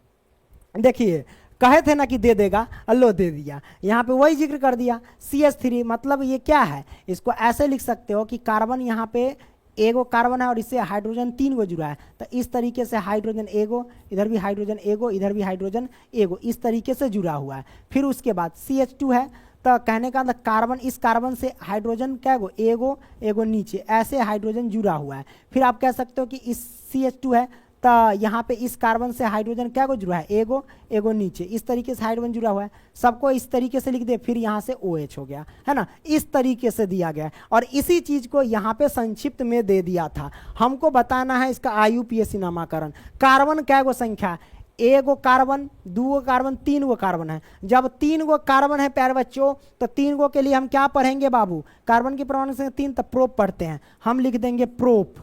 देखिए। कहे थे ना कि दे देगा, अल्लो दे दिया। यहाँ पे वही जिक्र कर दिया CH3, मतलब ये क्या है, इसको ऐसे लिख सकते हो कि कार्बन यहाँ पे एगो कार्बन है और इससे हाइड्रोजन 3 गो जुड़ा है, तो इस तरीके से हाइड्रोजन एगो, इधर भी हाइड्रोजन एगो, इधर भी हाइड्रोजन एगो, इस तरीके से जुड़ा हुआ है। फिर उसके बाद CH2 है, तो कहने का मतलब कार्बन, इस कार्बन से हाइड्रोजन क्या गो, एगो एगो नीचे, ऐसे हाइड्रोजन जुड़ा हुआ है। फिर आप कह सकते हो कि इस CH2 है, तो यहाँ पे इस कार्बन से हाइड्रोजन क्या को जुड़ा है, एगो एगो नीचे, इस तरीके से हाइड्रोजन जुड़ा हुआ है। सबको इस तरीके से लिख दे, फिर यहाँ से OH हो गया, है ना। इस तरीके से दिया गया और इसी चीज को यहाँ पे संक्षिप्त में दे दिया था। हमको बताना है इसका IUPAC नामाकरण। कार्बन क्या गो संख्या, एगो कार्बन, 2 गो कार्बन, 3 गो कार्बन है। जब 3 गो कार्बन है प्यारे बच्चों, तो 3 गो के लिए हम क्या पढ़ेंगे बाबू, कार्बन की परमाणु संख्या 3, तो प्रोप पढ़ते हैं, हम लिख देंगे प्रोप।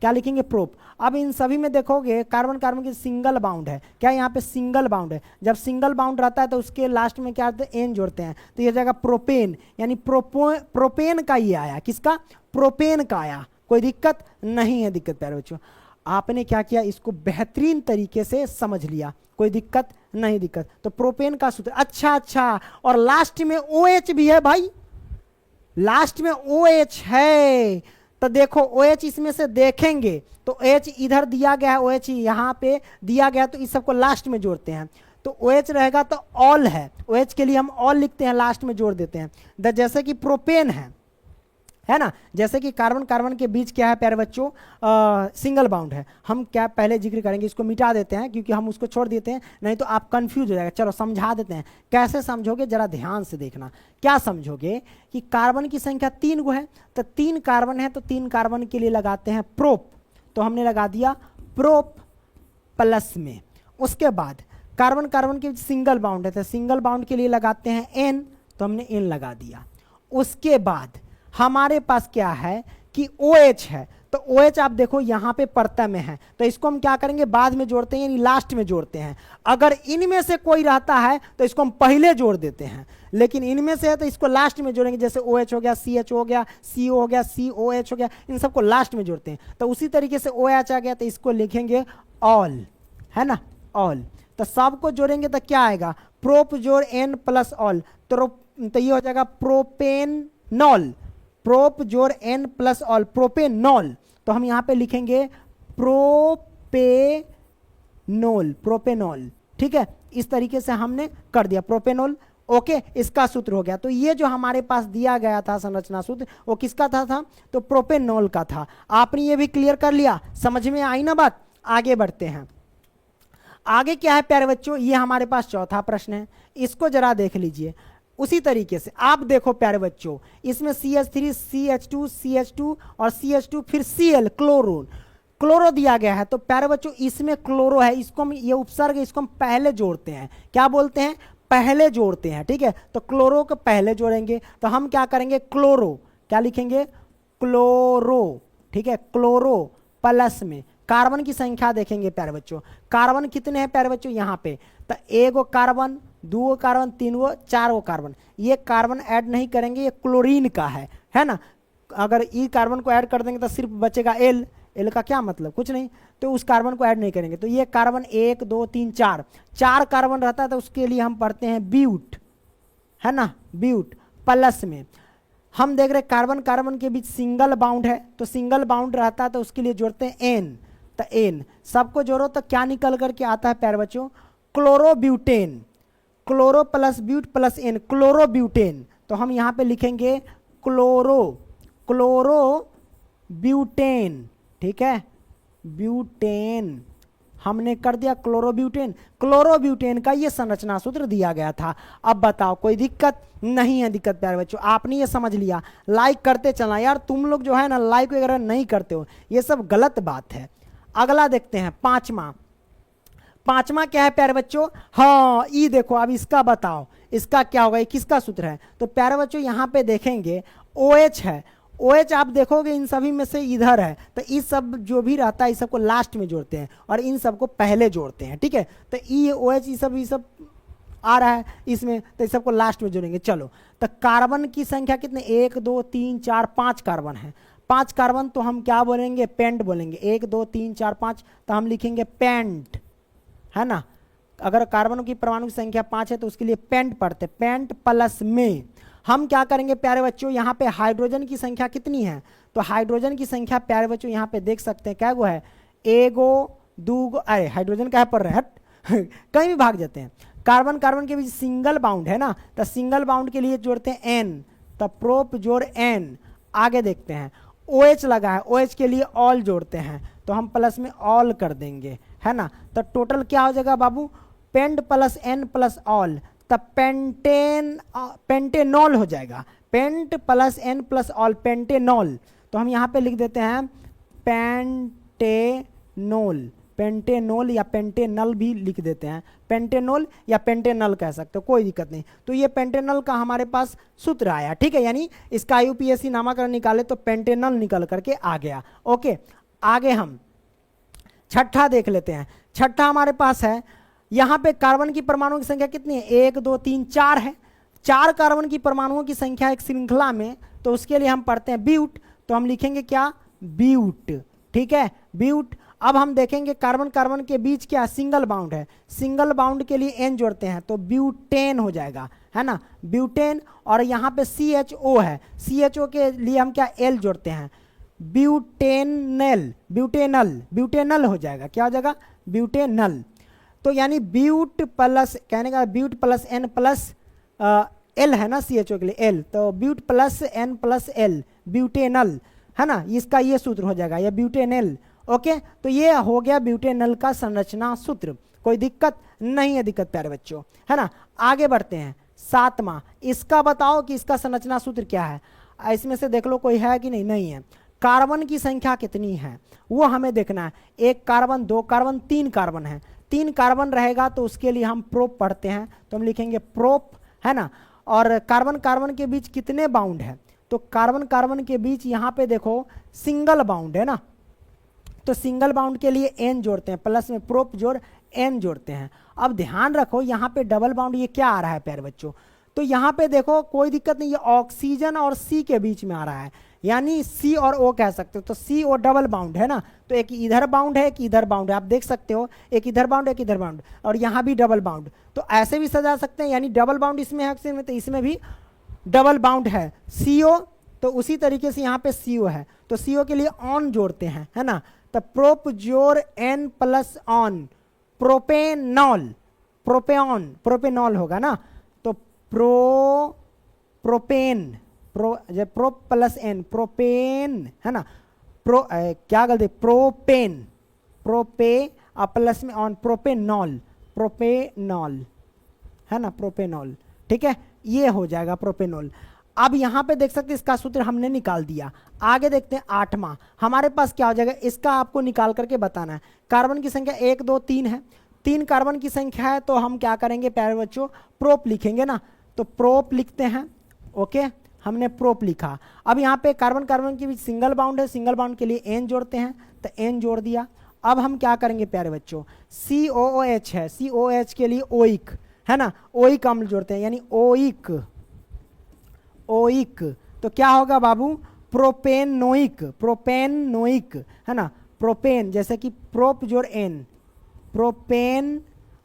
क्या लिखेंगे, प्रोप। अब इन सभी में देखोगे कार्बन कार्बन की सिंगल बाउंड है, क्या यहाँ पे सिंगल बाउंड है। जब सिंगल बाउंड रहता है तो उसके लास्ट में क्या होता है, एन जोड़ते हैं, तो ये जाएगा प्रोपेन, यानी प्रोपेन का ये आया, किसका, प्रोपेन का आया। कोई दिक्कत नहीं है, दिक्कत प्यारे बच्चों। आपने क्या किया, इसको बेहतरीन तरीके से समझ लिया, कोई दिक्कत नहीं दिक्कत। तो प्रोपेन का सूत्र, अच्छा अच्छा, और लास्ट में OH भी है भाई, लास्ट में OH है। तो देखो OH इसमें से देखेंगे तो H इधर दिया गया है, OH यहां पे दिया गया, तो इस सबको लास्ट में जोड़ते हैं तो OH रहेगा, तो ऑल है, OH के लिए हम ऑल लिखते हैं, लास्ट में जोड़ देते हैं। जैसे कि प्रोपेन है ना, जैसे कि कार्बन कार्बन के बीच क्या है प्यारे बच्चों, सिंगल बाउंड है। हम क्या पहले जिक्र करेंगे, इसको मिटा देते हैं क्योंकि हम उसको छोड़ देते हैं, नहीं तो आप कंफ्यूज हो जाएगा। चलो समझा देते हैं, कैसे समझोगे जरा ध्यान से देखना। क्या समझोगे कि कार्बन की संख्या 3 गो है, तो 3 कार्बन है, तो 3 कार्बन के लिए लगाते हैं प्रोप, तो हमने लगा दिया प्रोप प्लस में। उसके बाद कार्बन कार्बन के सिंगल बाउंड है, तो सिंगल बाउंड के लिए लगाते हैं N, तो हमने N लगा दिया। उसके बाद हमारे पास क्या है कि OH है, तो OH आप देखो यहां पे परता में है, तो इसको हम क्या करेंगे, बाद में जोड़ते हैं, यानी लास्ट में जोड़ते हैं। अगर इनमें से कोई रहता है तो इसको हम पहले जोड़ देते हैं, लेकिन इनमें से है तो इसको लास्ट में जोड़ेंगे। जैसे OH हो गया, CH हो गया, CO हो गया, COH हो गया, इन सबको लास्ट में जोड़ते हैं। तो उसी तरीके से OH आ गया, तो इसको लिखेंगे ऑल, है ना, ऑल। तो सबको जोड़ेंगे तो क्या आएगा, प्रोप जोड़ N प्लस ऑल, तो ये हो जाएगा प्रोपेनॉल, प्रोप जोड़ N प्लस ऑल, प्रोपेनॉल। तो हम यहां पे लिखेंगे प्रोपेनॉल, प्रोपेनॉल, ठीक है। इस तरीके से हमने कर दिया प्रोपेनॉल, ओके, इसका सूत्र हो गया। तो ये जो हमारे पास दिया गया था संरचना सूत्र, वो किसका था तो प्रोपेनॉल का था। आपने ये भी क्लियर कर लिया, समझ में आई ना बात। आगे बढ़ते हैं, आगे क्या है प्यारे बच्चों, ये हमारे पास चौथा प्रश्न है, इसको जरा देख लीजिए। उसी तरीके से आप देखो प्यारे बच्चों, इसमें CH3 CH2 CH2 और CH2 फिर Cl, क्लोरो दिया गया है। तो प्यारे बच्चों इसमें क्लोरो है, इसको हम, ये उपसर्ग, इसको हम पहले जोड़ते हैं, क्या बोलते हैं, पहले जोड़ते हैं, ठीक है। तो क्लोरो को पहले जोड़ेंगे, तो हम क्या करेंगे, क्लोरो, क्या लिखेंगे, क्लोरो, ठीक है, क्लोरो प्लस में कार्बन की संख्या देखेंगे प्यारे बच्चों, कार्बन कितने हैं प्यारे बच्चों यहाँ पे, तो 1 गो कार्बन, 2 गो कार्बन, 3 गो, 4 गो कार्बन। ये कार्बन ऐड नहीं करेंगे, ये क्लोरीन का है ना। अगर ई कार्बन को ऐड कर देंगे तो सिर्फ बचेगा एल, एल का क्या मतलब, कुछ नहीं, तो उस कार्बन को ऐड नहीं करेंगे। तो ये कार्बन 1 2 3 4 कार्बन रहता है, तो उसके लिए हम पढ़ते हैं ब्यूट, है ना, ब्यूट प्लस में। हम देख रहे कार्बन कार्बन के बीच सिंगल बाउंड है, तो सिंगल बाउंड रहता है, तो उसके लिए जोड़ते हैं एन, तो एन सबको जोड़ो तो क्या निकल करके आता है प्यारे बच्चों, chlorobutane, chloro plus but plus ane, chlorobutane. तो हम यहां पे लिखेंगे क्लोरोब्यूटेन, ठीक है, ब्यूटेन हमने कर दिया क्लोरोब्यूटेन। क्लोरोब्यूटेन का ये संरचना सूत्र दिया गया था। अब बताओ कोई दिक्कत नहीं है, दिक्कत प्यारे बच्चों, आपने ये समझ लिया। लाइक करते चलना यार, तुम लोग जो है ना लाइक वगैरह नहीं करते हो, ये सब गलत बात है। अगला देखते हैं, पांचवा क्या है प्यारे बच्चों, हाँ ई देखो, अब इसका बताओ, इसका क्या होगा, ये किसका सूत्र है। तो प्यारे बच्चों यहां पे देखेंगे OH है, OH आप देखोगे इन सभी में से इधर है, तो इस सब जो भी रहता है इस सबको लास्ट में जोड़ते हैं और इन सबको पहले जोड़ते हैं, ठीक है। तो ई OH ये सब आ रहा है इसमें, तो इस सबको लास्ट में जोड़ेंगे। चलो, तो कार्बन की संख्या कितने, 1 2 3 4 5 कार्बन है, 5 कार्बन, तो हम क्या बोलेंगे, पेंट बोलेंगे। 1 2 3 4 5, तो हम लिखेंगे पेंट, है ना। अगर कार्बन की परमाणु की संख्या 5 है तो उसके लिए पेंट पढ़ते, पेंट प्लस में हम क्या करेंगे प्यारे बच्चों, यहाँ पे हाइड्रोजन की संख्या कितनी है, तो हाइड्रोजन की संख्या प्यारे बच्चों यहाँ पे देख सकते हैं क्या गो है, 1 2 गो, अरे हाइड्रोजन क्या पढ़ रहे हैं कहीं भी भाग जाते हैं। कार्बन कार्बन के बीच सिंगल बाउंड है ना, तो सिंगल बाउंड के लिए जोड़ते हैं एन, तो प्रोप जोड़ एन। आगे देखते हैं, OH लगा है, OH के लिए ऑल जोड़ते हैं, तो हम प्लस में ऑल कर देंगे, है ना। तो टोटल क्या हो जाएगा बाबू, pent plus N plus ol, तब पेंटेनॉल हो जाएगा, pent plus N plus ol, pentanol. तो हम यहाँ पे लिख देते हैं पेंटेनॉल, पेंटेनॉल या पेंटेनल भी लिख देते हैं, पेंटेनॉल या पेंटेनल कह सकते हो, कोई दिक्कत नहीं। तो ये पेंटेनल का हमारे पास सूत्र आया, ठीक है, यानी इसका IUPAC नामाकरण निकाले तो पेंटेनल निकल करके आ गया। ओके, आगे हम छठा देख लेते हैं। छठा हमारे पास है, यहां पे कार्बन की परमाणुओं की संख्या कितनी है, 1 2 3 4 है, 4 कार्बन की परमाणुओं की संख्या एक श्रृंखला में, तो उसके लिए हम पढ़ते हैं ब्यूट, तो हम लिखेंगे क्या, ब्यूट, ठीक है, ब्यूट। अब हम देखेंगे कार्बन कार्बन के बीच क्या सिंगल बाउंड है, सिंगल बाउंड के लिए एन जोड़ते हैं तो ब्यूटेन हो जाएगा, है ना, ब्यूटेन। और यहाँ पे CHO है, CHO के लिए हम क्या एल जोड़ते हैं, ब्यूटेनल, ब्यूटेनल, ब्यूटेनल हो जाएगा, क्या हो जाएगा, ब्यूटेनल। तो यानी ब्यूट प्लस, कहने का but plus N plus al है ना, CHO के लिए एल, तो but plus N plus al, butanal, है ना, इसका ये सूत्र हो जाएगा, ये ब्यूटेनल। ओके, तो ये हो गया ब्यूटेनल का संरचना सूत्र, कोई दिक्कत नहीं है, दिक्कत प्यारे बच्चों, है ना। आगे बढ़ते हैं, 7वां, इसका बताओ कि इसका संरचना सूत्र क्या है। इसमें से देख लो कोई है कि नहीं, नहीं है। कार्बन की संख्या कितनी है वो हमें देखना है, 1 कार्बन, 2 कार्बन, 3 कार्बन है। 3 कार्बन रहेगा तो उसके लिए हम प्रोप पढ़ते हैं, तो हम लिखेंगे प्रोप, है ना। और कार्बन कार्बन के बीच कितने बाउंड है, तो कार्बन कार्बन के बीच यहाँ पे देखो सिंगल बाउंड है ना, तो सिंगल बाउंड के लिए एन जोड़ते हैं, प्लस में प्रोप जोड़ एन जोड़ते हैं। अब ध्यान रखो यहाँ पे डबल बाउंड ये क्या आ रहा है प्यारे बच्चों, तो यहाँ पे देखो कोई दिक्कत नहीं, ये ऑक्सीजन और सी के बीच में आ रहा है, यानी सी और ओ कह सकते हो, तो सी ओ डबल बाउंड है ना, तो एक इधर बाउंड है, एक इधर बाउंड है, आप देख सकते हो, एक इधर बाउंड, एक इधर बाउंड, और यहाँ भी डबल बाउंड, तो ऐसे भी सजा सकते हैं, यानी डबल बाउंड इसमें है, तो इसमें भी डबल बाउंड है, CO, तो उसी तरीके से यहाँ पे CO है, तो CO के लिए ऑन जोड़ते हैं, है ना, तो प्रोप जोड़ ane plus one, propanol, propane, propanol होगा ना, तो propane, prop plus ane, propane, है ना, क्या गलती, प्रोपेन, प्रोपे प्लस में ऑन, प्रोपेनॉल, प्रोपेनॉल, है ना, प्रोपेनॉल, ठीक है, ये हो जाएगा प्रोपेनॉल। अब यहां पे देख सकते हैं इसका सूत्र हमने निकाल दिया। आगे देखते हैं 8वां, हमारे पास क्या हो जाएगा, इसका आपको निकाल करके बताना है। कार्बन की संख्या 1 2 3 है, 3 कार्बन की संख्या है, तो हम क्या करेंगे प्यारे बच्चों, प्रोप लिखेंगे ना, तो प्रोप लिखते हैं। ओके, हमने प्रोप लिखा। अब यहाँ पे कार्बन कार्बन के बीच सिंगल बाउंड है, सिंगल बाउंड के लिए एन जोड़ते हैं, तो एन जोड़ दिया। अब हम क्या करेंगे प्यारे बच्चों, COOH है, COOH के लिए ओइक, है ना, ओइक अम्ल जोड़ते हैं, यानी ओइक, ओइक, तो क्या होगा बाबू, प्रोपेनोइक, प्रोपेनोइक, है ना, प्रोपेन, जैसे कि प्रोप जोड़ एन, प्रोपेन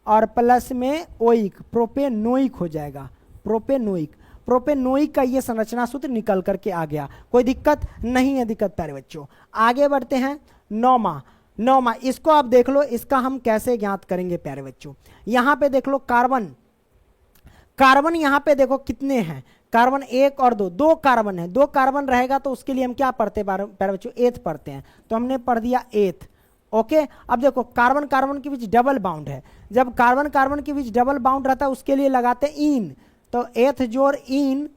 और प्लस में ओइक, प्रोपेनोइक हो जाएगा, प्रोपेनोइक। प्रोपेनोइक का ये संरचना सूत्र निकल करके आ गया, कोई दिक्कत नहीं है, दिक्कत प्यारे बच्चों। आगे बढ़ते हैं 9वां, इसको आप देख लो, इसका हम कैसे ज्ञात करेंगे प्यारे बच्चों। यहां पे देख लो कार्बन, कार्बन यहां पे देखो कितने हैं, कार्बन 1 और 2, 2 कार्बन है, 2 कार्बन रहेगा तो उसके लिए हम क्या पढ़ते हैं प्यारे बच्चों, एथ पढ़ते हैं, तो हमने पढ़ दिया एथ। ओके, अब देखो कार्बन कार्बन के बीच डबल बाउंड है, जब कार्बन कार्बन के बीच डबल बाउंड रहता है उसके लिए लगाते हैं इन, तो एथ जोड़ इन,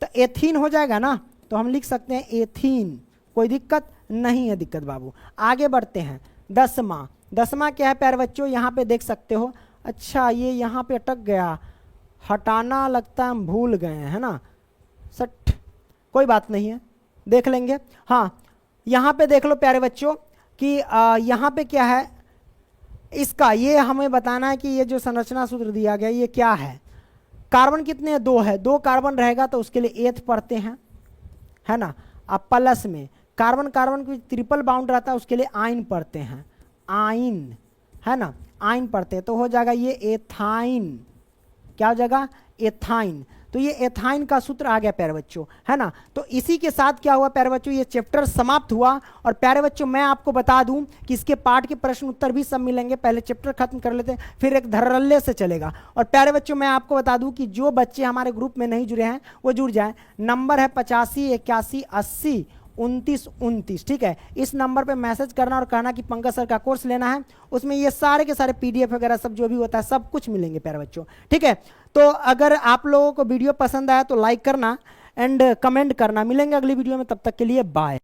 तो एथीन हो जाएगा ना, तो हम लिख सकते हैं एथीन, कोई दिक्कत नहीं है, दिक्कत बाबू। आगे बढ़ते हैं 10वां क्या है प्यारे बच्चों, यहाँ पे देख सकते हो, अच्छा ये यहाँ पे अटक गया, हटाना लगता है हम भूल गए हैं, है ना, सट, कोई बात नहीं है, देख लेंगे। हाँ, यहाँ पे देख लो प्यारे बच्चों कि यहाँ पे क्या है, इसका ये हमें बताना है कि ये जो संरचना सूत्र दिया गया ये क्या है। कार्बन कितने हैं, 2 है, 2 कार्बन रहेगा तो उसके लिए एथ पढ़ते हैं, है ना। अब प्लस में कार्बन कार्बन की ट्रिपल बाउंड रहता है उसके लिए आइन पढ़ते हैं, आइन, है ना, आइन पढ़ते हैं, तो हो जाएगा ये एथाइन, क्या हो जाएगा, एथाइन। तो ये एथाइन का सूत्र आ गया प्यारे बच्चों, है ना। तो इसी के साथ क्या हुआ प्यारे बच्चों, ये चैप्टर समाप्त हुआ। और प्यारे बच्चों मैं आपको बता दूं कि इसके पाठ के प्रश्न उत्तर भी सब मिलेंगे, पहले चैप्टर खत्म कर लेते हैं, फिर एक धड़ल्ले से चलेगा। और प्यारे बच्चों मैं आपको बता दूं कि जो बच्चे हमारे ग्रुप में नहीं जुड़े हैं वो जुड़ जाएं। नंबर है 85 81 80 29 29, ठीक है। इस नंबर पे मैसेज करना और कहना कि पंकज सर का कोर्स लेना है, उसमें ये सारे के सारे PDF वगैरह सब जो भी होता है सब कुछ मिलेंगे प्यारे बच्चों, ठीक है। तो अगर आप लोगों को वीडियो पसंद आया तो लाइक करना एंड कमेंट करना। मिलेंगे अगली वीडियो में, तब तक के लिए बाय।